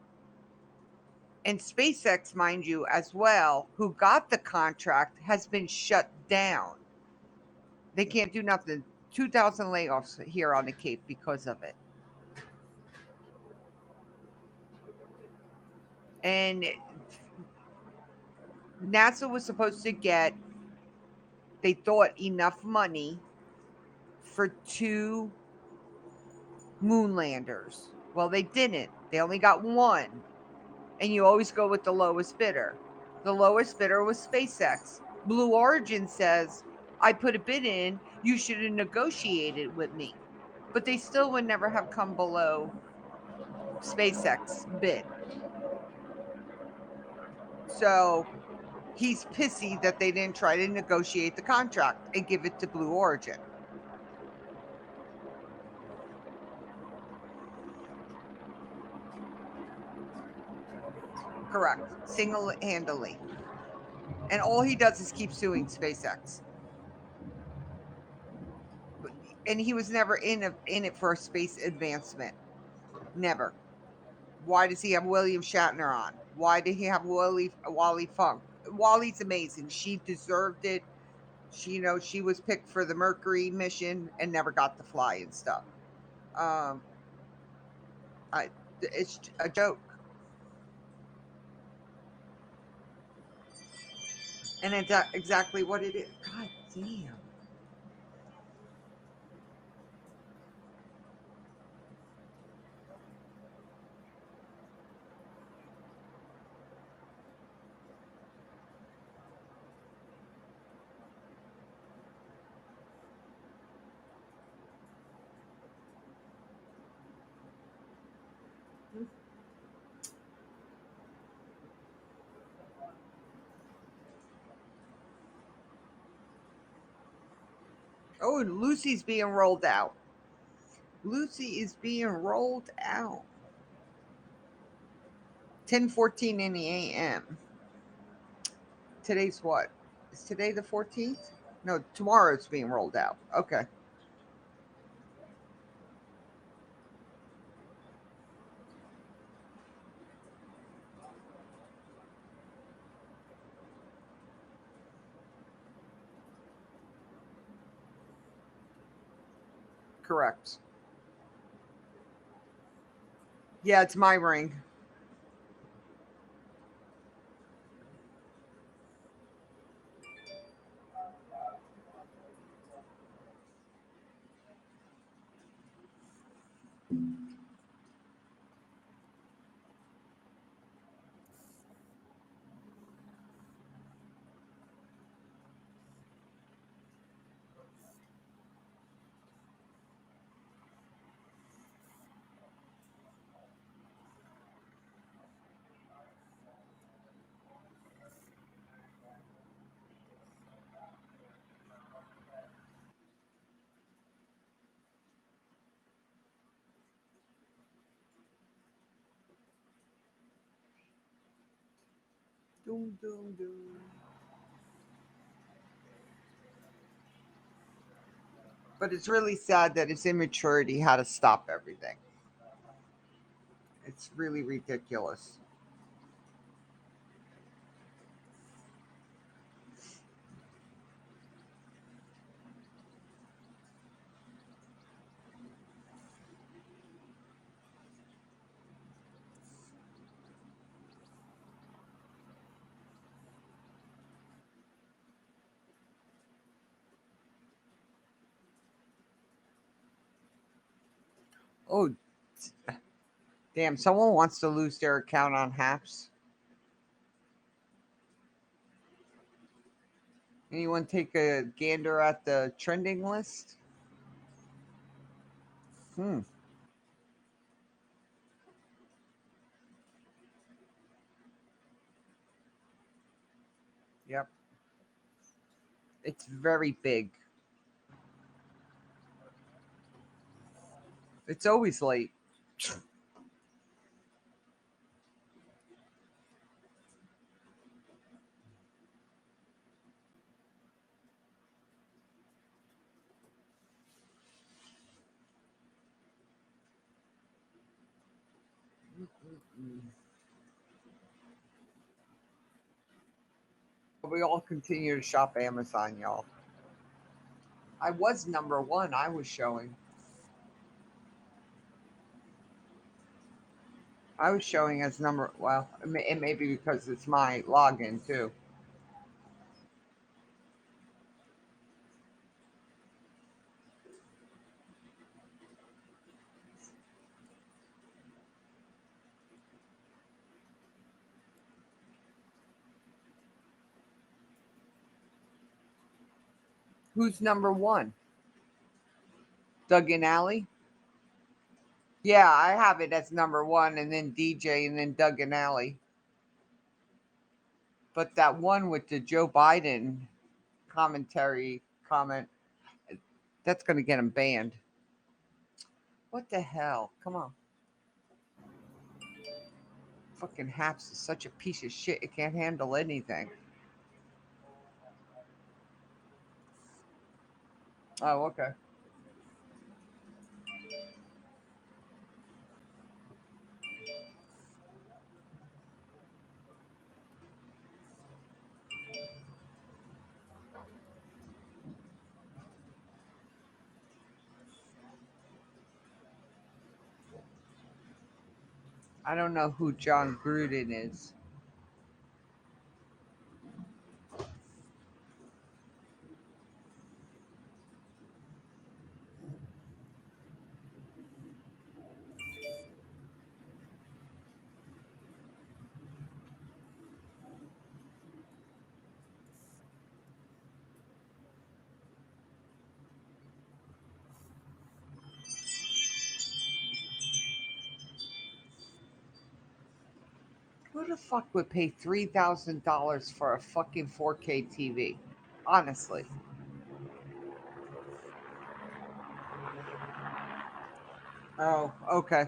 and SpaceX, mind you, as well, who got the contract, has been shut down. They can't do nothing. 2,000 layoffs here on the Cape because of it. And NASA was supposed to get, they thought, enough money for 2 moon landers. Well, they didn't. They only got 1. And you always go with the lowest bidder. The lowest bidder was SpaceX. Blue Origin says, I put a bid in, you should have negotiated with me. But they still would never have come below SpaceX bid. So he's pissy that they didn't try to negotiate the contract and give it to Blue Origin. Correct. Single-handedly. And all he does is keep suing SpaceX. And he was never in it for a space advancement. Never. Why does he have William Shatner on? Why did he have Wally Funk? Wally's amazing. She deserved it. She, she was picked for the Mercury mission and never got to fly and stuff. It's a joke. And it's exactly what it is. God damn. Oh, and Lucy's being rolled out. Lucy is being rolled out. 10:14 in the a.m. Today's what? Is today the 14th? No, tomorrow it's being rolled out. Okay. Correct. Yeah, it's my ring. Doom, doom, doom. But it's really sad that his immaturity had to stop everything. It's really ridiculous. Oh, damn. Someone wants to lose their account on Haps. Anyone take a gander at the trending list? Yep. It's very big. It's always late. We all continue to shop Amazon, y'all. I was number one. I was showing. I was showing as number. Well, it may be because it's my login too. Who's number one? Doug and Alley? Yeah, I have it as number one, and then DJ, and then Doug and Alley. But that one with the Joe Biden commentary comment, that's going to get him banned. What the hell? Come on. Fucking Haps is such a piece of shit. It can't handle anything. Oh, okay. I don't know who John Gruden is. Who the fuck would pay $3,000 for a fucking 4K TV? Honestly. Oh, okay.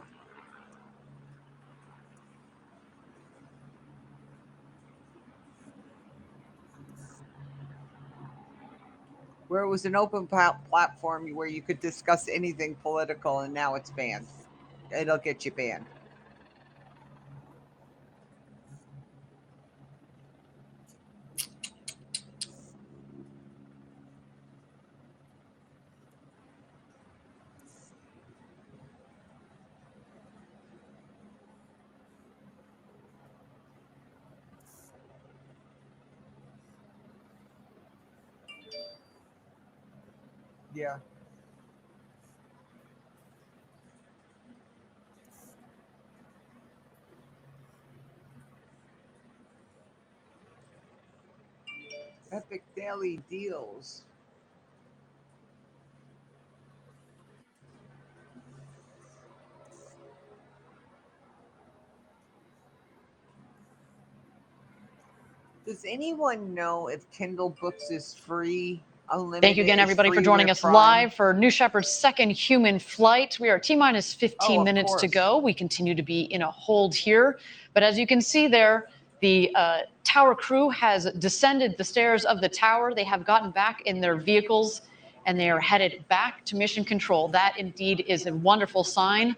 Where it was an open platform where you could discuss anything political, and now it's banned. It'll get you banned. Yeah. Epic Daily Deals. Does anyone know if Kindle Books is free? Unlimited. Thank you again, everybody, for joining us live for New Shepard's second human flight. We are T-minus 15 minutes to go. We continue to be in a hold here. But as you can see there, The tower crew has descended the stairs of the tower. They have gotten back in their vehicles and they are headed back to mission control. That indeed is a wonderful sign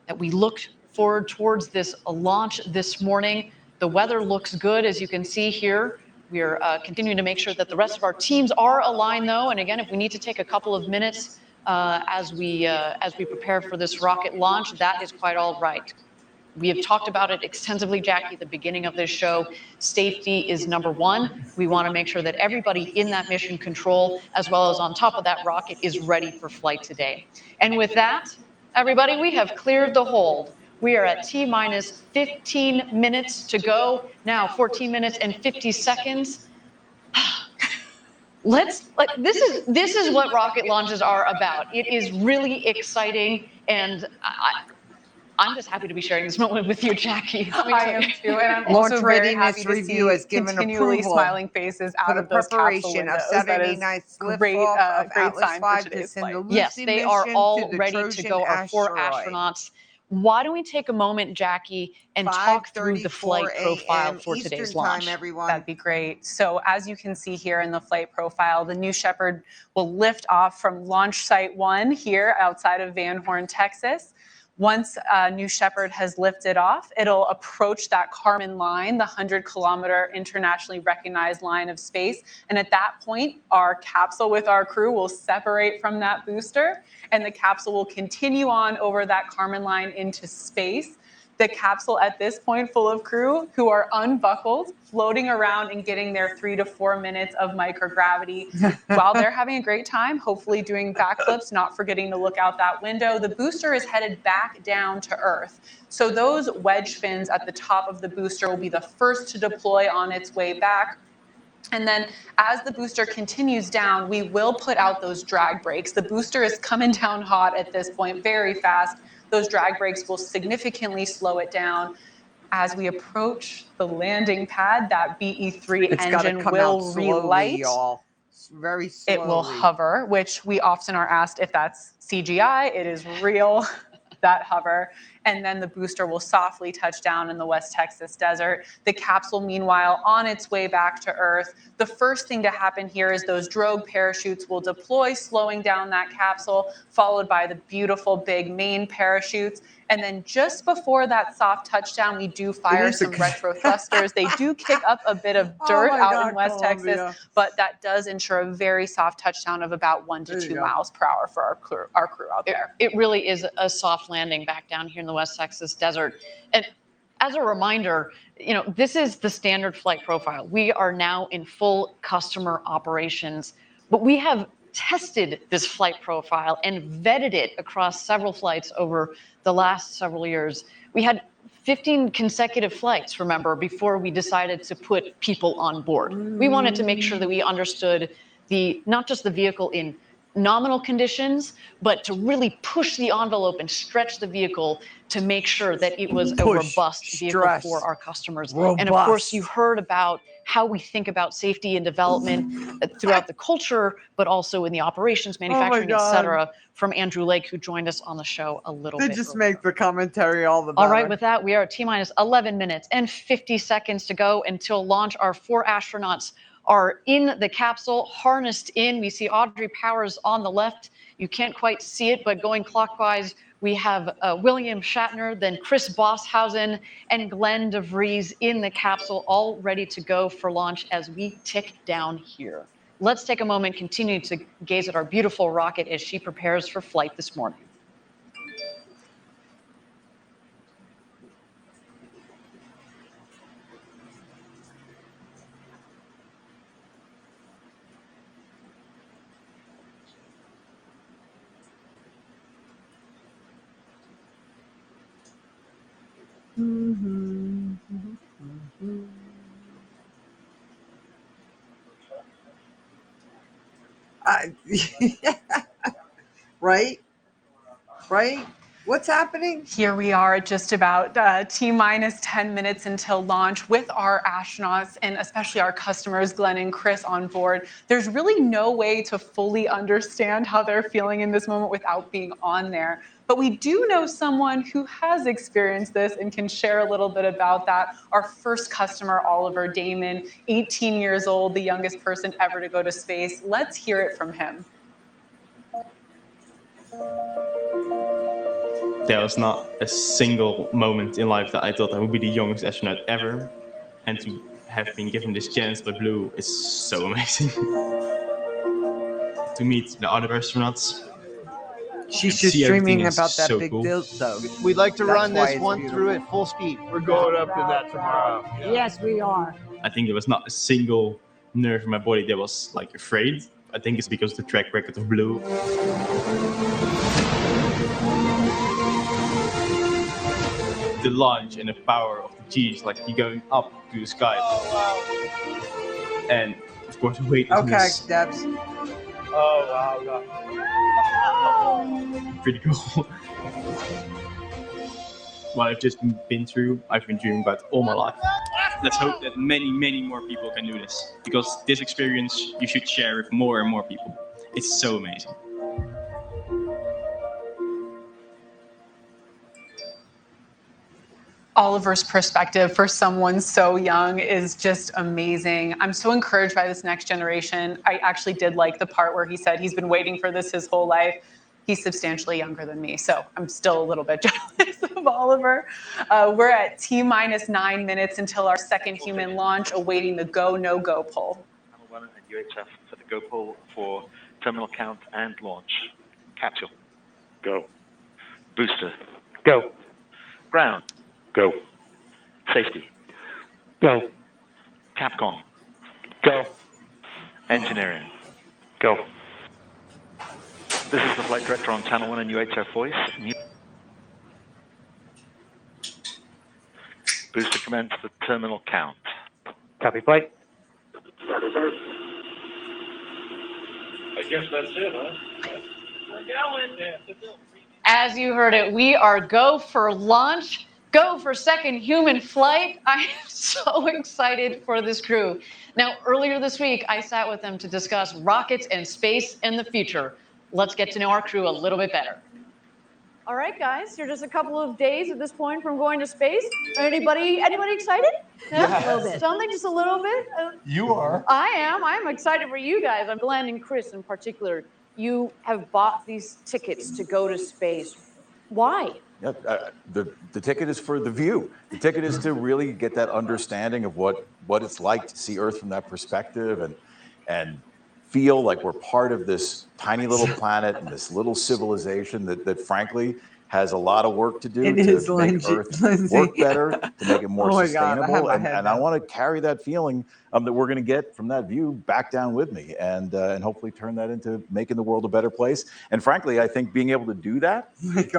that we look forward towards this launch this morning. The weather looks good, as you can see here. We are continuing to make sure that the rest of our teams are aligned, though. And again, if we need to take a couple of minutes as we prepare for this rocket launch, that is quite all right. We have talked about it extensively, Jackie, at the beginning of this show. Safety is number one. We want to make sure that everybody in that mission control, as well as on top of that rocket, is ready for flight today. And with that, everybody, we have cleared the hold. We are at T-minus 15 minutes to go. Now 14 minutes and 50 seconds. This is what rocket launches are about. It is really exciting, and I'm just happy to be sharing this moment with you, Jackie. I am too, and I'm Launch also very readiness happy to review see has given continually approval smiling faces out for the of those capsule preparation of windows. That Saturday is night's great, liftoff of great Atlas sign for V to today's send the flight. Lucy Yes, they are mission all to the ready to Trojan go, our 4 asteroid. astronauts. Why don't we take a moment, Jackie, and talk through the flight 5:34 profile a.m. for Eastern today's time, launch? everyone. That'd be great. So as you can see here in the flight profile, the New Shepard will lift off from Launch Site 1 here outside of Van Horn, Texas. Once New Shepard has lifted off, it'll approach that Kármán line, the 100-kilometer internationally recognized line of space. And at that point, our capsule with our crew will separate from that booster, and the capsule will continue on over that Kármán line into space. The capsule at this point full of crew who are unbuckled, floating around and getting their 3 to 4 minutes of microgravity while they're having a great time, hopefully doing backflips, not forgetting to look out that window. The booster is headed back down to Earth. So those wedge fins at the top of the booster will be the first to deploy on its way back. And then as the booster continues down, we will put out those drag brakes. The booster is coming down hot at this point, very fast. Those drag brakes will significantly slow it down. As we approach the landing pad, that BE-3 engine will relight. Y'all. Very slowly. It will hover, which we often are asked if that's CGI. It is real, that hover. And then the booster will softly touch down in the West Texas desert. The capsule, meanwhile, on its way back to Earth. The first thing to happen here is those drogue parachutes will deploy, slowing down that capsule, followed by the beautiful big main parachutes. And then just before that soft touchdown, we do fire some retro thrusters. They do kick up a bit of dirt out in West Texas, but that does ensure a very soft touchdown of about 1 to 2 miles per hour for our crew out there. It really is a soft landing back down here in the West Texas desert. And as a reminder, you know, this is the standard flight profile. We are now in full customer operations, but we have tested this flight profile and vetted it across several flights over the last several years. We had 15 consecutive flights, remember, before we decided to put people on board. We wanted to make sure that we understood not just the vehicle in nominal conditions, but to really push the envelope and stretch the vehicle to make sure that it was a robust vehicle for our customers. And of course, you heard about how we think about safety and development throughout the culture, but also in the operations, manufacturing, et cetera, from Andrew Lake, who joined us on the show a little bit. They just make the commentary all the better. All right, with that, we are at T-minus 11 minutes and 50 seconds to go until launch. Our 4 astronauts are in the capsule, harnessed in. We see Audrey Powers on the left. You can't quite see it, but going clockwise, we have William Shatner, then Chris Bosshausen, and Glenn DeVries in the capsule, all ready to go for launch as we tick down here. Let's take a moment, continue to gaze at our beautiful rocket as she prepares for flight this morning. Right? Right? What's happening? Here we are at just about T-minus 10 minutes until launch with our astronauts and especially our customers, Glenn and Chris, on board. There's really no way to fully understand how they're feeling in this moment without being on there. But we do know someone who has experienced this and can share a little bit about that. Our first customer, Oliver Damon, 18 years old, the youngest person ever to go to space. Let's hear it from him. There was not a single moment in life that I thought I would be the youngest astronaut ever. And to have been given this chance by Blue is so amazing. To meet the other astronauts. She's just dreaming about that big dildo. We'd like to That's run why this it's one beautiful. through at full speed. We're going up to that tomorrow. Yes, we are. I think there was not a single nerve in my body that was like afraid. I think it's because of the track record of Blue. The launch and the power of the G's, like you're going up to the sky. Oh, wow. And of course, the weight is Okay, Debs. Oh, wow. God. pretty cool. What I've just been through, I've been dreaming about all my life. Let's hope that many, many more people can do this. Because this experience you should share with more and more people. It's so amazing. Oliver's perspective for someone so young is just amazing. I'm so encouraged by this next generation. I actually did like the part where he said he's been waiting for this his whole life. He's substantially younger than me, so I'm still a little bit jealous of Oliver. We're at T-minus 9 minutes until our second human launch, awaiting the go, no-go poll. Channel 1 and UHF for the go poll for terminal count and launch. Capsule. Go. Booster. Go. Ground. Go. Safety. Go. Capcom. Go. Engineering. Go. This is the flight director on Channel 1 and UHF voice. Booster commence the terminal count. Copy flight. I guess that's it, huh? We're going. As you heard it, we are go for launch, go for second human flight. I am so excited for this crew. Now, earlier this week, I sat with them to discuss rockets and space in the future. Let's get to know our crew a little bit better. All right, guys, you're just a couple of days at this point from going to space. Anybody excited? Yes. A little bit. Something, just a little bit? You are. I am. I'm excited for you guys. I'm Glenn and Chris in particular. You have bought these tickets to go to space. Why? Yeah, the ticket is for the view. The ticket is to really get that understanding of what it's like to see Earth from that perspective and feel like we're part of this tiny little planet and this little civilization that frankly has a lot of work to do to make Earth work better, to make it more sustainable. And I want to carry that feeling that we're going to get from that view back down with me and hopefully turn that into making the world a better place. And frankly, I think being able to do that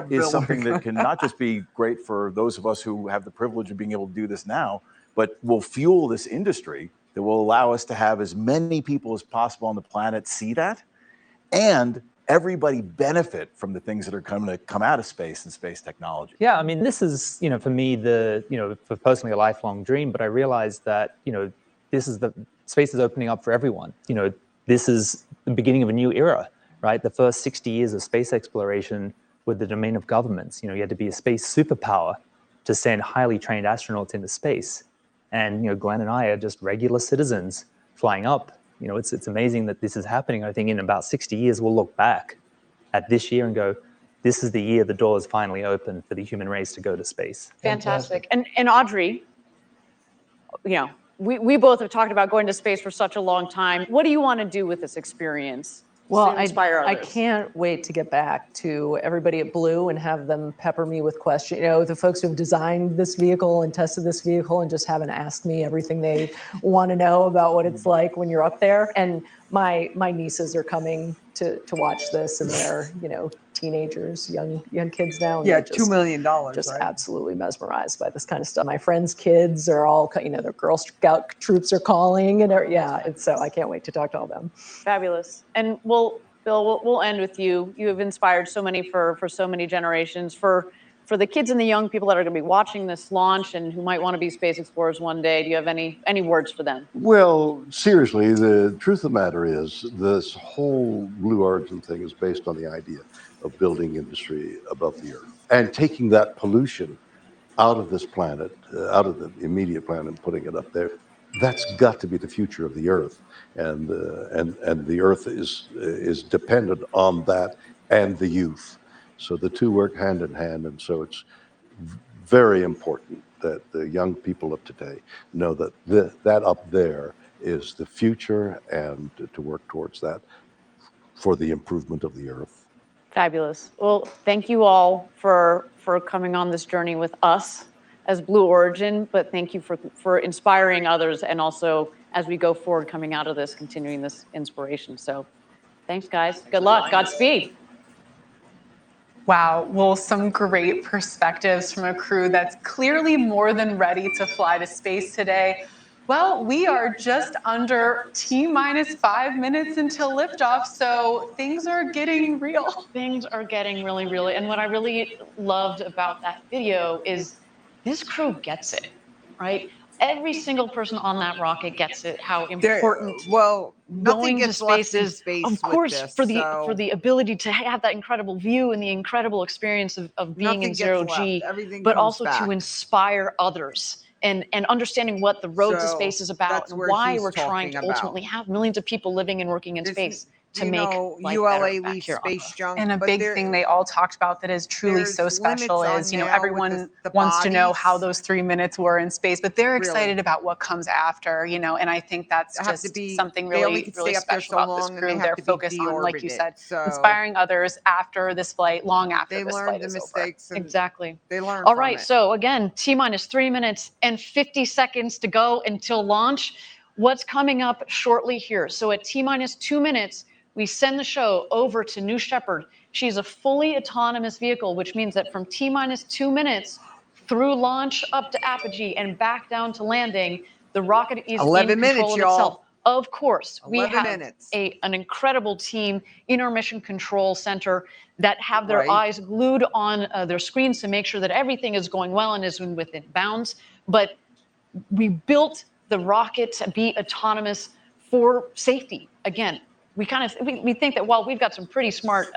is something that can not just be great for those of us who have the privilege of being able to do this now, but will fuel this industry that will allow us to have as many people as possible on the planet see that, and everybody benefit from the things that are going to come out of space and space technology. Yeah, I mean, this is, for me, for personally a lifelong dream, but I realized that, space is opening up for everyone. This is the beginning of a new era, right? The first 60 years of space exploration were the domain of governments. You had to be a space superpower to send highly trained astronauts into space. And, Glenn and I are just regular citizens flying up. It's amazing that this is happening. I think in about 60 years, we'll look back at this year and go, this is the year the doors finally open for the human race to go to space. Fantastic. And Audrey, we both have talked about going to space for such a long time. What do you want to do with this experience? Well, to inspire I others? can't wait to get back to everybody at Blue and have them pepper me with questions. The folks who have designed this vehicle and tested this vehicle and just haven't asked me everything they want to know about what it's like when you're up there. And my nieces are coming to watch this, and they're teenagers, young kids now. And Yeah, they're just, $2 million, just right? absolutely mesmerized by this kind of stuff. My friends' kids are all, their Girl Scout troops are calling, and so I can't wait to talk to all of them. Fabulous. And well, Bill, we'll end with you. You have inspired so many for so many generations. For the kids and the young people that are going to be watching this launch and who might want to be space explorers one day, do you have any words for them? Well, seriously, the truth of the matter is this whole Blue Origin thing is based on the idea of building industry above the Earth and taking that pollution out of this planet, out of the immediate planet and putting it up there. That's got to be the future of the Earth. And the Earth is dependent on that and the youth. So the two work hand in hand. And so it's very important that the young people of today know that that up there is the future and to work towards that for the improvement of the Earth. Fabulous. Well, thank you all for coming on this journey with us as Blue Origin, but thank you for inspiring others and also as we go forward coming out of this, continuing this inspiration. So thanks, guys. Good luck. Godspeed. Wow, well, some great perspectives from a crew that's clearly more than ready to fly to space today. Well, we are just under T-minus 5 minutes until liftoff, so things are getting real. Things are getting really, really, and what I really loved about that video is this crew gets it, right? Every single person on that rocket gets it, how important nothing going to gets left space in is, space of with course, this, for so the ability to have that incredible view and the incredible experience of being nothing in gets zero left. G, Everything but comes also back. to inspire others and understanding what the road to So space is about that's and where why he's we're trying to talking about. ultimately have millions of people living and working in space to you make know, life ULA better back leaves here on space Earth. junk, And a but big thing they all talked about that is truly so there's special limits is, on now with everyone the wants to know bodies. how those 3 minutes were in space, but they're Really. excited about what comes after, and I think that's Have to just be- something they only really, can really stay up there special so about this long and they crew. have They're to be focused on, like you deorbited, said, so inspiring others after this flight, long after they this learned flight the is mistakes and Exactly. they learned All from right, it. so again, T-minus 3 minutes and 50 seconds to go until launch. What's coming up shortly here? So at T-minus 2 minutes, we send the show over to New Shepard. She's a fully autonomous vehicle, which means that from T-minus 2 minutes through launch up to apogee and back down to landing, the rocket is 11 in control minutes, of y'all. itself. Of course, we 11 have minutes. an incredible team in our mission control center that have their Right. eyes glued on their screens to make sure that everything is going well and is within bounds. But we built the rocket to be autonomous for safety. Again, we think that while we've got some pretty smart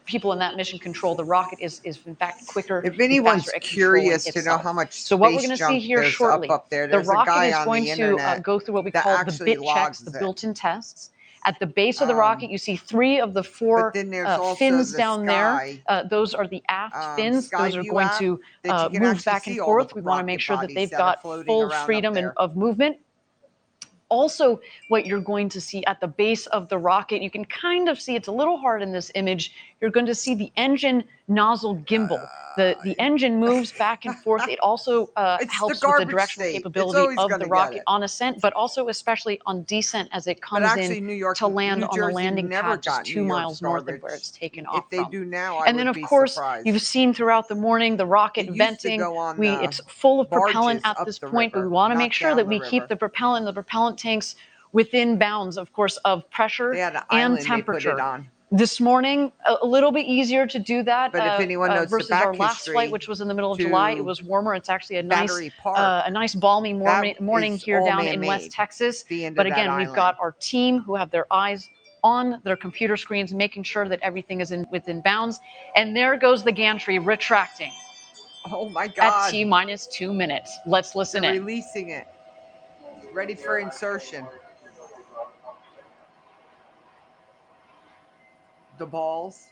people in that mission control, the rocket is in fact quicker. If and anyone's faster at controlling curious to know itself. how much So what we're space going to see junk here there's shortly, up there, the there's a rocket guy is on going the to internet go through what we that call the actually bit checks, the logs it. built-in tests. At the base of the rocket, you see 3 of the 4 then there's also fins the down Sky, there. Those are the aft fins. Those are Skyview going app to that you can move actually back and see all the forth. We want to make rocket sure that bodies they've that are got floating full around up freedom there. of movement. Also, what you're going to see at the base of the rocket, you can kind of see, it's a little hard in this image, you're going to see the engine nozzle gimbal. The engine moves back and forth. It also helps with the garbage directional state. It's capability always of gonna the get rocket it. on ascent, but also especially on descent as it But comes actually, in New York, to land New on the Jersey landing never pad just got 2 New York's miles north of where garbage. it's taken If off they from. do now, I And then, would of be course, surprised. you've seen throughout the morning the rocket It used to venting. go on, It's full of propellant barges at up this the point, but we river, want to not make sure down that the we keep river. the propellant tanks within bounds, of course, of pressure They had an and island they put temperature. it on. This morning, a little bit easier to do that But if anyone knows the versus back our last history flight, which was in the middle of July. It to was warmer. It's actually a Battery Park, nice balmy morning is here all down in West man-made, Texas. the end But of that again, we've island. got our team who have their eyes on their computer screens, making sure that everything is within bounds. And there goes the gantry retracting. Oh my At God. T-minus 2 minutes. Let's listen They're in. releasing it. Ready for insertion. The balls.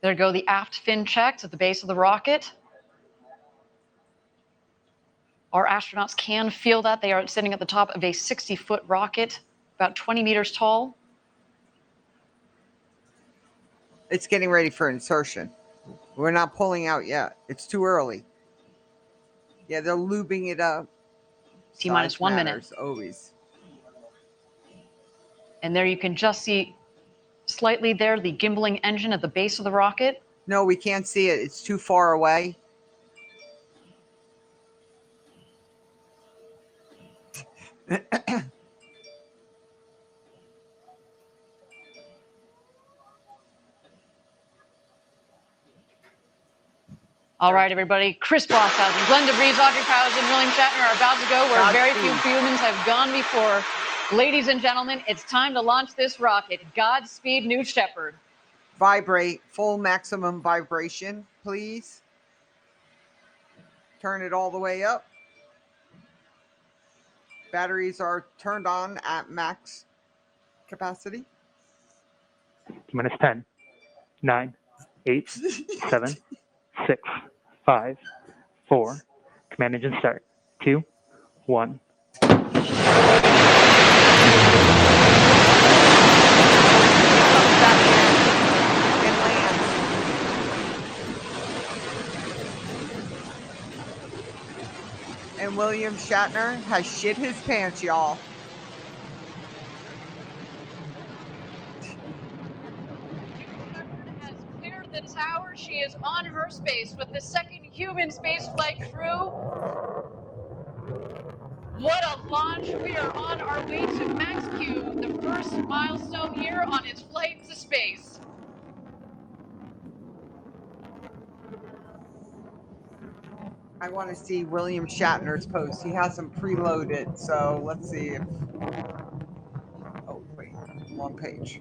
There go the aft fin checks at the base of the rocket. Our astronauts can feel that. They are sitting at the top of a 60-foot rocket, about 20 meters tall. It's getting ready for insertion. We're not pulling out yet. It's too early. Yeah, they're lubing it up. T-minus Size 1 minute. matters, always. And there you can just see slightly there the gimbaling engine at the base of the rocket. No, we can't see it. It's too far away. All right, everybody. Chris Bosshausen, Glenn DeVries, Audrey Powers, and William Shatner are about to go where very few humans have gone before. Ladies and gentlemen, it's time to launch this rocket. Godspeed, New Shepard. Vibrate. Full maximum vibration, please. Turn it all the way up. Batteries are turned on at max capacity. Minus 10, 9, 8, 7, 6, 5, 4. Command engine start. 2, 1. And William Shatner has shit his pants, y'all. Has cleared the tower. She is on her space with the second human spaceflight crew. What a launch. We are on our way to Max Q, the first milestone here on its flight to space. I want to see William Shatner's post. He has them preloaded, so let's see if. Oh, wait, wrong page.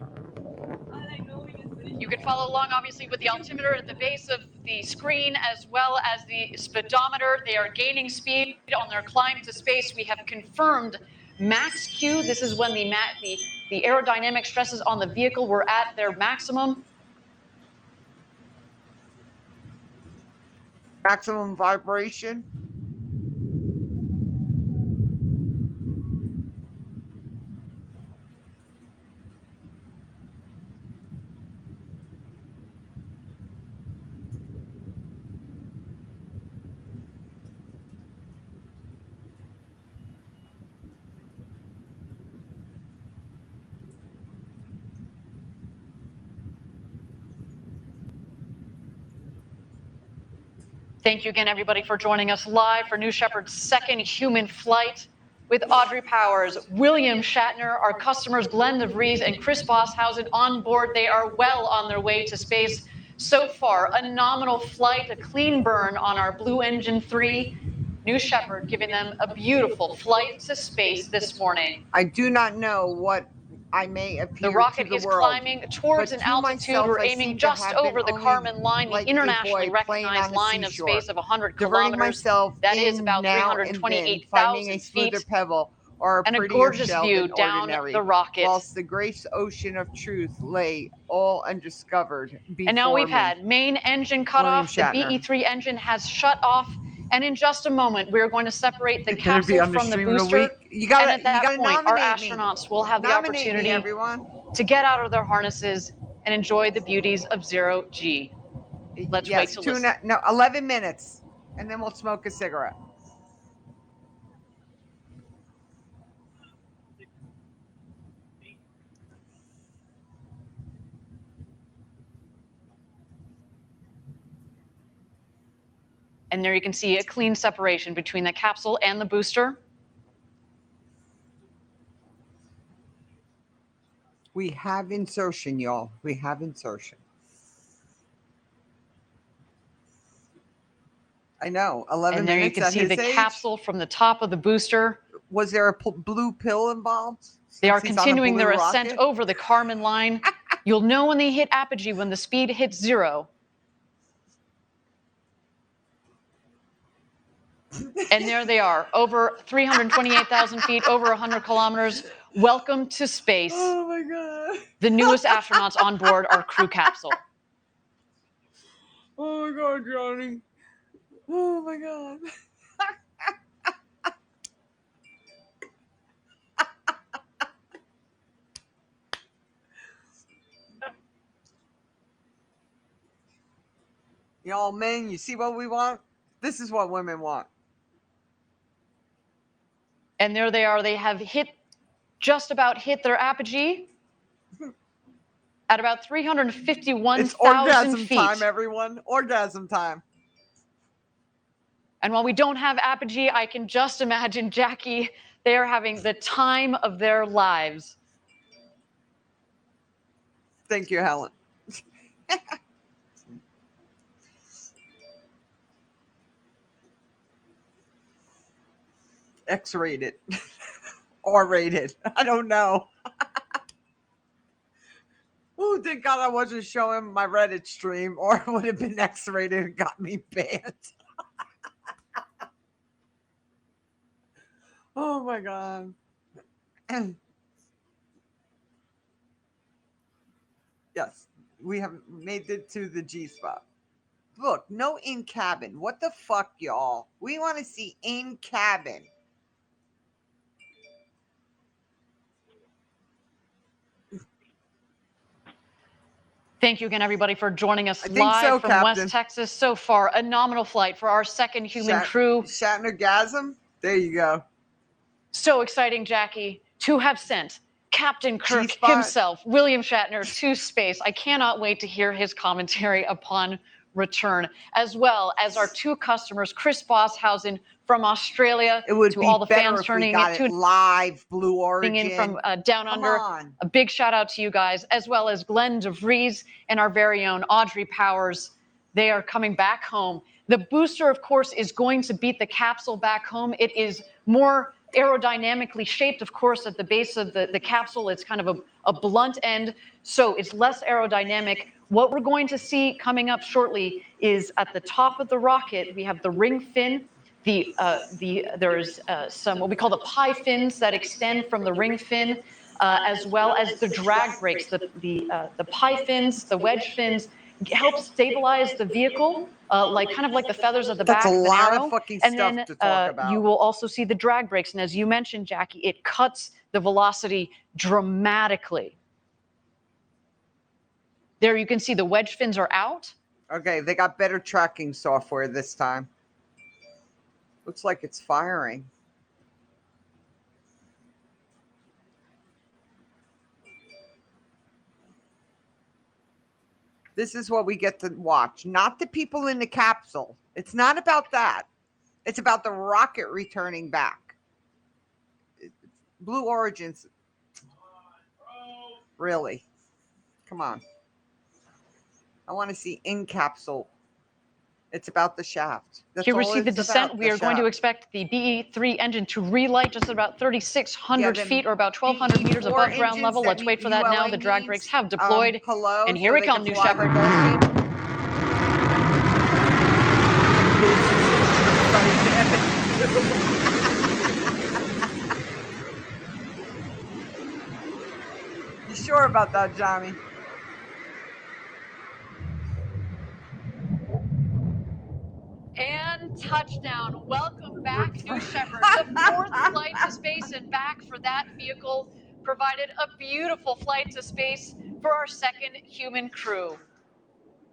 You can follow along, obviously, with the altimeter at the base of the screen, as well as the speedometer. They are gaining speed on their climb to space. We have confirmed Max Q. This is when the aerodynamic stresses on the vehicle were at their maximum. Maximum vibration. Thank you again, everybody, for joining us live for New Shepard's second human flight with Audrey Powers, William Shatner, our customers Glenn DeVries and Chris Bosshausen on board. They are well on their way to space. So far, a nominal flight, a clean burn on our Blue Engine 3. New Shepard giving them a beautiful flight to space this morning. I do not know what I may appear The rocket to the is world, climbing towards but an to altitude. myself, We're I aiming seem to just have over been the only Kármán line, the like a internationally boy playing recognized on a line of seashore, space of 100 diverting kilometers. myself That is in about now and then, finding a 328,000 smoother feet. pebble or a And a prettier gorgeous shell view than down ordinary, the rocket. whilst the great ocean of truth lay all undiscovered before And now we've me. had main engine cut William off. The Shatner. BE-3 engine has shut off. And in just a moment, we're going to separate the It's gonna be capsule on the from the stream of the booster. week. You gotta- and at that you gotta point, our nominate me. astronauts will have the Nominate me, opportunity everyone. to get out of their harnesses and enjoy the beauties of zero G. Let's wait Yes, to listen. 11 minutes, and then we'll smoke a cigarette. And there you can see a clean separation between the capsule and the booster. We have insertion, y'all. We have insertion. I know. 11 And there you minutes can at see his the age? capsule from the top of the booster. Was there a blue pill involved? They are Since he's on a continuing their blue ascent rocket? over the Kármán line. You'll know when they hit apogee when the speed hits 0. And there they are, over 328,000 feet, over 100 kilometers. Welcome to space. Oh my God. The newest astronauts on board our crew capsule. Oh my God, Johnny. Oh my God. Y'all men, you see what we want? This is what women want. And there they are. They have just about hit their apogee at about 351,000 It's orgasm feet. time, everyone. Orgasm time. And while we don't have apogee, I can just imagine, Jackie, they are having the time of their lives. Thank you, Helen. X-rated. Or rated. I don't know. Oh, thank God I wasn't showing my Reddit stream, or it would have been X-rated and got me banned. Oh my God. Yes, we have made it to the G spot. Look, no in cabin. What the fuck, y'all? We want to see in cabin. Thank you again, everybody, for joining us I think live so, from Captain. West Texas. So far, a nominal flight for our second human crew. Shatnergasm? There you go. So exciting, Jackie, to have sent Captain Kirk G-spot. himself, William Shatner, to space. I cannot wait to hear his commentary upon return, as well as our two customers, Chris Bosshausen from Australia, It would to be all the better fans if turning we got it live, Blue Origin. in from down Come under. on. A big shout out to you guys, as well as Glenn DeVries and our very own Audrey Powers. They are coming back home. The booster, of course, is going to beat the capsule back home. It is more aerodynamically shaped, of course, at the base of the capsule. It's kind of a blunt end, so it's less aerodynamic. What we're going to see coming up shortly is at the top of the rocket, we have the ring fin. There's some what we call the pie fins that extend from the ring fin, as well as the drag brakes. The pie fins, the wedge fins, help stabilize the vehicle, kind of like the feathers at the That's back a of an lot arrow. of fucking And stuff then to talk about. you will also see the drag brakes, and as you mentioned, Jackie, it cuts the velocity dramatically. There you can see the wedge fins are out. Okay, they got better tracking software this time. Looks like it's firing. This is what we get to watch, not the people in the capsule. It's not about that. It's about the rocket returning back. Blue Origins. Really? Come on. I want to see in capsule. It's about the shaft. That's Here we all see the it's descent. about, We the are going to shaft. expect the BE-3 engine to relight just at about 3,600 Yeah, feet or about 1,200 meters BE-4 above ground engines level. that Let's wait for that now. The drag brakes have deployed. Hello, And here so we they come, can New fly Shepard. the You sure about that, Johnny? And touchdown. Welcome back, New Shepard. The fourth flight to space and back for that vehicle provided a beautiful flight to space for our second human crew.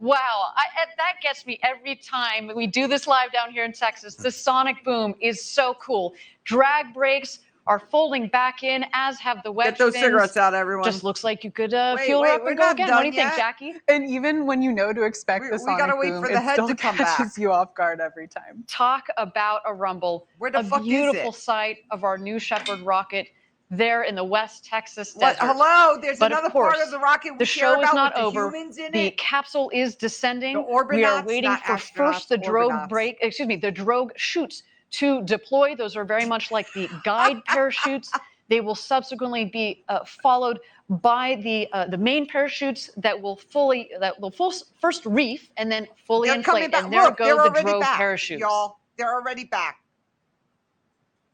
Wow, that gets me every time we do this live down here in Texas. The sonic boom is so cool. Drag brakes are folding back in, as have the wedge Get those fins. cigarettes out, everyone. Just looks like you could Wait, fuel her wait, up we're and go not again. done What do you think, yet. Jackie? And even when you know to expect the We sonic gotta wait boom, for the it head still to come catches back. you off guard every time. Talk about a rumble. Where the a fuck is beautiful it? sight of our New Shepard rocket there in the West Texas What? desert. Hello, there's But another of course, part of the rocket we the care show is about not with the over. humans in The it. capsule is descending. The We are Orbinauts, waiting not for astronauts, first the drogue Orbinauts. the drogue chutes to deploy. Those are very much like the guide parachutes. They will subsequently be followed by the main parachutes that will first reef and then fully They're coming inflate. back. And there Look, go they're the already drogue back, parachutes. y'all. They're already back.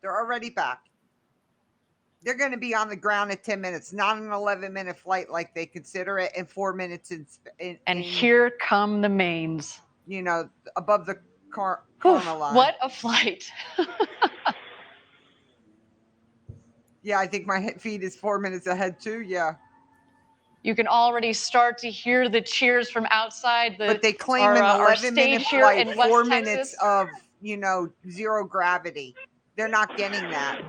They're already back. They're going to be on the ground in 10 minutes, not an 11-minute flight like they consider it, and 4 minutes And here come the mains. You know, above the corner line. What a flight. Yeah, I think my feed is 4 minutes ahead too. Yeah. You can already start to hear the cheers from outside. But they claim our, an our 11-minute stage here flight, in 4 West minutes Texas. of, zero gravity. They're not getting that.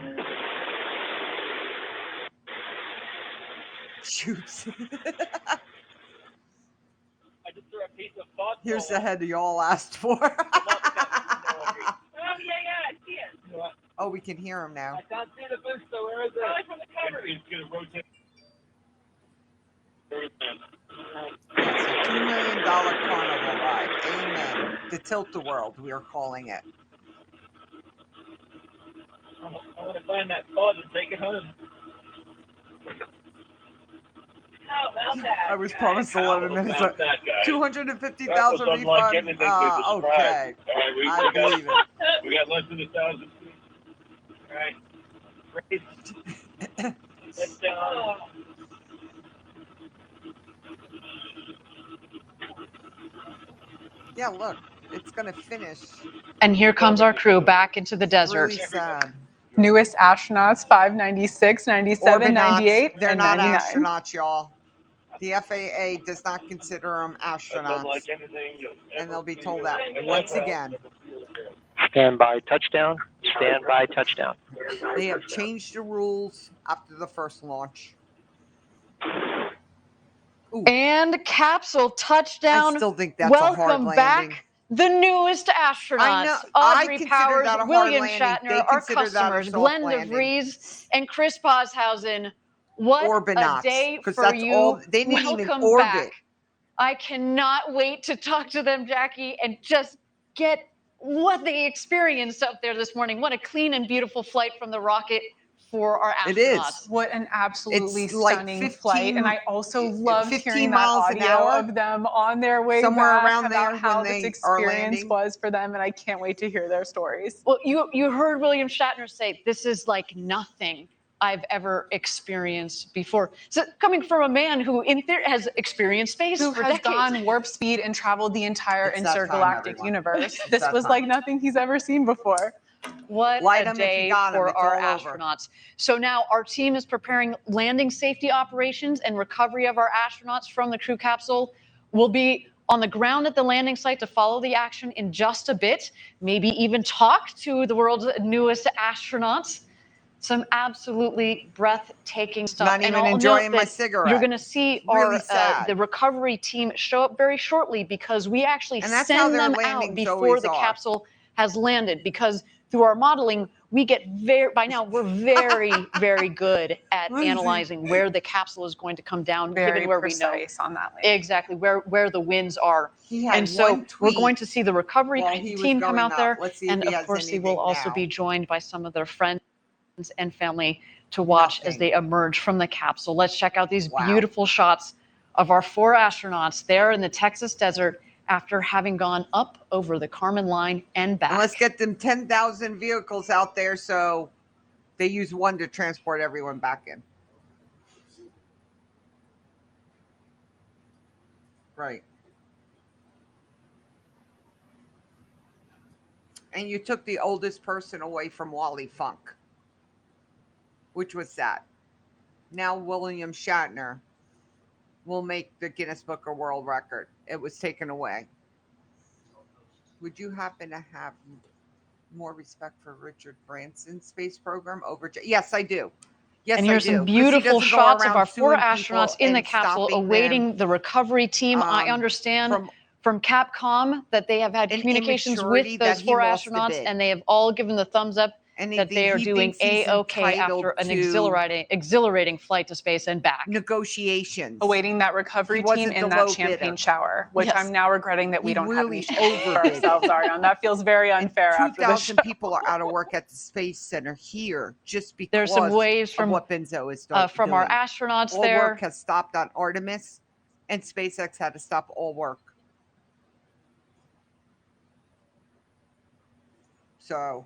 Shoots. I just threw a piece of phosphor. Here's the head y'all asked for. Oh, yeah, I see it. Oh, we can hear him now. I can't see the booster. Where is it? Probably from the cover. It's going to rotate. It's a $2 million carnival ride. Amen. The Tilt-A-Whirl, we are calling it. I want to find that pod and take it home. How about that? I was promised 11 minutes. About that guy. 250,000 That was unlike refund. anything we've described. Okay. All right, we I got, believe it. we got less than 1,000. All right. Raise. Let's down. Yeah, look, it's going to finish. And here comes our crew back into the desert. Really sad. Newest astronauts, 596, 97, Orbinauts, 98, they're and not 99. astronauts, y'all. The FAA does not consider them astronauts. And they'll be told that once again. Stand by touchdown. Stand by touchdown. They have changed the rules after the first launch. And capsule touchdown. I still think that's a hard Welcome landing. back, the newest astronauts. I know. I Audrey consider Powers, that a hard William landing. Shatner, They our consider that a customers, soft Glenn landing. DeVries, and Chris Boshausen. What Orbinauts, a day 'cause for that's you. all- they didn't even Welcome orbit. back. I cannot wait to talk to them, Jackie, and just get what they experienced up there this morning. What a clean and beautiful flight from the rocket for our astronauts. It is. What an absolutely It's like stunning 15 flight. And I also love 15 hearing that miles an audio hour, of them on their way somewhere back around about there how when this they are experience landing. was for them. And I can't wait to hear their stories. Well, you heard William Shatner say, this is like nothing I've ever experienced before. So coming from a man who in theory has experienced space Who for has decades. gone warp speed and traveled the entire It's that time, intergalactic everyone. universe. It's This that was time. like nothing he's ever seen before. What Light a 'em if you day got 'em. for It's our all over. astronauts. So now our team is preparing landing safety operations and recovery of our astronauts from the crew capsule. We'll be on the ground at the landing site to follow the action in just a bit, maybe even talk to the world's newest astronauts. Some absolutely breathtaking stuff. Not And even I'll enjoying note my that cigarette. You're going to see Really our sad. the recovery team show up very shortly because we actually And that's how send their them out landings before always the are. capsule has landed, because through our modeling, we get by now we're very, very good at analyzing where the capsule is going to come down, Very given where precise on that we know exactly where the winds are. He had And so one we're tweet going to see the recovery while he was team come going out up. there. Let's see if And he of has course, he will anything also now. be joined by some of their friends and family to watch as they emerge from the capsule. Let's check out these beautiful shots of our 4 astronauts there in the Texas desert after having gone up over the Kármán line and back. And let's get them 10,000 vehicles out there so they use one to transport everyone back in. Right. And you took the oldest person away from Wally Funk, which was sad. Now William Shatner will make the Guinness Book of World Record. It was taken away. Would you happen to have more respect for Richard Branson's space program over? Yes, I do. Yes, and I here's do. some 'Cause he beautiful doesn't go shots of around our 4 suing astronauts people in the and capsule stopping awaiting them. the recovery team. I understand from Capcom that they have had an communications immaturity with that those he 4 lost a astronauts, bit. and they have all given the thumbs up And that they are he doing thinks he's A-OK after an entitled to exhilarating flight to space and back. Negotiations. Awaiting that recovery He team wasn't in the that low champagne bidder. shower, which Yes. I'm now regretting that we He don't really have any for overbid. ourselves, Ariane. That feels very unfair after the show. 2,000 people are out of work at the Space Center here just because There's some waves of from what Benzo is from our doing. astronauts All there. work has stopped on Artemis, and SpaceX had to stop all work. So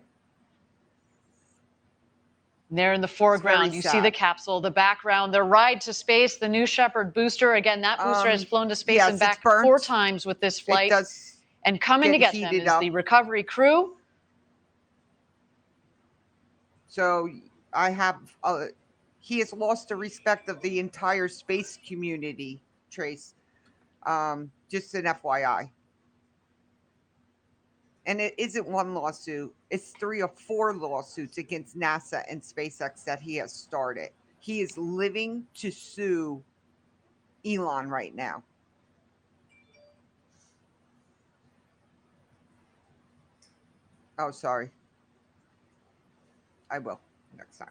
There in the foreground, you see the sad. capsule, the background, the ride to space, the new Shepard booster. Again, that booster has flown to space yes, and it's back burnt. 4 times with this flight. It does And coming to get get them heated is up. the recovery crew. So I have, he has lost the respect of the entire space community, Trace. Just an FYI. And it isn't one lawsuit. It's 3 or 4 lawsuits against NASA and SpaceX that he has started. He is living to sue Elon right now. Oh, sorry. I will next time.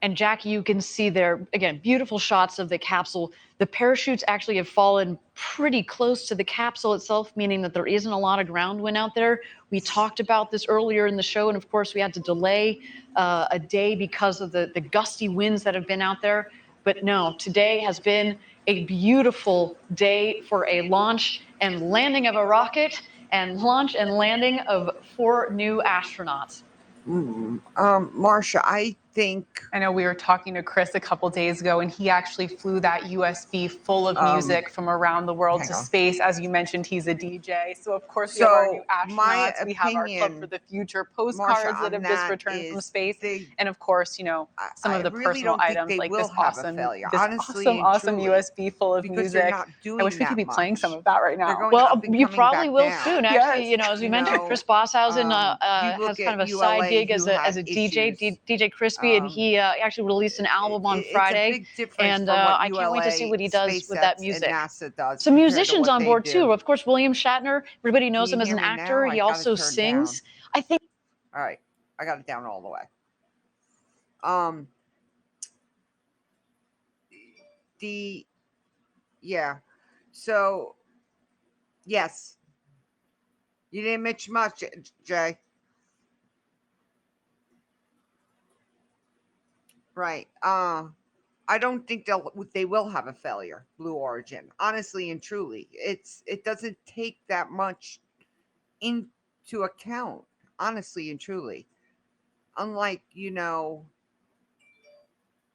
And Jackie, you can see there, again, beautiful shots of the capsule. The parachutes actually have fallen pretty close to the capsule itself, meaning that there isn't a lot of ground wind out there. We talked about this earlier in the show, and of course we had to delay a day because of the gusty winds that have been out there. But no, today has been a beautiful day for a launch and landing of a rocket and launch and landing of 4 new astronauts. Marsha, I know we were talking to Chris a couple days ago, and he actually flew that USB full of music from around the world to space. As you mentioned, he's a DJ. So, of course, we have our new astronauts. We have our Club for the Future postcards that have just returned from space. And, of course, you know, some of the personal items like this awesome USB full of music. I wish we could be playing some of that right now. Well, you probably will soon. Actually, you know, as we mentioned, Chris Bosshausen has kind of a side gig as a DJ, DJ Crispy, and he actually released an album on Friday. And I can't wait to see what he does with that music. Some musicians on board too. Of course, William Shatner. Everybody knows him as an actor. He also sings. I think. All right, I got it down all the way. So yes, you didn't mention much, Jay. Right. I don't think they will have a failure, Blue Origin. Honestly and truly, it doesn't take that much into account. Honestly and truly, unlike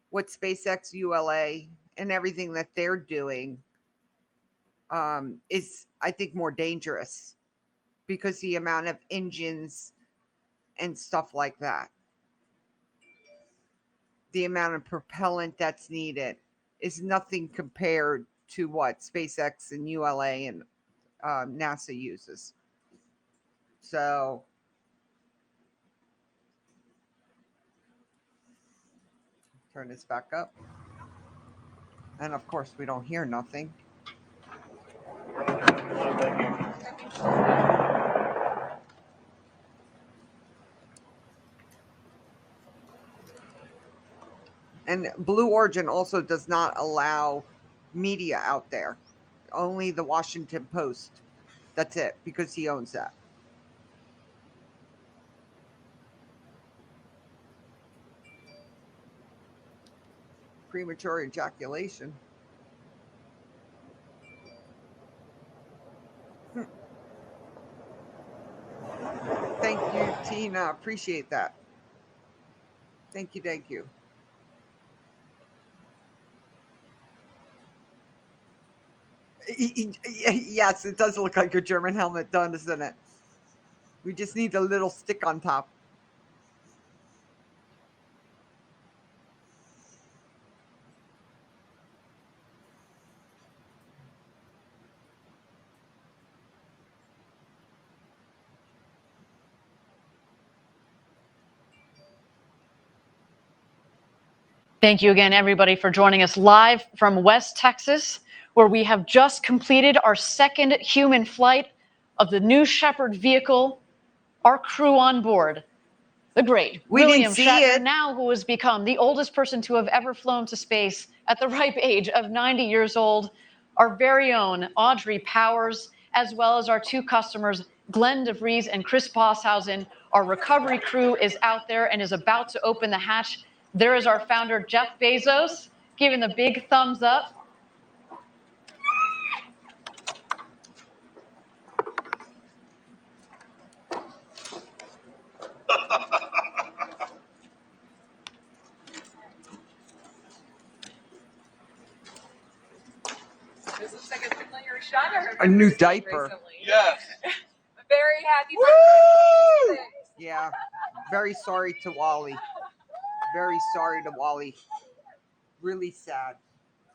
what SpaceX, ULA, and everything that they're doing, is I think more dangerous because the amount of engines and stuff like that. The amount of propellant that's needed is nothing compared to what SpaceX and ULA and NASA uses. So, turn this back up. And of course, we don't hear nothing. And Blue Origin also does not allow media out there. Only the Washington Post. That's it, because he owns that. Premature ejaculation. Thank you, Tina. Appreciate that. Thank you. Thank you. Yes, it does look like a German helmet, doesn't it? We just need a little stick on top. Thank you again, everybody, for joining us live from West Texas, where we have just completed our second human flight of the new Shepard vehicle. Our crew on board, the great William Shatner, now who has become the oldest person to have ever flown to space at the ripe age of 90 years old, our very own Audrey Powers, as well as our 2 customers, Glenn DeVries and Chris Bosshausen. Our recovery crew is out there and is about to open the hatch. There is our founder, Jeff Bezos, giving the big thumbs up. This looks like a familiar shot. A new diaper. Recently. Yes. Very happy birthday. Yeah. Very sorry to Wally. Very sorry to Wally. Really sad.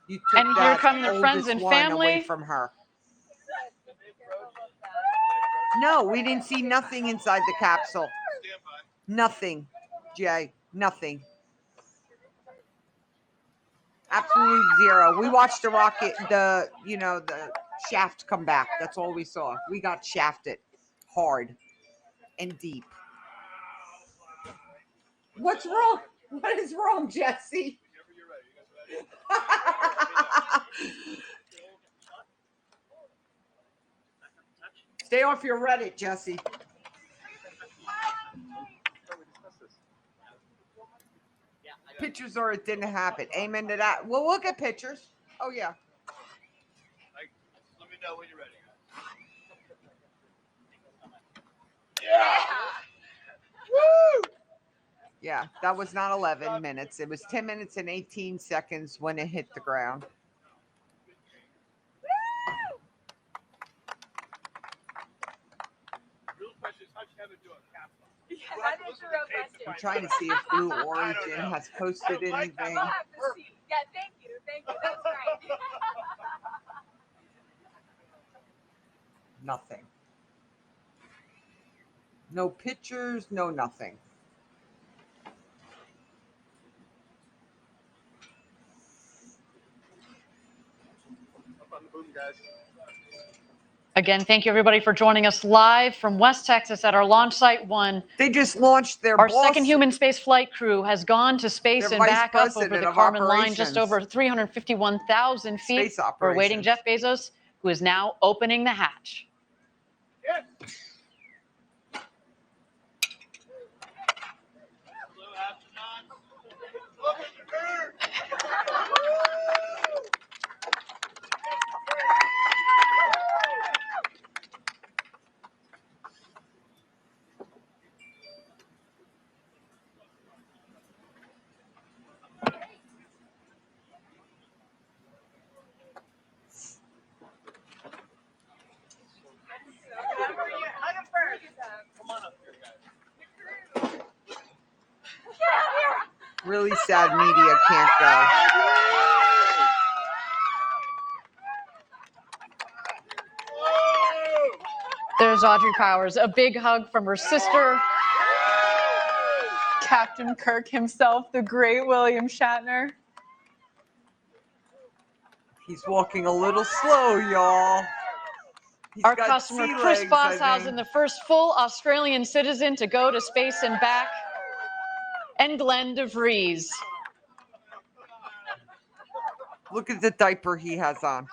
You took And here come the friends oldest and one family. away from her. No, we didn't see nothing inside the capsule. Nothing, Jay. Nothing. Absolute zero. We watched the rocket, the shaft come back. That's all we saw. We got shafted hard and deep. What's wrong? What is wrong, Jesse? Stay off your Reddit, Jesse. Pictures or it didn't happen. Amen to that. We'll look at pictures. Oh, yeah. Let me know when you're ready. Yeah. Woo! Yeah, that was not 11 minutes. It was 10 minutes and 18 seconds when it hit the ground. Real question is, how'd you have it do a capsule? Yeah, that is the real question. I'm trying to see if Blue Origin has posted anything. I'll have to see. Yeah, thank you. Thank you. That's great. Nothing. No pictures, no nothing. Up on the boom, guys. Again, thank you everybody for joining us live from West Texas at our launch site 1. They just launched their Our boss, second human space flight crew has gone to space their and vice back up over president the of Kármán line, just operations. over 351,000 feet. Space We're awaiting operations. Jeff Bezos, who is now opening the hatch. Yes. Really sad media can't go. There's Audrey Powers, a big hug from her sister. Captain Kirk himself, the great William Shatner. He's walking a little slow, y'all. He's Our got customer, sea Chris legs, I Bosshausen, think. the first full Australian citizen to go to space and back. And Glenn DeVries. Look at the diaper he has on.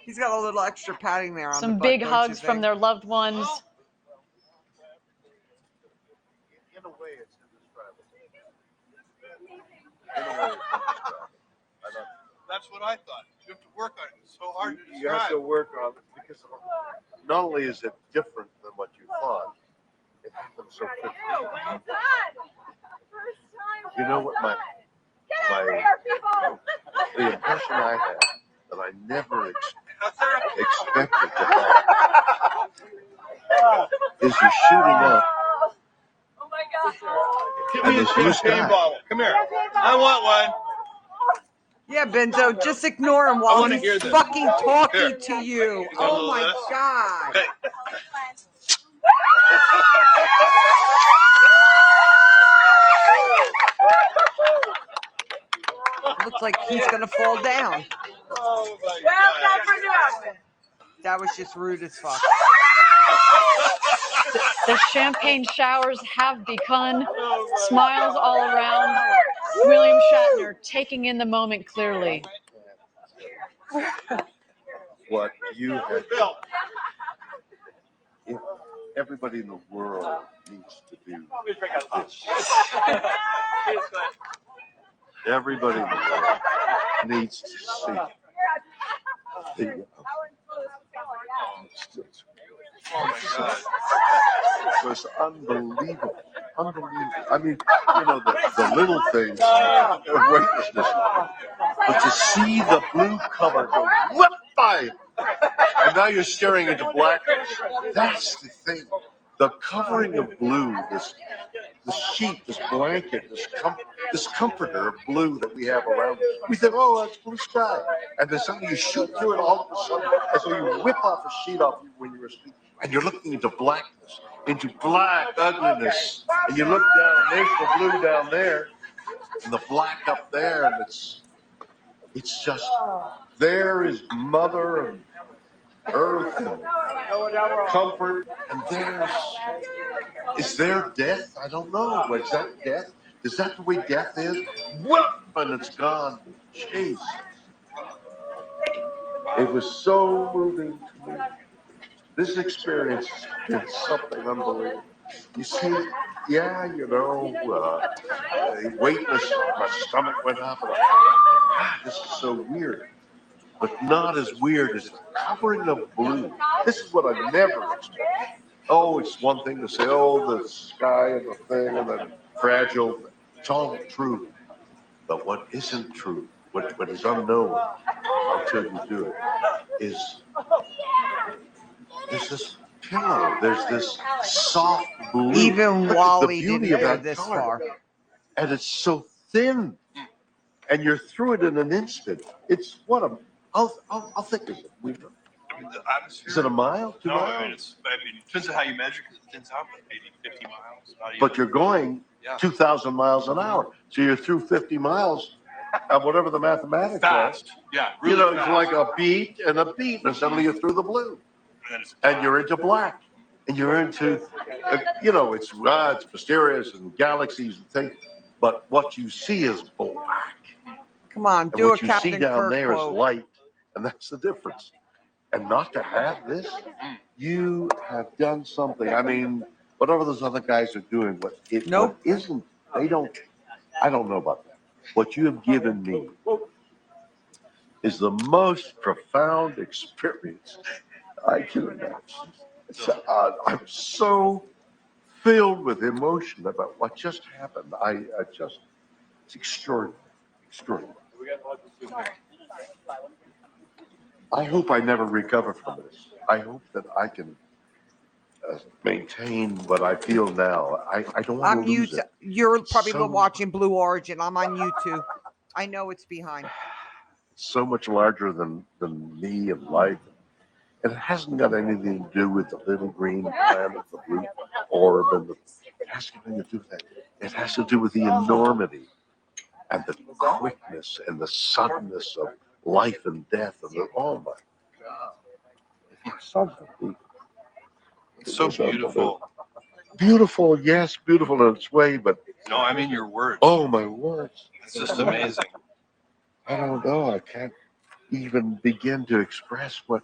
He's got a little extra padding there on Some the butt, big don't hugs you from think? their loved ones. In a way, it's indescribable. In a way, it's indescribable. That's what I thought. You have to work on it. It's so hard to describe. You have to work on it because not only is it different than what you thought, it happens so quickly. You know what the impression I had that I never expected to have is you're shooting up. Oh my God. Give me a champagne bottle. Come here. I want one. Yeah, Benzo, just ignore him I while wanna he's hear this. fucking talking Here. to you. You want a Oh my little God. Hey. Looks like he's gonna fall down. Oh my Well, God. that's for nothing. That was just rude as fuck. The champagne showers have begun. Smiles all around. William Shatner taking in the moment clearly. What you have. If everybody in the world needs to do this. Everybody in the world needs to see the. Oh my God. It was unbelievable. Unbelievable. I mean, you know, the little things of weightlessness. But to see the blue cover go whip by, and now you're staring into black. That's the thing. The covering of blue, this sheet, this blanket, this comfort, this comforter of blue that we have around. We think, oh, that's blue sky. And then suddenly you shoot through it all of a sudden, as though you whip off a sheet off you when you're asleep. And you're looking into blackness, into black ugliness. And you look down, there's the blue down there, and the black up there, and it's just, there is Mother and Earth and comfort, and is there death? I don't know. Is that death? Is that the way death is? Whoop, and it's gone. Jeez. It was so moving to me. This experience did something unbelievable. You see, yeah, weightless, my stomach went up. And this is so weird. But not as weird as the covering of blue. This is what I never expected. Oh, it's one thing to say, oh, the sky and the thing and the fragile. It's all true. But what isn't true, what is unknown until you do it, is there's this pillow, there's this soft blue. Even the Wally beauty didn't of go that this color. far. And it's so thin. And you're through it in an instant. It's what I'll think of it. The atmosphere. Is it a mile? 2 miles? I mean, it depends on how you measure, because it thins out, but maybe 50 miles. Not even. But you're going 2,000 miles an hour. So you're through 50 miles of whatever the mathematics Fast. are. Yeah, really You know, fast. it's like a beat, and suddenly you're through the blue. And you're into black. And you're into, it's mysterious and galaxies and things. But what you see is black. Come on, And do a what you see Captain down Kirk there is quote. light. And that's the difference. And not to have this, you have done something. I mean, whatever those other guys are doing, what isn't, I don't know about that. What you have given me is the most profound experience I can imagine. I'm so filled with emotion about what just happened. It's extraordinary, extraordinary. I hope I never recover from this. I hope that I can maintain what I feel now. I don't want to lose it. You're probably watching Blue Origin. I'm on YouTube. I know it's behind. So much larger than me and life. And it hasn't got anything to do with the little green planet, the blue orb, it has nothing to do with that. It has to do with the enormity and the quickness and the suddenness of life and death. Oh my God. It's something. It's so beautiful. Beautiful, yes, beautiful in its way, but. No, I mean your words. Oh, my words. It's just amazing. I don't know. I can't even begin to express what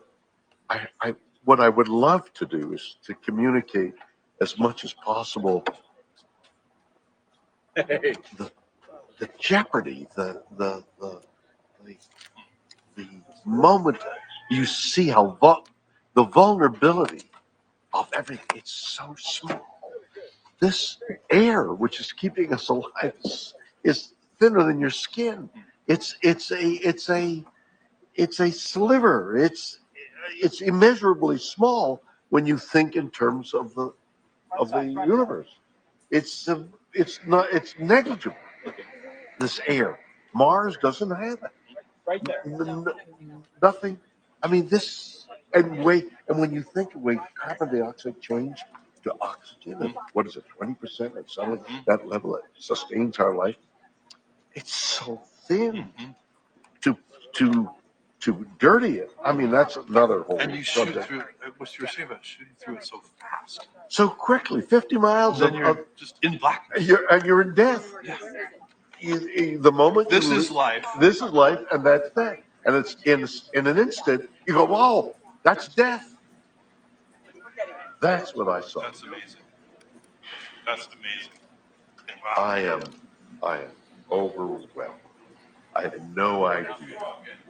I would love to do is to communicate as much as possible the jeopardy, the moment you see how the vulnerability of everything. It's so small. This air, which is keeping us alive, is thinner than your skin. It's a sliver. It's immeasurably small when you think in terms of the universe. It's negligible. This air. Mars doesn't have it. Nothing. I mean, and when you think of way carbon dioxide changed to oxygen, and what is it, 20%? And suddenly that level that sustains our life. It's so thin. To dirty it. I mean, that's another whole And you shoot subject. through, what you were saying about shooting through it so fast. So quickly, 50 miles. And then you're just in blackness. You're in death. Yeah. The moment This is life. This is life, and that's death. And it's in an instant. You go, wow, that's death. That's what I saw. That's amazing. That's amazing. And wow. I am overwhelmed. I had no idea.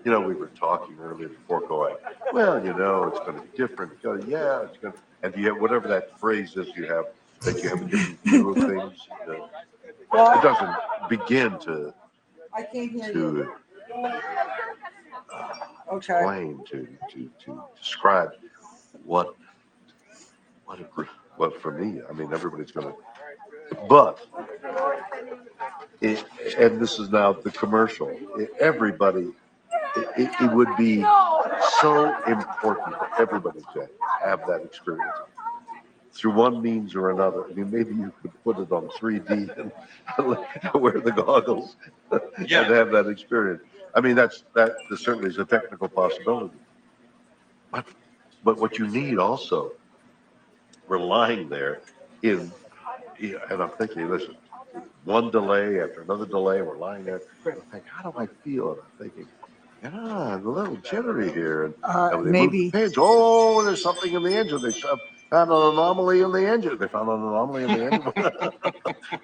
We were talking earlier before going, well, it's going to be different. It's going to, and you have whatever that phrase is you have, that you have a different view of things. It doesn't begin to explain, to describe what for me. I mean, everybody's going to, but and this is now the commercial. Everybody, it would be so important for everybody to have that experience through one means or another. I mean, maybe you could put it on 3D and wear the goggles and have that experience. I mean, that certainly is a technical possibility. But what you need also, we're lying there in, and I'm thinking, listen, one delay after another delay, we're lying there. I think, how do I feel? And I'm thinking, I'm a little jittery here. And they maybe. move the page. Oh, there's something in the engine. They found an anomaly in the engine. They found an anomaly in the engine.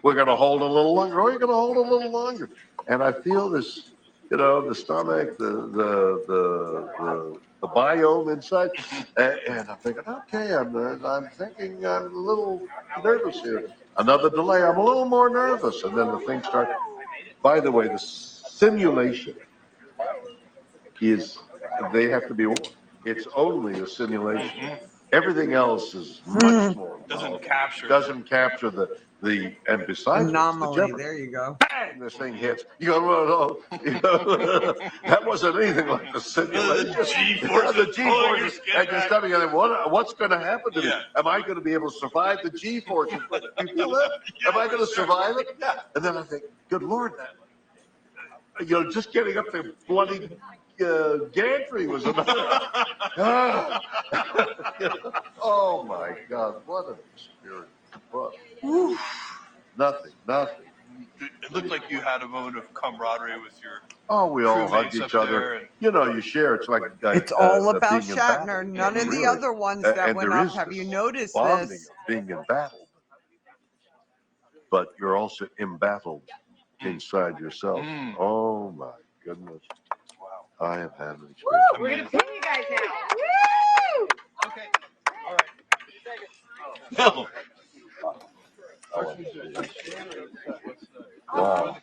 We're going to hold a little longer. Oh, you're going to hold a little longer. And I feel this, the stomach, the biome inside. And I'm thinking, okay, I'm thinking I'm a little nervous here. Another delay, I'm a little more nervous. And then the thing starts. By the way, the simulation is, they have to be, it's only a simulation. Everything else is much more. Doesn't capture And besides anomaly. the There you go. bang, this thing hits. You go, oh, that wasn't anything like the simulation. The G-forces. The G-forces. And you're studying, what's going to happen to me? Am I going to be able to survive the G-forces? You feel that? Am I going to survive it? Yeah. And then I think, good Lord, just getting up there bloody gantry was another. Oh my God, what an experience. What? Nothing. It looked like you had a moment of camaraderie with your. Oh, we all hug crewmates each up other. there and- You share. It's like It's all about being in Shatner. battle. None of the Really. other ones that And went there up. is Have this you noticed bonding this? of being in battle, but you're also embattled inside yourself. Oh my goodness! Wow, I have had an experience. We're gonna pin you guys now. Woo! Okay. All right. No. Wow.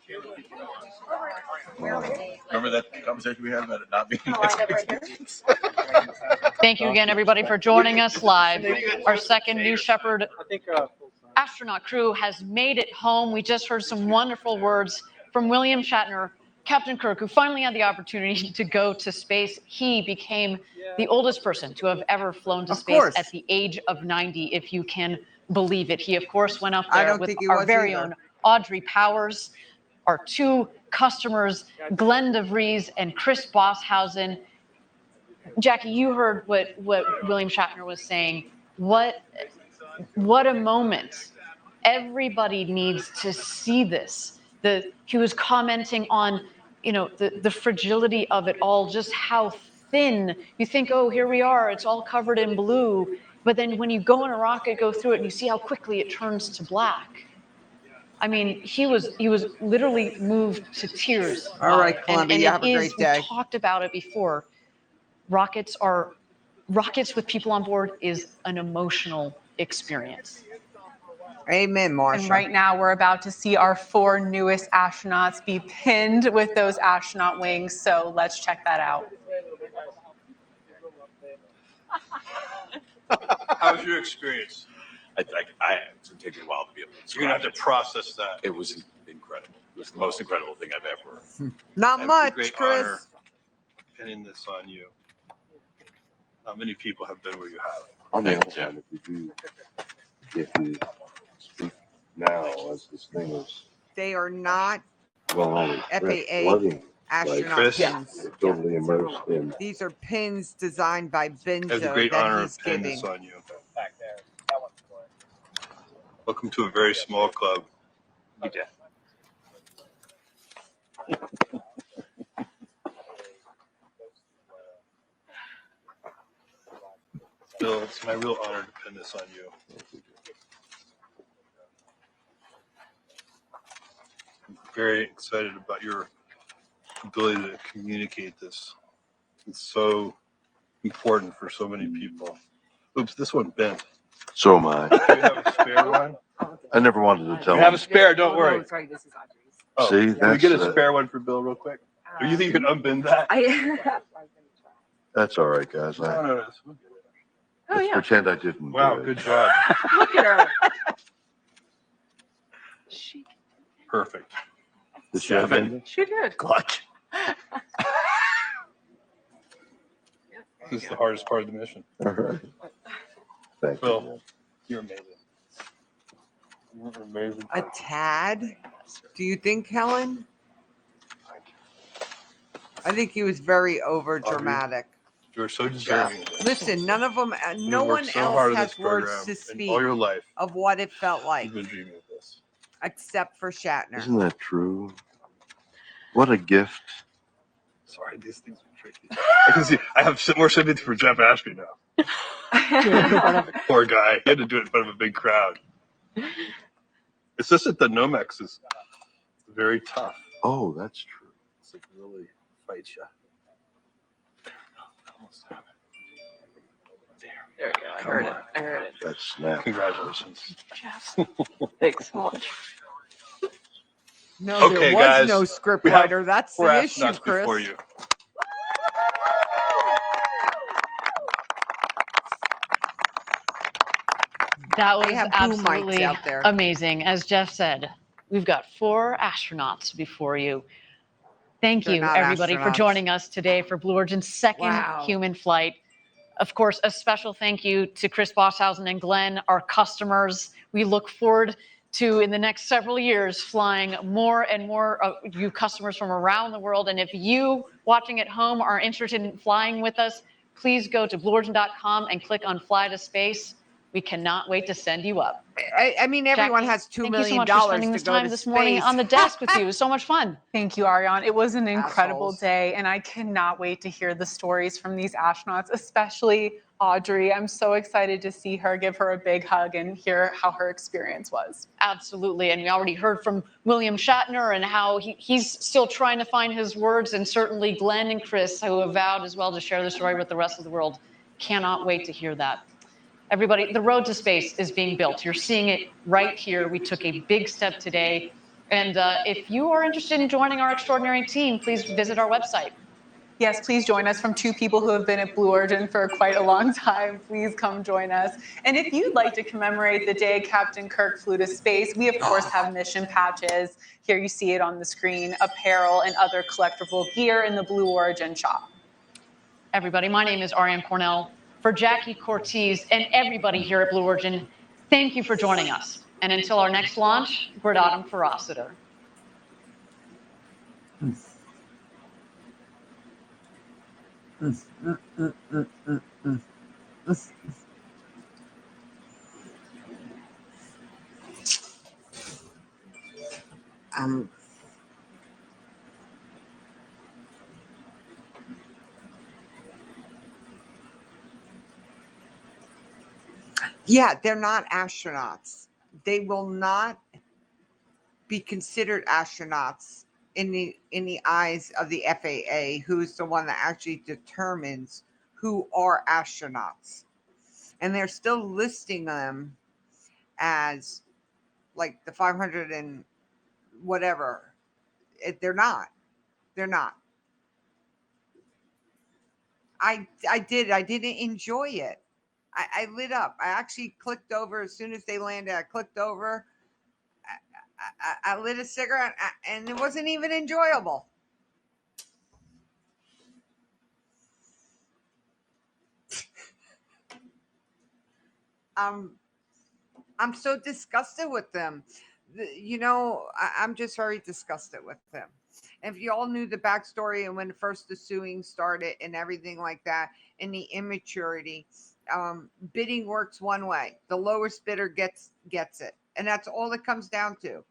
Remember that conversation we had about it not being. Thank you again, everybody, for joining us live. Our second New Shepard astronaut crew has made it home. We just heard some wonderful words from William Shatner, Captain Kirk, who finally had the opportunity to go to space. He became the oldest person to have ever flown to space at the age of 90, if you can believe it. He, of course, went up there with our very own Audrey Powers, our two customers, Glenn DeVries and Chris Bosshausen. Jackie, you heard what William Shatner was saying. What a moment. Everybody needs to see this. He was commenting on, the fragility of it all, just how thin. You think, oh, here we are, it's all covered in blue. But then when you go in a rocket, go through it, and you see how quickly it turns to black. I mean, he was literally moved to tears. All right, Columbia, you have a great day. We talked about it before. Rockets with people on board is an emotional experience. Amen, Marsha. And right now we're about to see our 4 newest astronauts be pinned with those astronaut wings. So let's check that out. How was your experience? It's going to take me a while to be able to. You're gonna have to process that. It was incredible. It was the most incredible thing I've ever. Not It's a much, great Chris. honor pinning this on you. Not many people have been where you have. On the other hand, if you speak now as this thing is They are not FAA astronaut Chris? pins. totally immersed in. These are pins designed by Benzo It's a great that honor he's to pin giving. this on you. Back there. That one's for it. Welcome to a very small club. Yeah. Bill, it's my real honor to pin this on you. I'm very excited about your ability to communicate this. It's so important for so many people. Oops, this one bent. So am I. Do you have a spare one? I never wanted to tell You have him. a spare, don't worry. Oh, sorry, this is Audrey's. Oh, See, can we that's, get a spare one for Bill real quick? Or you think you can unbend that? That's all right, guys. No, no, no. Let's pretend I didn't. Wow, do it. good job. Look at her. Perfect. Did she have it? She did. Clutch. This is the hardest part of the mission. All right. Thank Phil, you. you're amazing. You're amazing. A tad? Do you think, Helen? I think he was very over dramatic. You're so deserving. Listen, none of them, no You one worked so hard else on has this words program to in speak all your life. of what it felt like, You've been dreaming of this. except for Shatner. Isn't that true? What a gift. Sorry, these things are tricky. I can see. I have more sympathy for Jeff Ashby now. Poor guy. He had to do it in front of a big crowd. It's just that the Nomex is very tough. Oh, that's true. It's like really fights you. There we go. I heard it. I heard it. That's snap. Congratulations. Jeff. Thanks so much. No, Okay, there was guys, no script we have writer. That's four the issue, astronauts Chris. before you. That was They have boom mics absolutely out there. amazing. As Jeff said, we've got 4 astronauts before you. Thank They're you, not everybody, for astronauts. joining us today for Blue Origin's second Wow. human flight. Of course, a special thank you to Chris Bosshausen and Glenn, our customers. We look forward to, in the next several years, flying more and more of you customers from around the world. And if you watching at home are interested in flying with us, please go to blueorigin.com and click on Fly to Space. We cannot wait to send you up. I mean, everyone Jackie, has $2 thank you so million much for spending to this go time to this morning space. on the desk with you. It was so much fun. Thank you, Ariane. It was an incredible Assholes. day, and I cannot wait to hear the stories from these astronauts, especially Audrey. I'm so excited to see her, give her a big hug, and hear how her experience was. Absolutely. And we already heard from William Shatner and how he's still trying to find his words, and certainly Glenn and Chris, who have vowed as well to share the story with the rest of the world. Cannot wait to hear that. Everybody, the road to space is being built. You're seeing it right here. We took a big step today. And if you are interested in joining our extraordinary team, please visit our website. Yes, please join us from 2 people who have been at Blue Origin for quite a long time. Please come join us. And if you'd like to commemorate the day Captain Kirk flew to space, we of course have mission patches. Here you see it on the screen, apparel and other collectible gear in the Blue Origin shop. Everybody, my name is Ariane Cornell. For Jackie Cortez and everybody here at Blue Origin, thank you for joining us. And until our next launch, Gradatum Ferociter. Yeah, they're not astronauts. They will not be considered astronauts in the eyes of the FAA, who's the one that actually determines who are astronauts. And they're still listing them as like the 500 and whatever. They're not. They're not. I didn't enjoy it. I lit up. I actually clicked over as soon as they landed. I clicked over. I lit a cigarette, and it wasn't even enjoyable. I'm so disgusted with them. I'm just very disgusted with them. If you all knew the backstory and when first the suing started and everything like that, and the immaturity, bidding works one way. The lowest bidder gets it. And that's all it comes down to.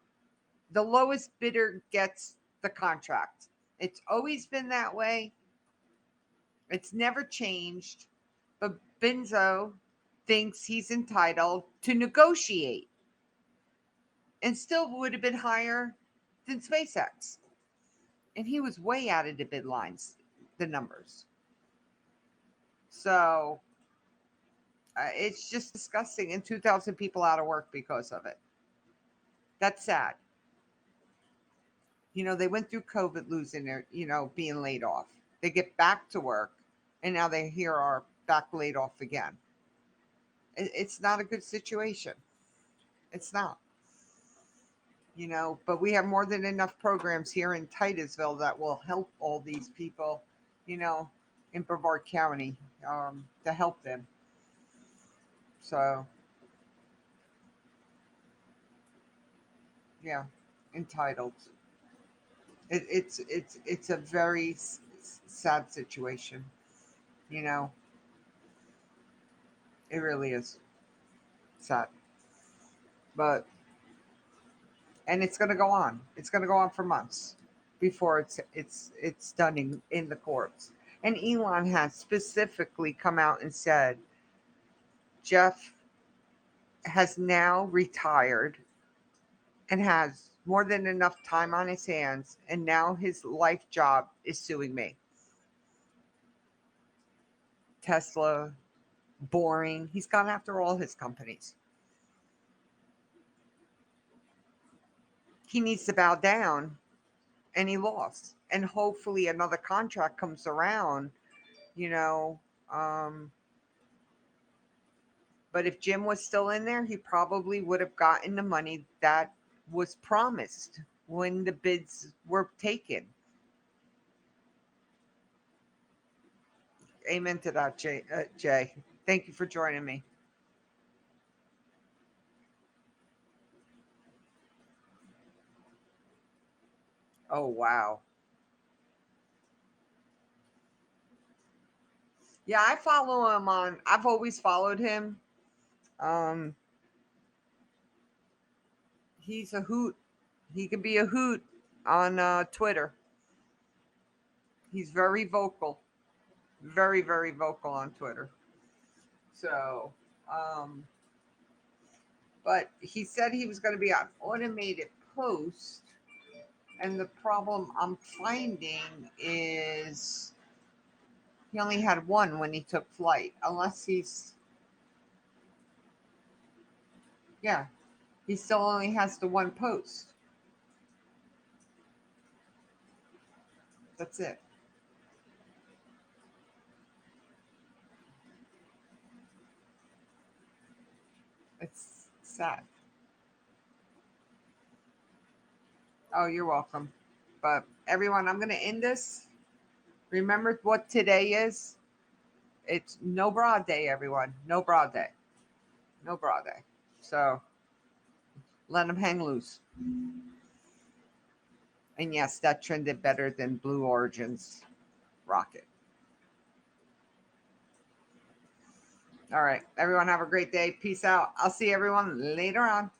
The lowest bidder gets the contract. It's always been that way. It's never changed. But Benzo thinks he's entitled to negotiate and still would have been higher than SpaceX. And he was way out of the bid lines, the numbers. So it's just disgusting. And 2,000 people out of work because of it. That's sad. They went through COVID losing their, being laid off. They get back to work and now they here are back laid off again. It's not a good situation. It's not. you know, but we have more than enough programs here in Titusville that will help all these people, you know, in Brevard County, to help them. So, yeah, entitled. It's a very sad situation, you know. It really is sad, but and it's going to go on. It's going to go on for months before it's done in the courts. And Elon has specifically come out and said Jeff has now retired and has more than enough time on his hands, and now his life job is suing me. Tesla, boring. He's gone after all his companies. He needs to bow down, and he lost. And hopefully another contract comes around, you know. But if Jim was still in there, he probably would have gotten the money that was promised when the bids were taken. Amen to that, Jay. Thank you for joining me. Oh, wow. Yeah, I follow him I've always followed him. He's a hoot. He can be a hoot on Twitter. He's very vocal. Very, very vocal on Twitter. So, but he said he was going to be on automated post. And the problem I'm finding is he only had one when he took flight, unless he still only has the one post. That's it. It's sad. Oh, you're welcome. But everyone, I'm going to end this. Remember what today is? It's no bra day, everyone. No bra day. No bra day. So let them hang loose. And yes, that trended better than Blue Origin's rocket. All right. Everyone have a great day. Peace out. I'll see everyone later on.